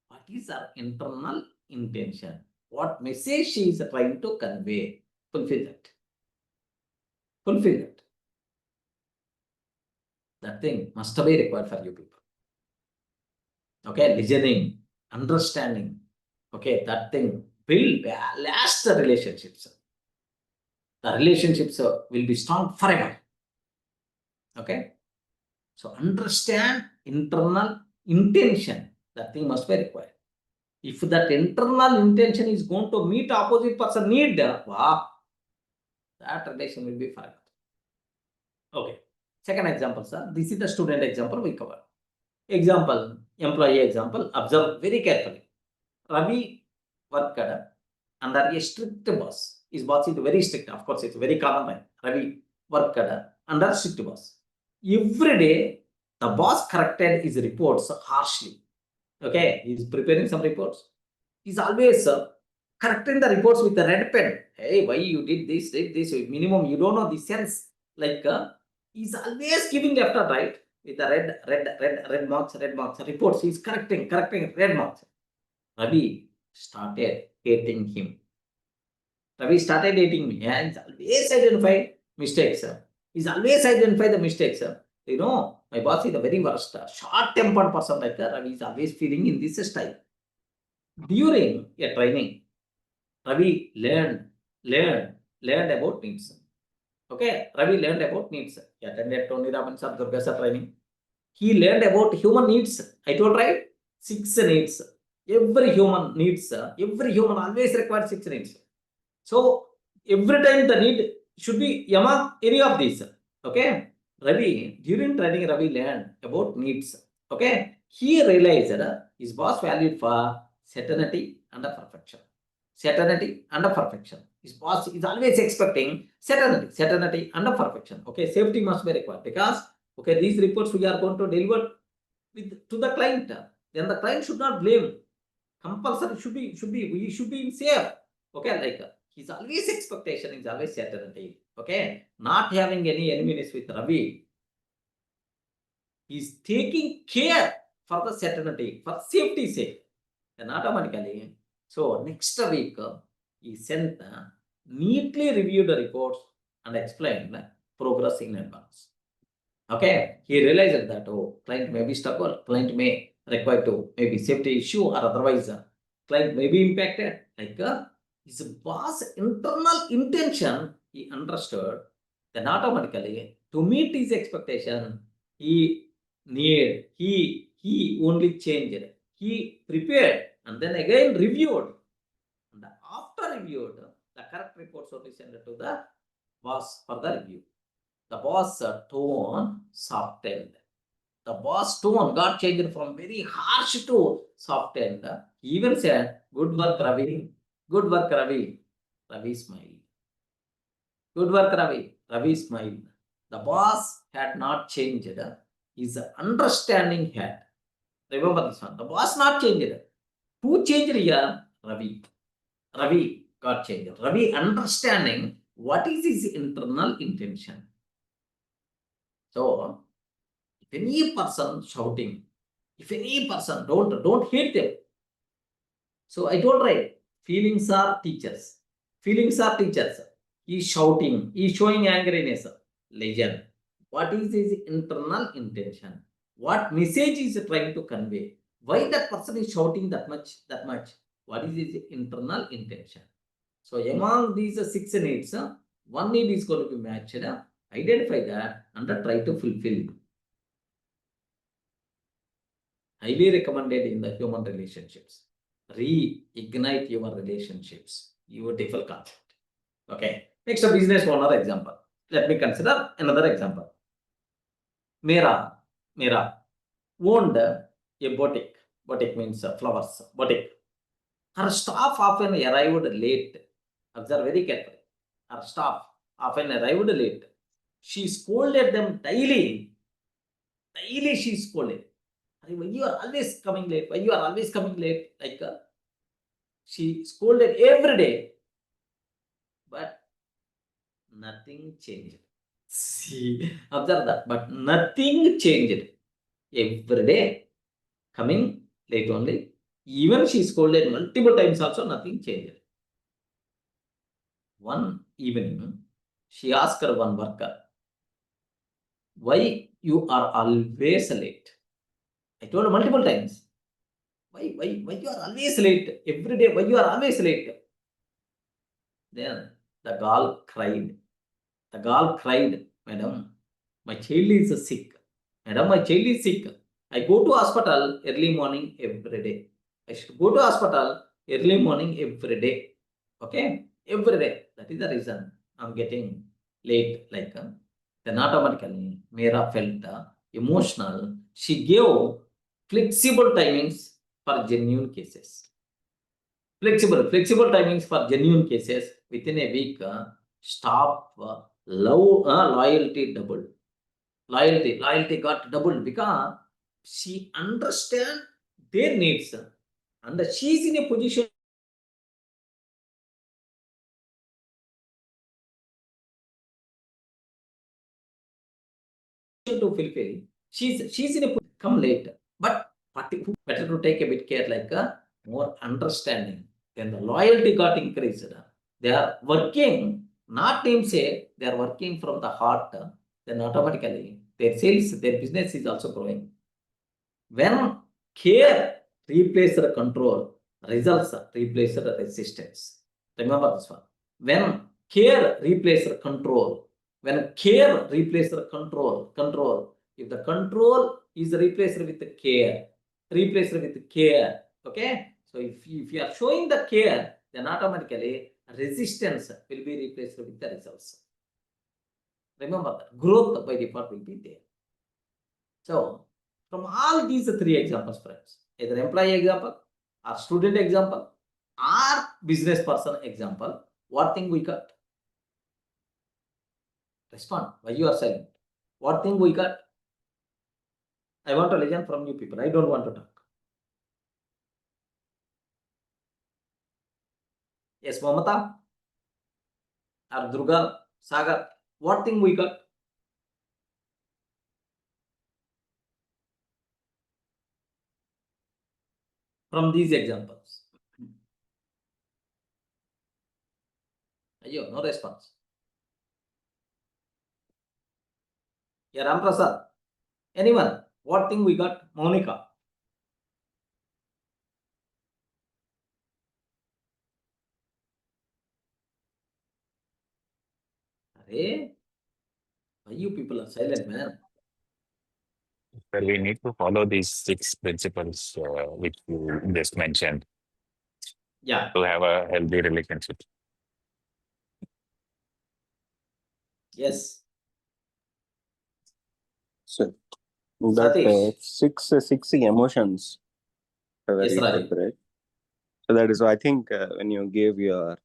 What is our internal intention? What message she is trying to convey? Fulfill that. That thing must be required for you people. Okay, listening, understanding. Okay, that thing will last the relationships. The relationships will be strong forever. Okay. So understand internal intention. That thing must be required. If that internal intention is going to meet opposite person need, wow, that relation will be fine. Okay. Second example, sir. This is the student example we cover. Example, employee example. Observe very carefully. Ravi worked under a strict boss. His boss is very strict. Of course, it's very common, right? Ravi worked under strict boss. Every day, the boss corrected his reports harshly. Okay, he's preparing some reports. He's always correcting the reports with a red pen. Hey, why you did this, minimum, you don't know the sense. Like, he's always giving left or right with the red marks, reports. He's correcting red marks. Ravi started hating him. Ravi started hating me. Yeah, he's always identify mistakes. He's always identify the mistakes. You know, my boss is a very worst, short-tempered person like that. Ravi is always feeling in this style. During a training, Ravi learned about needs. Okay, Ravi learned about needs. He attended Tony Robbins or DURGASOFT training. He learned about human needs. I told right, 6 needs. Every human needs. Every human always requires 6 needs. So every time the need should be among any of these. Okay, Ravi during training Ravi learned about needs. Okay, he realized his boss valued for certainty and perfection. Certainty and perfection. His boss is always expecting certainty and perfection. Okay, safety must be required because okay, these reports we are going to deliver to the client. Then the client should not blame. Compulsory we should be safe. Okay, like his always expectation is always certainty. Okay, not having any enemies with Ravi. He's taking care for the certainty, for safety sake. Then automatically, so next week he sent neatly reviewed the reports and explained progress in advance. Okay, he realized that client may be stuck or client may require to maybe safety issue or otherwise client may be impacted. Like his boss internal intention he understood, then automatically to meet his expectation he only changed, he prepared and then again reviewed, and after reviewed the correct reports will be sent to the boss for the review. The boss tone softened. The boss tone got changed from very harsh to softened. He even said, "Good work, Ravi. Good work, Ravi." Ravi smiled. Good work, Ravi. Ravi smiled. The boss had not changed. His understanding had. Remember this one. The boss not changed. Who changed here? Ravi. Ravi got changed. Ravi understanding what is his internal intention. So, if any person shouting, if any person, don't hate them. So I told right, feelings are teachers. Feelings are teachers. He's shouting, he's showing angriness. Legend. What is his internal intention? What message is he trying to convey? Why that person is shouting that much? What is his internal intention? So among these 6 needs, one need is going to be matched. Identify that and try to fulfill. Highly recommended in the human relationships. Reignite your relationships. Beautiful concept. Okay. Next, a business owner example. Let me consider another example. Mera owned a boutique. Boutique means flowers. Boutique. Her staff often arrived late. Observe very carefully. Her staff often arrived late. She scolded them daily. Daily she scolded. Why you are always coming late? Why you are always coming late? Like she scolded every day. But nothing changed. See, observe that. But nothing changed. Every day coming late only. Even she scolded multiple times also, nothing changed. One evening, she asked her one worker, "Why you are always late?" I told her multiple times. Why you are always late? Every day, why you are always late? Then the girl cried. The girl cried, "Madam, My child is sick. Madam, my child is sick. I go to hospital early morning every day. I should go to hospital early morning every day. Okay? Every day. That is the reason I'm getting late. Then automatically, Mera felt emotional. She gave flexible timings for genuine cases. Flexible timings for genuine cases. Within a week, stop loyalty doubled. Loyalty got doubled because she understand their needs, and she is in a position to fulfill. She's in a come late, but better to take a bit care, more understanding. Then the loyalty got increased. They are working, not name say, they are working from the heart. Then automatically their sales, their business is also growing. When care replaces the control, results replace the resistance. Remember this one. When care replaces the control, when care replaces the control, if the control is replaced with the care, okay? So if you are showing the care, then automatically resistance will be replaced with the results. Remember that growth by default will be there. So from all these three examples, friends, either employee example, or student example, or business person example, what thing we got? Respond. Why you are silent? What thing we got? I want to listen from you people. I don't want to talk. Yes, Mamata or Durga, Sagar, what thing we got? From these examples. Ayyo, no response. Yeah, Ramprasad. Anyone? What thing we got? Monica. Hey, why you people are silent, man? Well, we need to follow these 6 principles which you just mentioned Yeah. to have a healthy relationship. Yes. So that Satish. six emotions were Yes, you Raji. said, right? So that is why I think when you gave your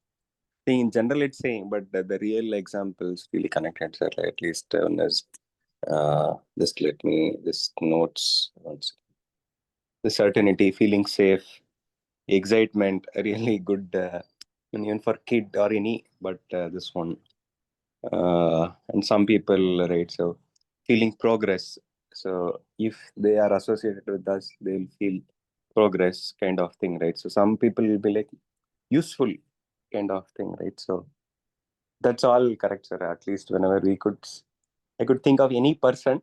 thing in general, it's saying, but the real examples really connected. So at least one is just let me this notes once. The certainty, feeling safe, excitement, a really good even for kid or any, but this one. And some people, right? So feeling progress. So if they are associated with us, they'll feel progress kind of thing, right? So some people will be like useful kind of thing, right? So that's all correct, sir. At least whenever I could think of any person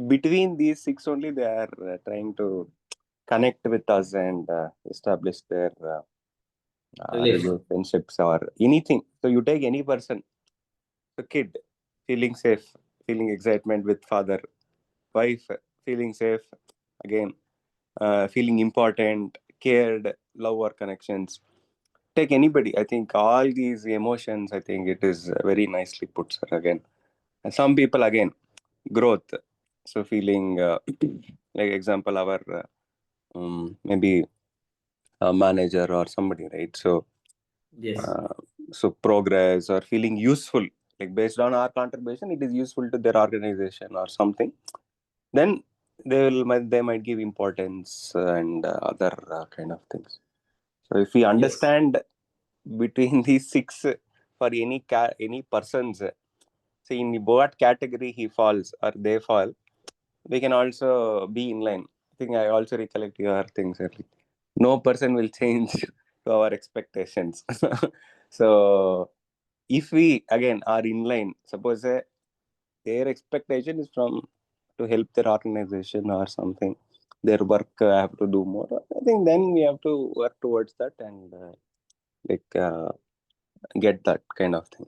between these 6 only, they are trying to connect with us and establish their relationships or anything. So you take any person, a kid feeling safe, feeling excitement with father, wife feeling safe, again feeling important, cared, love or connections. Take anybody. I think all these emotions, I think it is very nicely put, sir, again. And some people, again, growth. So feeling, like example, our maybe a manager or somebody, right? So, Yes. so progress or feeling useful, like based on our contribution, it is useful to their organization or something. Then they might give importance and other kind of things. So if we understand between these 6 for any persons, see in what category he falls or they fall, we can also be in line. I think I also recollect your things early. No person will change to our expectations. So if we again are in line, suppose their expectation is from to help their organization or something, their work have to do more. I think then we have to work towards that and like get that kind of thing.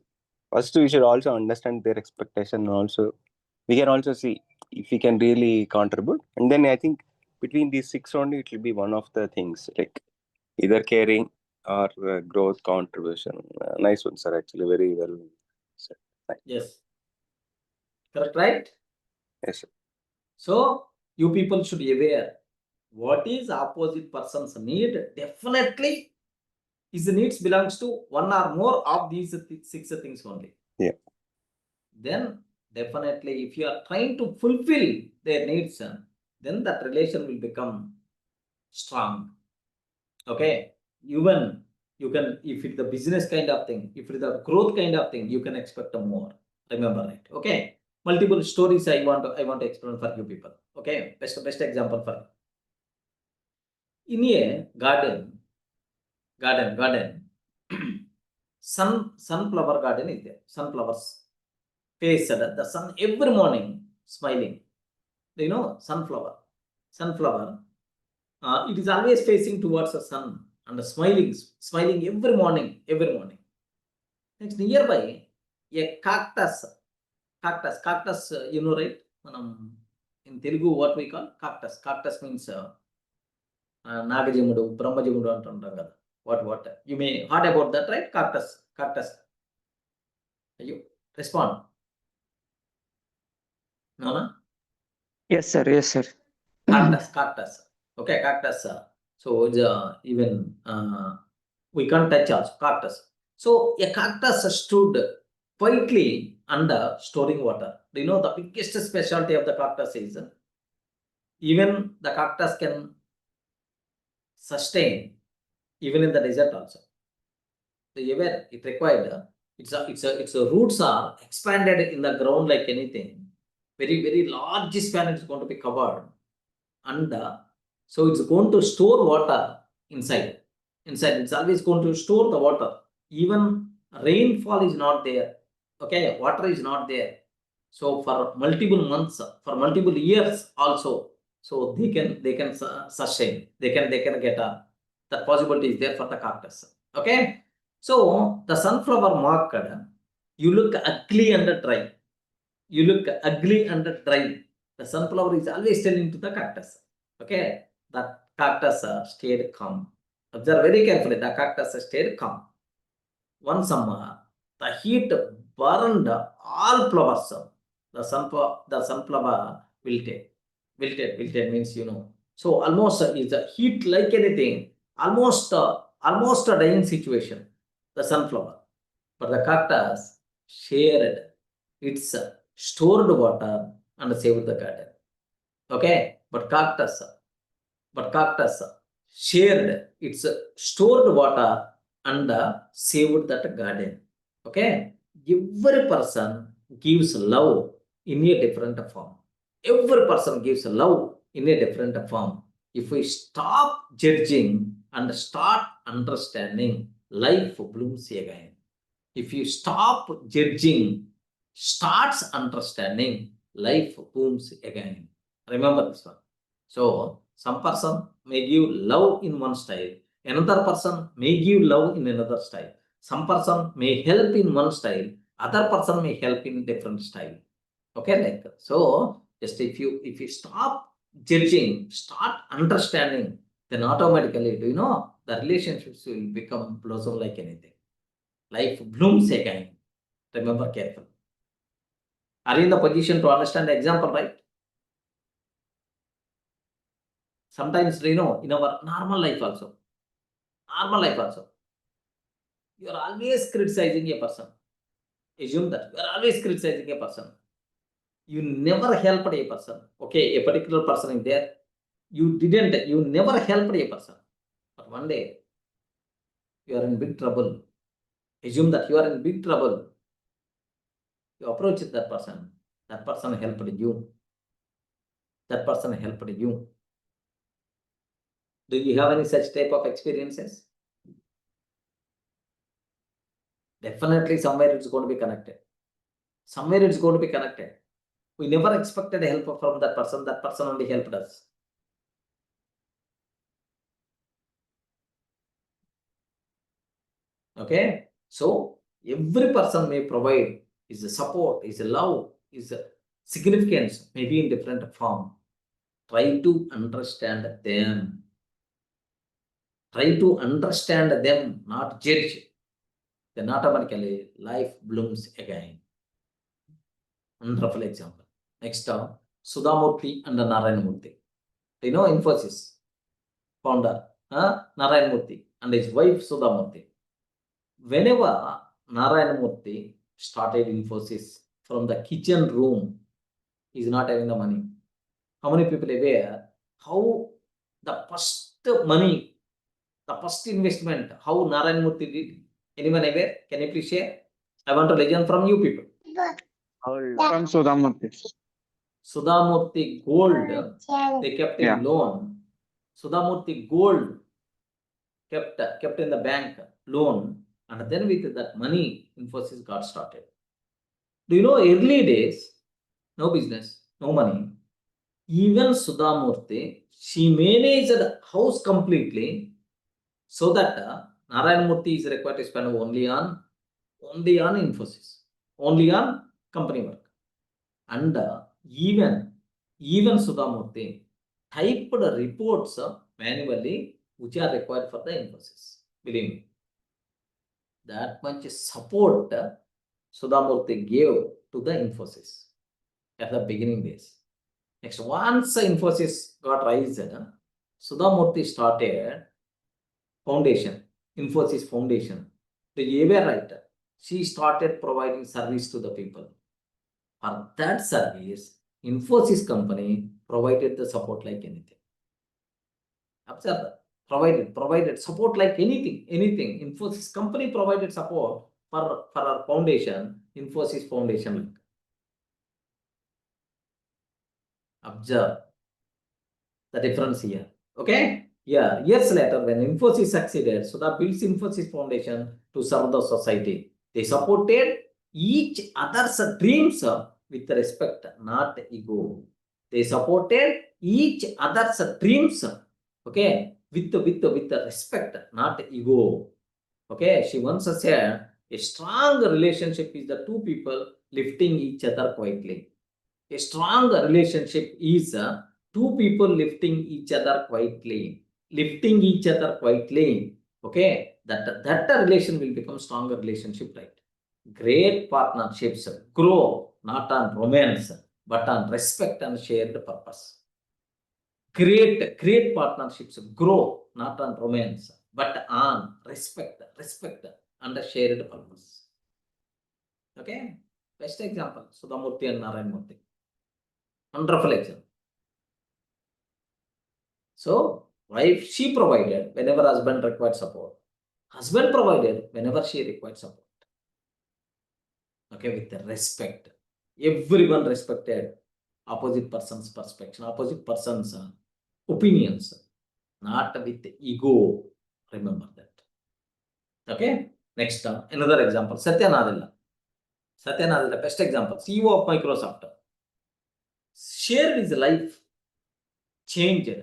First, we should also understand their expectation. Also, we can also see if we can really contribute. And then I think between these 6 only, it will be one of the things like either caring or growth contribution. Nice one, sir. Actually, very well said. Yes. Correct, right? Yes, sir. So you people should be aware what is opposite person's need. Definitely his needs belongs to one or more of these 6 things only. Yeah. Then definitely if you are trying to fulfill their needs, then that relation will become strong. Okay. Even you can, if it's the business kind of thing, if it's the growth kind of thing, you can expect more. Remember, right? Okay. Multiple stories I want to explain for you people. Okay. Best example for you. In a garden, sunflower garden is there. Sunflowers faced the sun every morning, smiling. Do you know sunflower? It is always facing towards the sun and smiling every morning. Next, nearby a cactus. You know, right? In Telugu, what we call cactus. Cactus means Nagajamudu, Brahmajamudu అంటుంటాం కదా. What? You may heard about that, right? Cactus. You respond. No, no? Yes, sir. Yes, sir. Cactus. Okay, cactus. So it's even we can't touch also cactus. So a cactus stood quietly under storing water. Do you know the biggest specialty of the cactus is even the cactus can sustain even in the desert also. So even it required its roots are expanded in the ground like anything. Very large span is going to be covered, and so it's going to store water inside. It's always going to store the water. Even rainfall is not there. Okay, water is not there. So for multiple months, for multiple years also, so they can sustain. They can get that possibility is there for the cactus. Okay, so the sunflower market, you look ugly and dry. You look ugly and dry. The sunflower is always telling to the cactus. Okay, that cactus stayed calm. Observe very carefully. The cactus stayed calm. One summer, the heat burned all flowers. The sunflower wilted. Wilted means you know. So almost is the heat like anything. Almost a dying situation. The sunflower, but the cactus shared its stored water and saved the garden. Okay, but cactus shared its stored water and saved that garden. Okay, every person gives love in a different form. Every person gives love in a different form. If we stop judging and start understanding, life blooms again. If you stop judging, starts understanding, life booms again. Remember this one. So some person may give love in one style, another person may give love in another style. Some person may help in one style, other person may help in different style. Okay, like so. Just if you stop judging, start understanding, then automatically, do you know, the relationships will become blossom like anything. Life blooms again. Remember carefully. Are you in the position to understand the example, right? Sometimes, you know, in our normal life also, you are always criticizing a person. Assume that you are always criticizing a person. You never helped a person. Okay, a particular person is there. You never helped a person. But one day, you are in big trouble. Assume that you are in big trouble. You approach that person. That person helped you. Do you have any such type of experiences? Definitely somewhere it's going to be connected. We never expected help from that person. That person only helped us. Okay, so Every person may provide is a support, is a love, is a significance, maybe in different form. Try to understand them. Try to understand them, not judge. Then automatically life blooms again. Wonderful example. Next term, Sudhamurthy and Narayanamurthy. You know Infosys founder, Narayanamurthy and his wife Sudhamurthy. Whenever Narayanamurthy started Infosys from the kitchen room, he is not having the money. How many people aware how the first money, the first investment, how Narayanamurthy did? Anyone aware? Can you please share? I want to listen from you people. From Sudhamurthy. Sudhamurthy gold, they kept in Yeah. loan. Sudhamurthy gold kept in the bank loan, and then with that money, Infosys got started. Do you know early days, no business, no money. Even Sudhamurthy, she managed house completely so that Narayanamurthy is required to spend only on Infosys, only on company work. And even Sudhamurthy typed reports manually which are required for the Infosys. Believe me, that much support Sudhamurthy gave to the Infosys at the beginning days. Next, once Infosys got raised, Sudhamurthy started foundation, Infosys Foundation. The AWare writer, she started providing service to the people. For that service, Infosys company provided the support like anything. Observe that. Provided support like anything. Infosys company provided support for our foundation, Infosys Foundation. Observe the difference here. Okay? Yeah, years later, when Infosys succeeded, so that builds Infosys Foundation to serve the society. They supported each other's dreams with respect, not ego. They supported each other's dreams, okay, with respect, not ego. Okay, she once said, a strong relationship is the two people lifting each other quietly. A strong relationship is two people lifting each other quietly. Okay, that relation will become stronger relationship, right? Great partnerships grow not on romance but on respect and shared purpose. Great partnerships grow not on romance but on respect and a shared purpose. Okay, best example, Sudhamurthy and Narayanamurthy. Wonderful example. So, wife, she provided whenever husband required support. Husband provided whenever she required support. Okay, with the respect. Everyone respected opposite person's perspective, opposite person's opinions, not with ego. Remember that. Okay, next another example, Satya Nadella. Satya Nadella, best example, CEO of Microsoft. Shared his life, changed.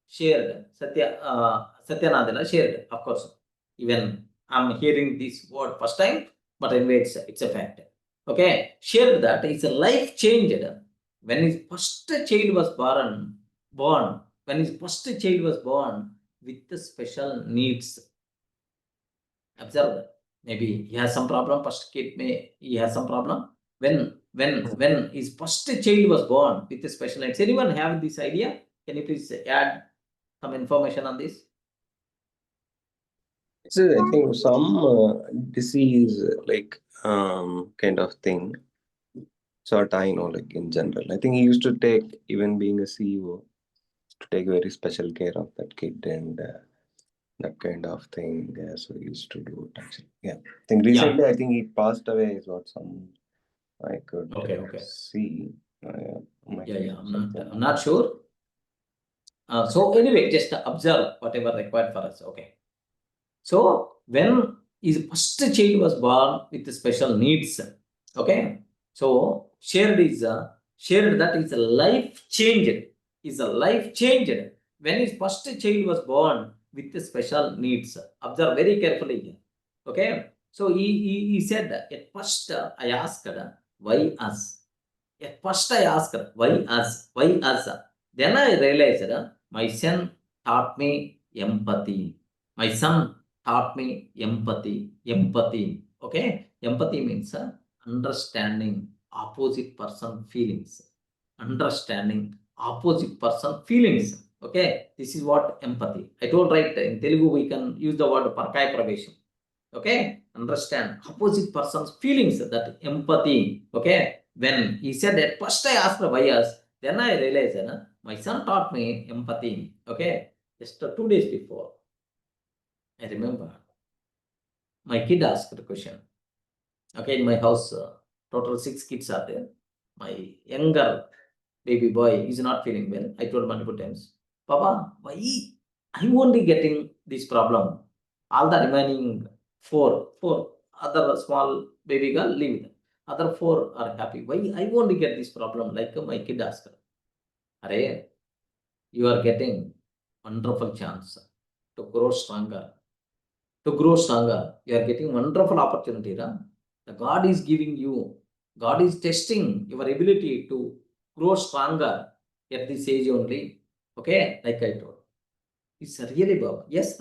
Shared. Satya Nadella shared, of course. Even I'm hearing this word first time, but anyway, it's a fact. Okay, shared that his life changed when his first child was born. When his first child was born with the special needs. Observe that. Maybe he has some problem. First kid he has some problem. When his first child was born with the special needs. Anyone have this idea? Can you please add some information on this? So I think some disease like kind of thing. Sort I know, like in general. I think he used to take, even being a CEO, to take very special care of that kid and that kind of thing. Yeah, so he used to do it actually. Yeah. I think recently, I think he passed away is what some I could see. I'm not sure. So anyway, just observe whatever required for us. Okay. So when his first child was born with special needs, okay. So shared that is a life changed. Is a life changed when his first child was born with special needs. Observe very carefully here. Okay. So he said, at first I asked, why us? At first I asked, why us? Why us? Then I realized, my son taught me empathy. My son taught me empathy. Empathy. Okay? Empathy means understanding opposite person feelings. Understanding opposite person feelings. Okay? This is what empathy. I told right, in Telugu we can use the word parkaya pravesham. Okay? Understand opposite person's feelings, that empathy. Okay? When he said that, first I asked why us, then I realized my son taught me empathy. Okay? Just 2 days before, I remember my kid asked the question. Okay, in my house, total 6 kids are there. My younger baby boy is not feeling well. I told multiple times, Papa, why I'm only getting this problem? All the remaining four other small baby girl live with. Other 4 are happy. Why I only get this problem? Like my kid asked, Are you are getting wonderful chance to grow stronger. To grow stronger, you are getting wonderful opportunity. The God is giving you. God is testing your ability to grow stronger at this age only. Okay, like I told. It's really Baba. Yes,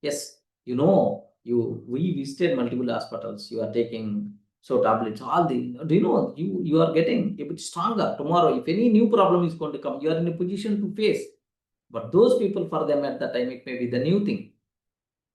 yes. We visited multiple hospitals. You are taking tablets, all the. Do you know you are getting a bit stronger tomorrow? If any new problem is going to come, you are in a position to face. But those people, for them at that time, it may be the new thing.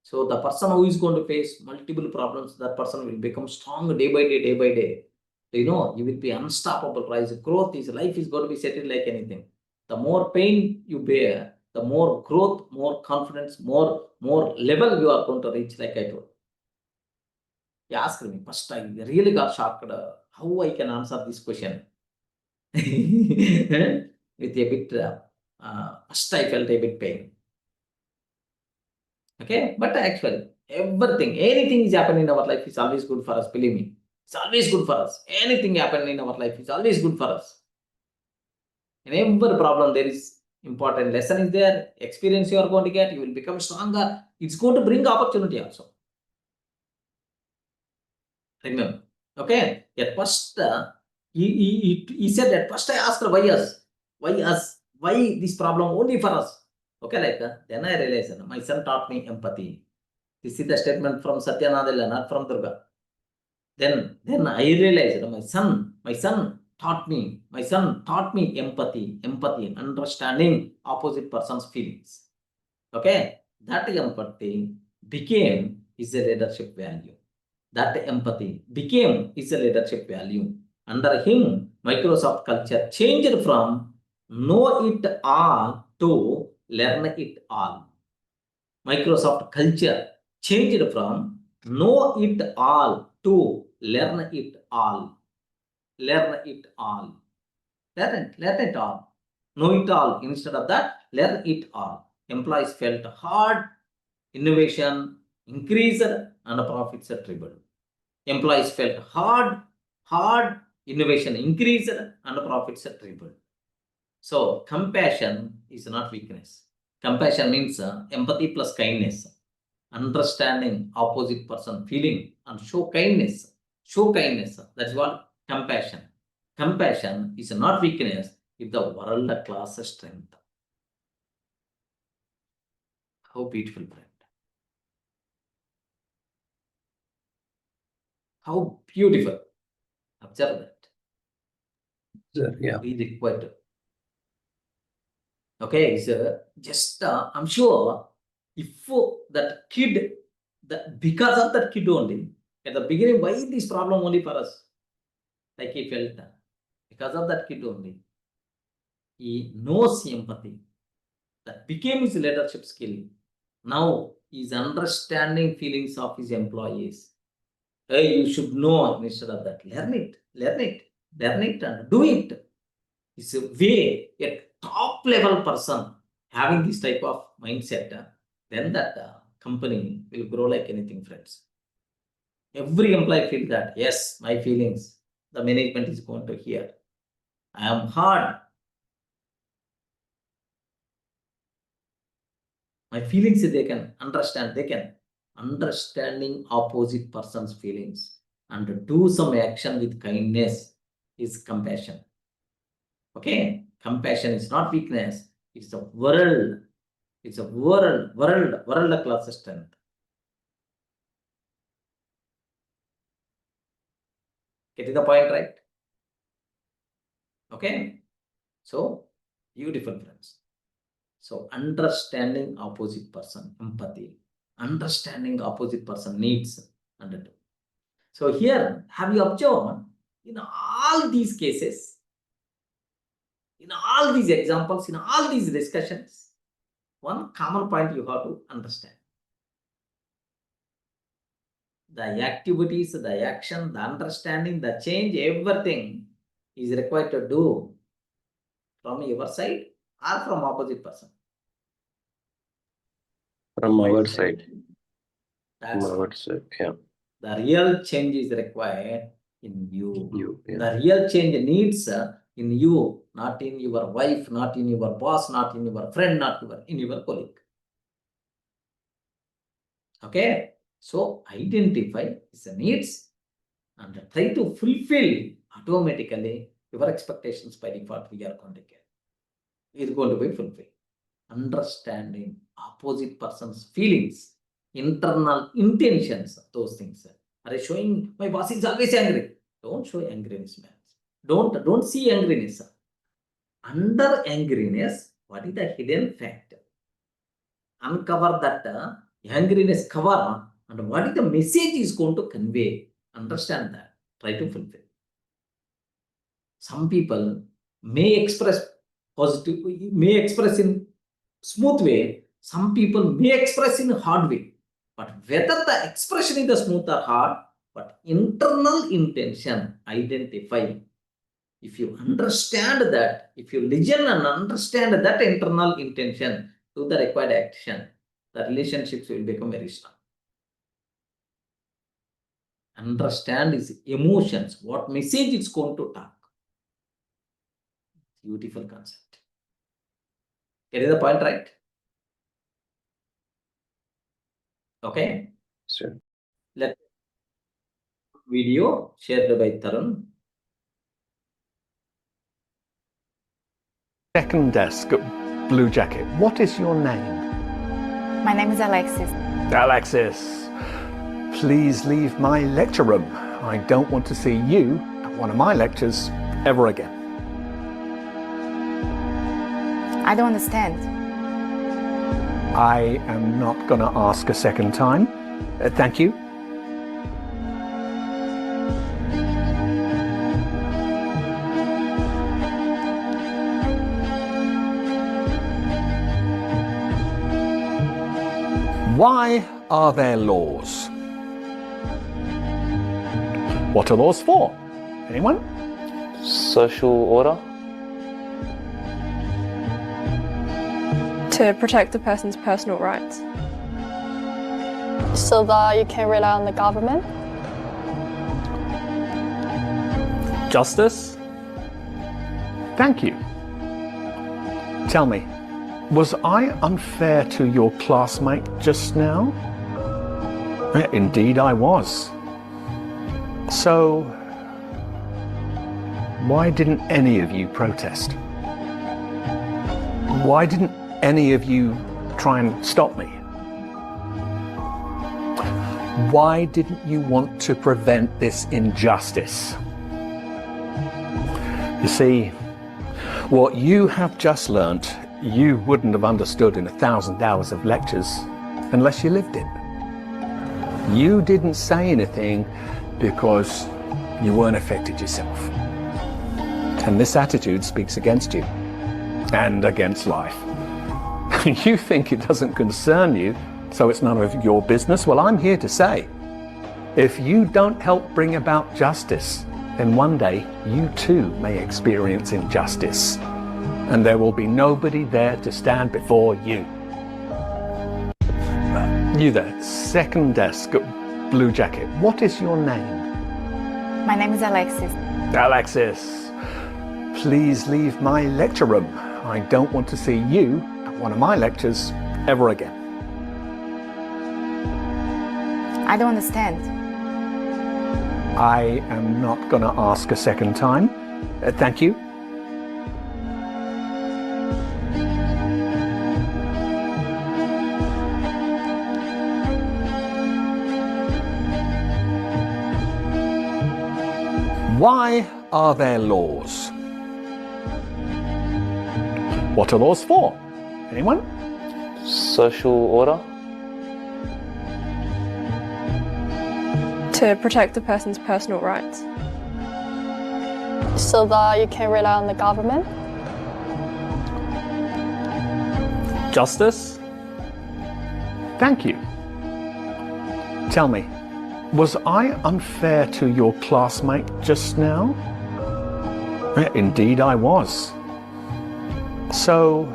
So the person who is going to face multiple problems, that person will become strong day by day, day by day. You will be unstoppable. Rise, growth is life is going to be settled like anything. The more pain you bear, the more growth, more confidence, more level you are going to reach. Like I told. He asked me first. I really got shocked. How I can answer this question? With a bit. First, I felt a bit pain. Okay, but actually, anything is happening in our life is always good for us. Believe me, it's always good for us. Anything happening in our life is always good for us. In every problem, there is important lesson is there. Experience you are going to get. You will become stronger. It's going to bring opportunity also. Remember, okay. At first, he said that first I asked why us, why this problem only for us. Okay, like then I realized my son taught me empathy. This is the statement from Satyanadella, not from Durga. Then I realized my son taught me empathy, understanding opposite person's feelings. Okay, that empathy became is a leadership value. That empathy became is a leadership value. Under him, Microsoft culture changed from know it all to learn it all. Microsoft culture changed from know it all to learn it all. Learn it all. Learn it all. Know it all. Instead of that, learn it all. Employees felt hard, innovation increased, and profits tripled. Employees felt hard, innovation increased, and profits tripled. So, compassion is not weakness. Compassion means empathy plus kindness. Understanding opposite person feeling and show kindness. That's what compassion. Compassion is not weakness, it's the world class strength. How beautiful, friend. How beautiful. Observe that. Yeah. We require. Okay, so just I'm sure if that kid, because of that kid only, at the beginning, why this problem only for us? Like he felt because of that kid only, he knows empathy. That became his leadership skill. Now he's understanding feelings of his employees. Hey, you should know instead of that. Learn it, and do it. It's a way, a top level person having this type of mindset, then that company will grow like anything, friends. Every employee feels that, yes, my feelings, the management is going to hear. I am hard. My feelings, they can understand, they can understanding opposite person's feelings and do some action with kindness is compassion. Okay, compassion is not weakness, it's a world class strength. Getting the point, right? Okay, so beautiful friends. So understanding opposite person, empathy, understanding opposite person needs, and do. So here, have you observed in all these cases, in all these examples, in all these discussions, one common point you have to understand. The activities, the action, the understanding, the change, everything is required to do from your side or from opposite person. From our side. That's From our side, yeah. the real change is required in you. Yeah. The real change needs in you, not in your wife, not in your boss, not in your friend, not in your colleague. Okay, so identify the needs and try to fulfill automatically your expectations by default. We are going to get is going to be fulfilled. Understanding opposite person's feelings, internal intentions, those things. Are showing my boss is always angry. Don't show angriness, man. Don't see angriness. Under angriness, what is the hidden factor? Uncover that angriness cover and what is the message is going to convey. Understand that. Try to fulfill. Some people may express positive, may express in smooth way. Some people may express in hard way. But whether the expression is the smooth or hard, but internal intention, identify. If you understand that, if you listen and understand that internal intention to the required action, the relationships will become very strong. Understand is emotions, what message it's going to talk. Beautiful concept. Get the point, right? Okay. Sure. Let video shared by Tarun. Second desk, blue jacket. What is your name? My name is Alexis. Alexis, please leave my lecture room. I don't want to see you at one of my lectures ever again. I don't understand. I am not going to ask a second time. Thank you. Why are there laws? What are laws for? Anyone? Social order? To protect the person's personal rights. So that you can rely on the government? Justice? Thank you. Tell me, was I unfair to your classmate just now? Indeed I was. So, why didn't any of you protest? Why didn't any of you try and stop me? Why didn't you want to prevent this injustice? You see, what you have just learnt, you wouldn't have understood in 1,000 hours of lectures unless you lived it. You didn't say anything because you weren't affected yourself. And this attitude speaks against you and against life. You think it doesn't concern you, so it's none of your business. Well, I'm here to say, if you don't help bring about justice, then one day you too may experience injustice, and there will be nobody there to stand before you. You there, second desk, blue jacket. What is your name? My name is Alexis. Alexis, please leave my lecture room. I don't want to see you at one of my lectures ever again. I don't understand. I am not going to ask a second time. Thank you. Why are there laws? What are laws for? Anyone? Social order. To protect a person's personal rights. So that you can rely on the government. Justice? Thank you. Tell me, was I unfair to your classmate just now? Indeed I was. So,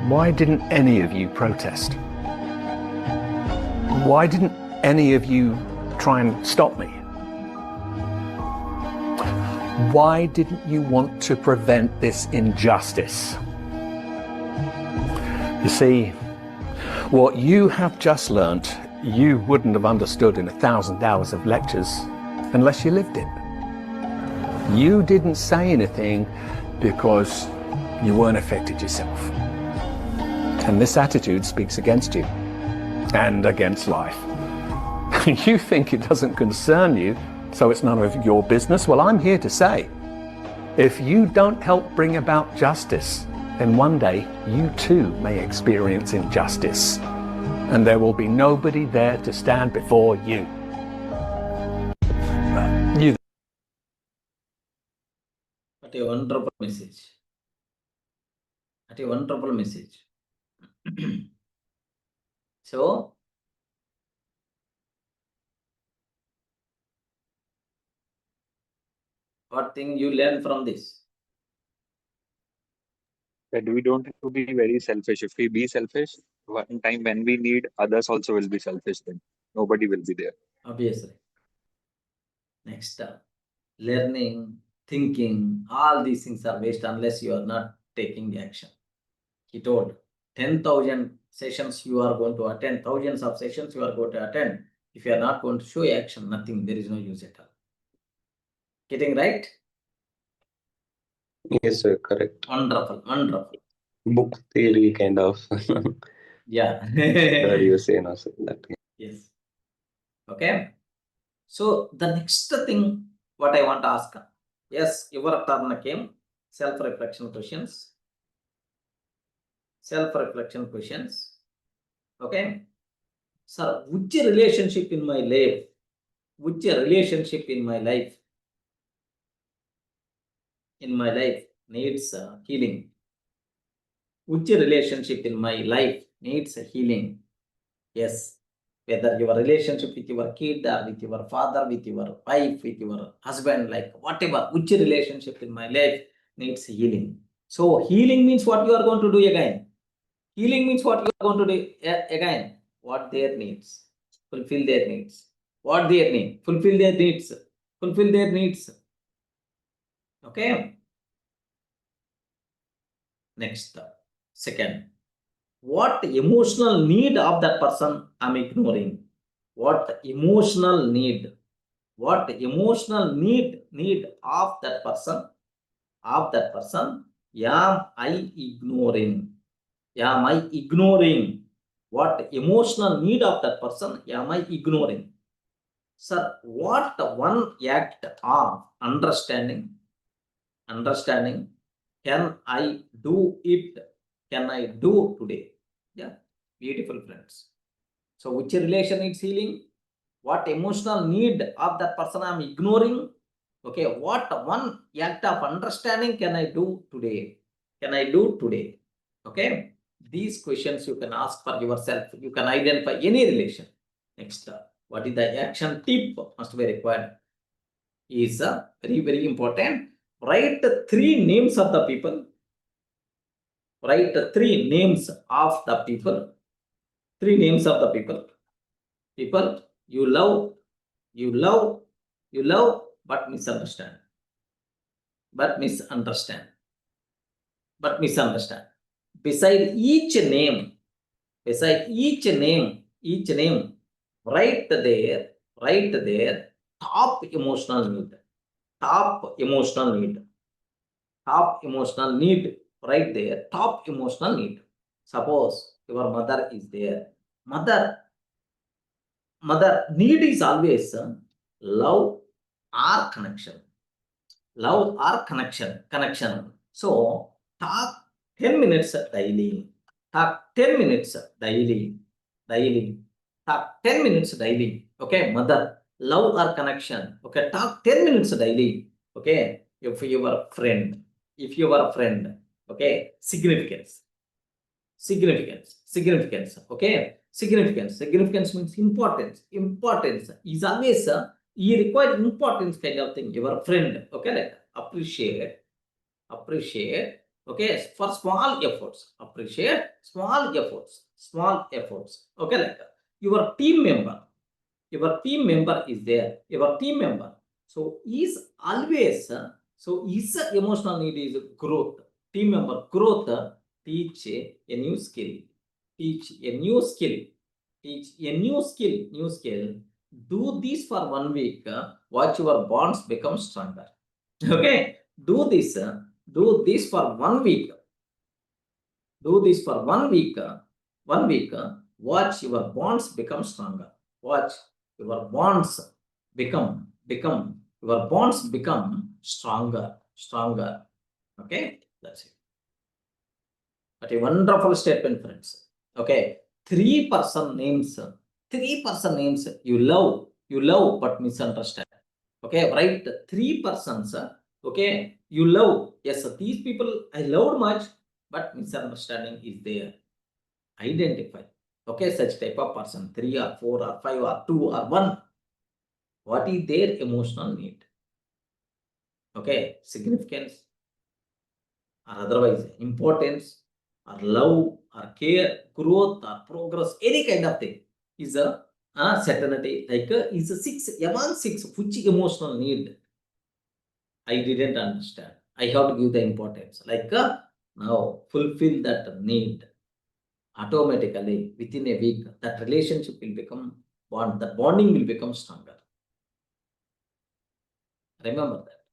why didn't any of you protest? Why didn't any of you try and stop me? Why didn't you want to prevent this injustice? You see, what you have just learnt, you wouldn't have understood in 1,000 hours of lectures unless you lived it. You didn't say anything because you weren't affected yourself. And this attitude speaks against you and against life. You think it doesn't concern you, so it's none of your business. Well, I'm here to say, if you don't help bring about justice, then one day you too may experience injustice, and there will be nobody there to stand before you. What a wonderful message. What a wonderful message. So, what thing you learn from this? That we don't have to be very selfish. If we be selfish, one time when we need, others also will be selfish then. Nobody will be there. Obviously. Next up, learning, thinking, all these things are waste unless you are not taking action. He told 10,000 sessions you are going to attend, thousands of sessions you are going to attend. If you are not going to show action, nothing, there is no use at all. Getting right? Yes, sir, correct. Wonderful, wonderful. Book theory kind of. Yeah. Whatever you say now, sir. That. Yes. Okay. So the next thing what I want to ask, yes, your turn came, self-reflection questions. Self-reflection questions. Okay. Sir, which relationship in my life, needs healing? Which relationship in my life needs healing? Yes. Whether your relationship with your kid or with your father, with your wife, with your husband, like whatever, which relationship in my life needs healing? So healing means what you are going to do again. Healing means what you are going to do again. What their needs. Fulfill their needs. What their need. Fulfill their needs. Fulfill their needs. Okay. Next. Second. What emotional need of that person I'm ignoring? What emotional need? What emotional need of that person? Am I ignoring? Am I ignoring? What emotional need of that person am I ignoring? Sir, what one act of understanding can I do it? Can I do today? Yeah, beautiful friends. So which relation needs healing? What emotional need of that person I'm ignoring? Okay, what one act of understanding can I do today? Okay, these questions you can ask for yourself. You can identify any relation. Next, what is the action tip must be required? Is very, very important. Write 3 names of the people. Write 3 names of the people. 3 names of the people. People you love, but misunderstand. Beside each name, Right there, top emotional need. Top emotional need. Top emotional need. Right there, top emotional need. Suppose your mother is there. Mother need is always love or connection. Love or connection. So talk 10 minutes daily. Talk 10 minutes daily. Talk 10 minutes daily. Okay, mother, love or connection. Okay, talk 10 minutes daily. Okay, if you are a friend, okay, significance. Okay, significance means importance. Importance is always you require importance kind of thing. Your friend, okay, like appreciate, okay, for small efforts. Appreciate small efforts. Okay, like your team member is there. Your team member. So is always is emotional need is growth. Team member growth. Teach a new skill. New skill. Do this for 1 week. Watch your bonds become stronger. Okay. Do this for 1 week. Watch your bonds become stronger. Watch your bonds become stronger. Okay, that's it. But a wonderful statement, friends. Okay, 3-person names you love but misunderstand. Okay, write 3 persons. Okay, you love. Yes, these people I loved much, but misunderstanding is there. Identify. Okay, such type of person, 3 or 4 or 5 or 2 or 1. What is their emotional need? Okay, significance or otherwise importance or love or care, growth or progress, any kind of thing is a certainty. Like is a 6 among 6, which emotional need I didn't understand. I have to give the importance. Like now fulfill that need. Automatically within a week that relationship will become bond, that bonding will become stronger. Remember that.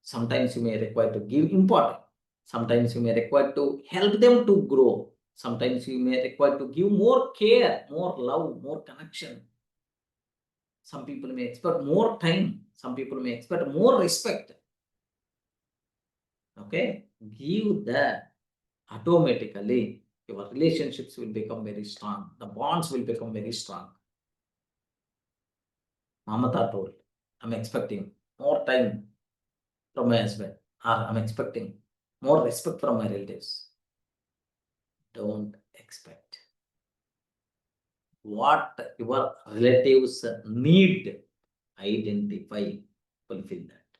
Sometimes you may require to give importance. Sometimes you may require to help them to grow. Sometimes you may require to give more care, more love, more connection. Some people may expect more time. Some people may expect more respect. Okay, give that. Automatically your relationships will become very strong. The bonds will become very strong. Mamata told, I'm expecting more time from my husband, or I'm expecting more respect from my relatives. Don't expect. What your relatives need, identify, fulfill that.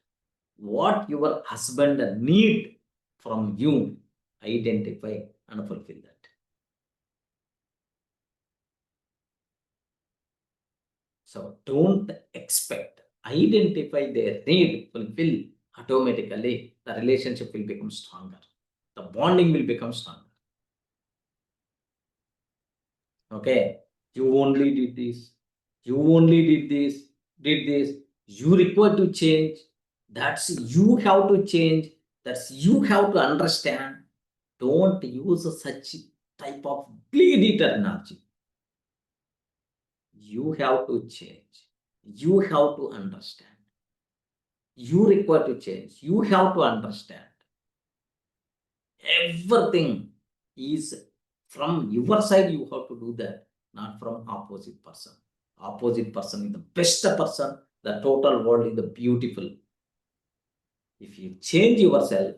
What your husband need from you, identify and fulfill that. So don't expect. Identify their need, fulfill. Automatically the relationship will become stronger. The bonding will become stronger. Okay, you only did this. You require to change. That's you have to change. That's you have to understand. Don't use such type of bleed terminology. You have to change. You have to understand. You require to change. You have to understand. Everything is from your side. You have to do that, not from opposite person. Opposite person is the best person. The total world is the beautiful. If you change yourself,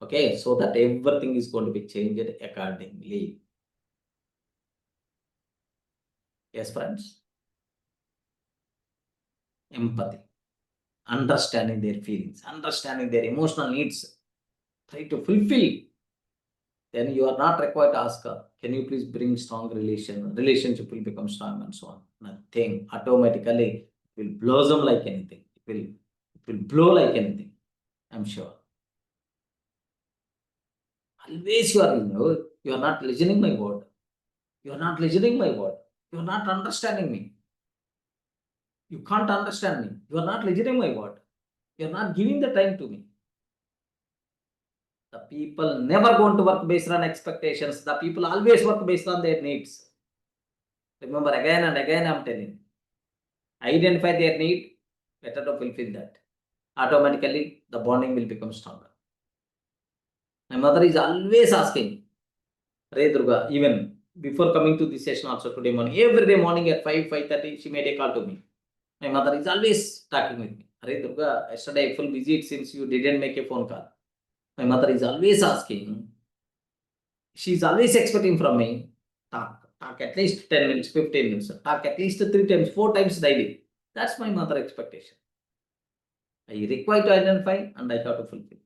okay, so that everything is going to be changed accordingly. Yes, friends. Empathy, understanding their feelings, understanding their emotional needs, try to fulfill. Then you are not required to ask her, can you please bring strong relationship will become strong and so on. Nothing. Automatically it will blossom like anything. It will blow like anything. I'm sure. Always you are not listening my word. You are not listening my word. You are not understanding me. You can't understand me. You are not listening my word. You are not giving the time to me. The people never going to work based on expectations. The people always work based on their needs. Remember, again and again I'm telling. Identify their need, better to fulfill that. Automatically, the bonding will become stronger. My mother is always asking, Ray Durga, even before coming to this session also today morning, every day morning at 5:30, she made a call to me. My mother is always talking with me. Ray Durga, yesterday I full busy since you didn't make a phone call. My mother is always asking, she is always expecting from me, talk at least 10 minutes, 15 minutes, talk at least 3 times, 4 times daily. That's my mother expectation. I require to identify and I have to fulfill.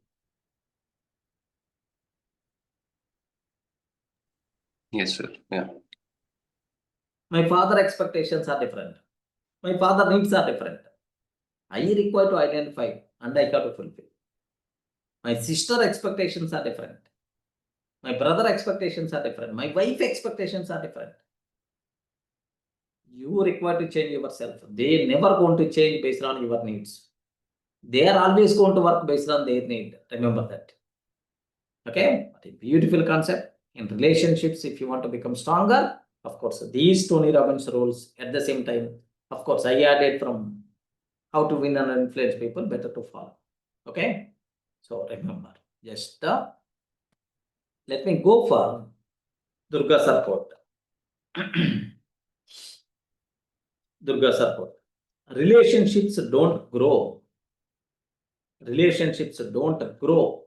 Yes, sir. Yeah. My father expectations are different. My father needs are different. I require to identify and I have to fulfill. My sister expectations are different. My brother expectations are different. My wife expectations are different. You require to change yourself. They never going to change based on your needs. They are always going to work based on their need. Remember that. Okay? What a beautiful concept. In relationships, if you want to become stronger, of course, these Tony Robbins rules at the same time, of course, I added from how to win and influence people, better to follow. Okay? So remember, just let me go for Durga support. Durga support. Relationships don't grow. Relationships don't grow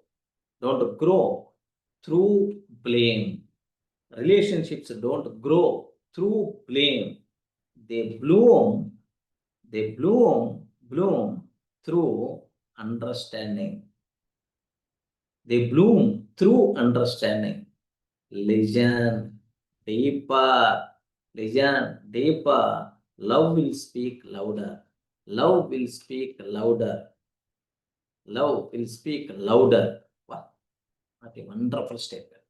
through blame. Relationships don't grow through blame. They bloom through understanding. They bloom through understanding. Listen deeper. Listen deeper. Love will speak louder. Love will speak louder. Love will speak louder. Wow, what a wonderful statement.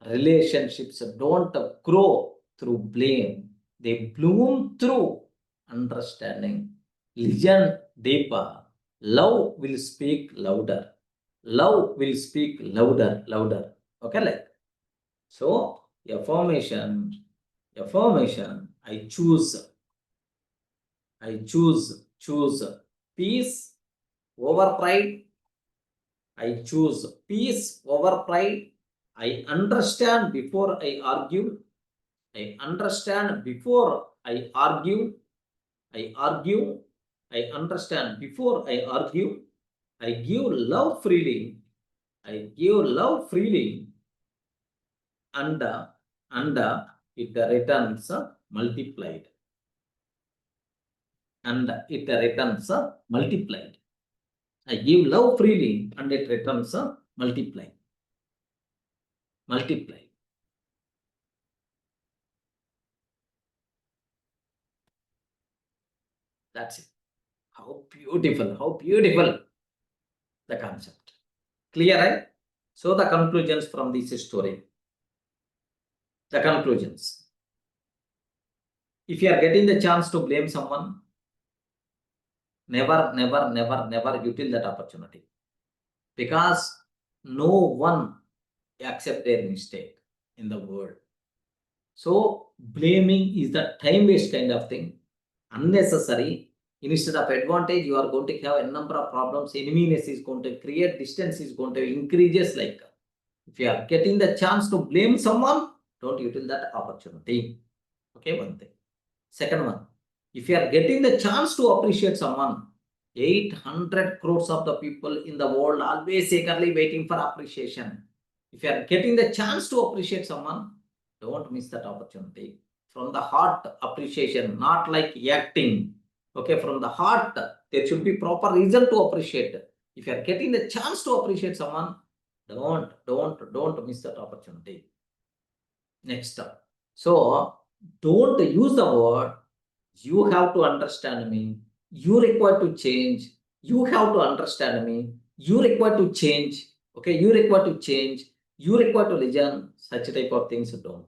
Relationships don't grow through blame. They bloom through understanding. Listen deeper. Love will speak louder. Love will speak louder. Okay, like so. Affirmation. I choose peace over pride. I choose peace over pride. I understand before I argue. I understand before I argue. I understand before I argue. I give love freely. And it returns multiplied. I give love freely and it returns multiplied. That's it. How beautiful the concept. Clear, right? So the conclusions from this story. The conclusions. If you are getting the chance to blame someone, never util that opportunity. Because no one accepts their mistake in the world. So blaming is the time waste kind of thing. Unnecessary. Instead of advantage, you are going to have a number of problems. Eneminess is going to create, distance is going to increase. Like if you are getting the chance to blame someone, don't utilize that opportunity. Okay, one thing. Second one, if you are getting the chance to appreciate someone, 800 crores of the people in the world always eagerly waiting for appreciation. If you are getting the chance to appreciate someone, don't miss that opportunity. From the heart appreciation, not like acting. Okay, from the heart, there should be proper reason to appreciate. If you are getting the chance to appreciate someone, don't miss that opportunity. Next up. So don't use the word, you have to understand me, you require to change, you have to understand me, you require to change. Okay, you require to change, you require to listen. Such type of things don't.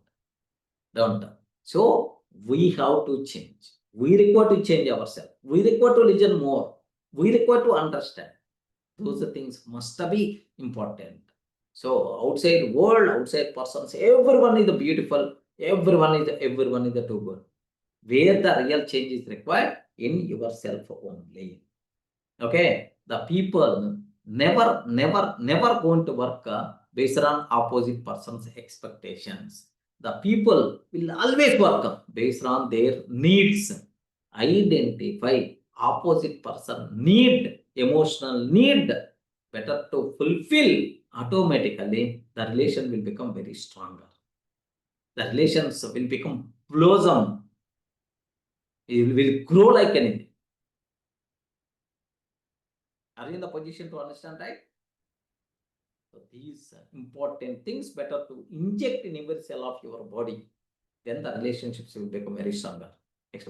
So we have to change. We require to change ourselves. We require to listen more. We require to understand. Those things must be important. So outside world, outside persons, everyone is beautiful. Everyone is too good. Where the real change is required in yourself only. Okay, the people never going to work based on opposite person's expectations. The people will always work based on their needs. Identify opposite person need, emotional need, better to fulfill. Automatically the relation will become very stronger. The relations will become blossom. It will grow like anything. Are you in the position to understand, right? So these important things better to inject in every cell of your body. Then the relationships will become very stronger.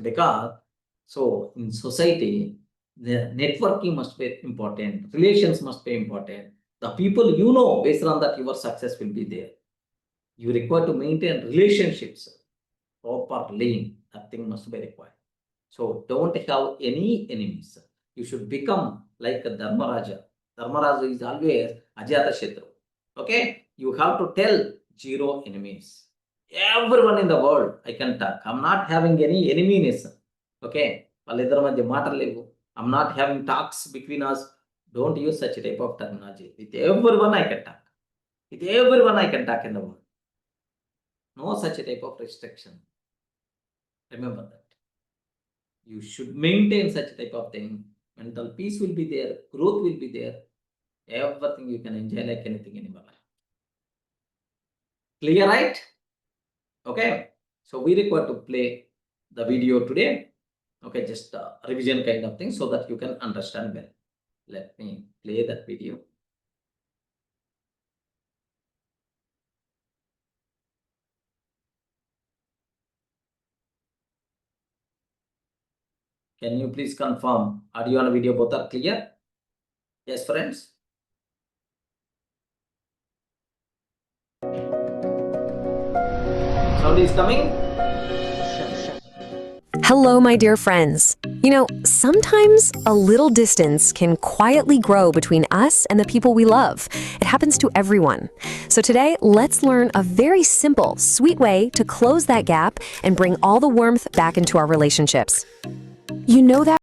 Because so in society, the networking must be important. Relations must be important. The people you know, based on that, your success will be there. You require to maintain relationships properly. That thing must be required. So don't have any enemies. You should become like a Dharmaraja. Dharmaraja is always Ajata Shetru. Okay? You have to tell 0 enemies. Everyone in the world, I can talk. I'm not having any enemies. Okay? I'm not having talks between us. Don't use such a type of terminology. With everyone I can talk. With everyone I can talk in the world. No such a type of restriction. Remember that. You should maintain such type of thing. Mental peace will be there, growth will be there. Everything you can enjoy like anything in your life. Clear, right? Okay. So we require to play the video today. Okay, just revision kind of thing so that you can understand well. Let me play that video. Can you please confirm audio and video both are clear? Yes, friends. Sound is coming? Hello, my dear friends. You know, sometimes a little distance can quietly grow between us and the people we love. It happens to everyone. So today, let's learn a very simple, sweet way to close that gap and bring all the warmth back into our relationships. You know that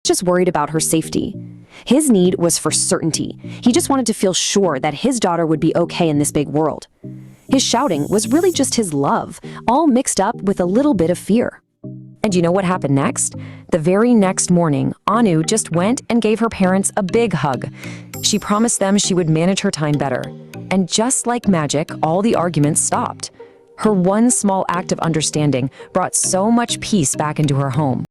just worried about her safety. His need was for certainty. He just wanted to feel sure that his daughter would be okay in this big world. His shouting was really just his love, all mixed up with a little bit of fear. And you know what happened next? The very next morning, Anu just went and gave her parents a big hug. She promised them she would manage her time better. And just like magic, all the arguments stopped. Her one small act of understanding brought so much peace back into her home.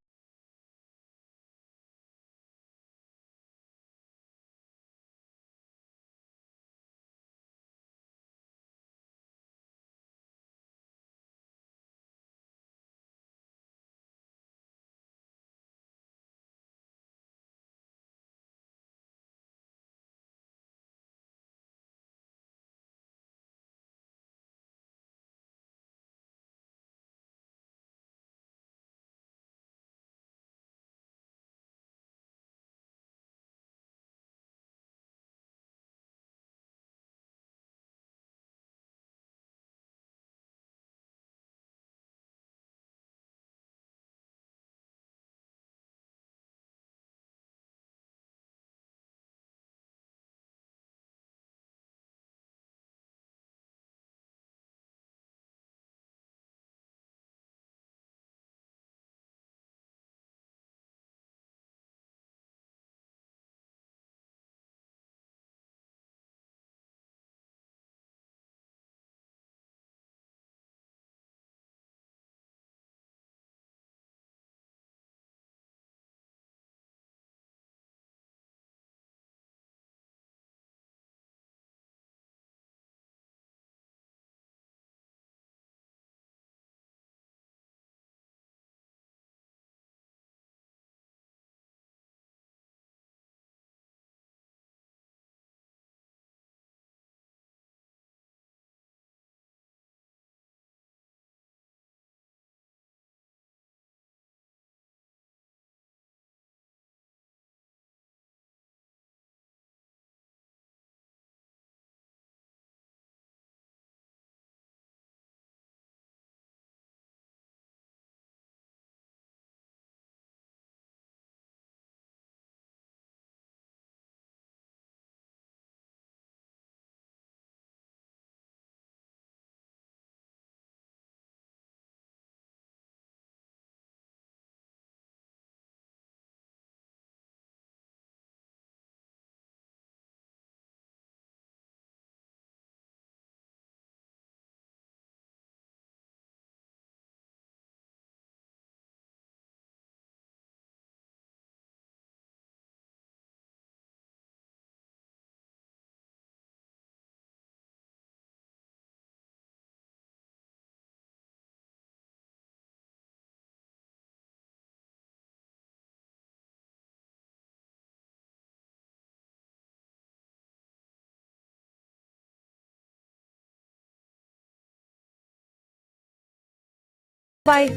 Bye.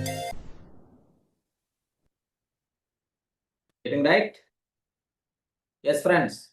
Getting right? Yes, friends.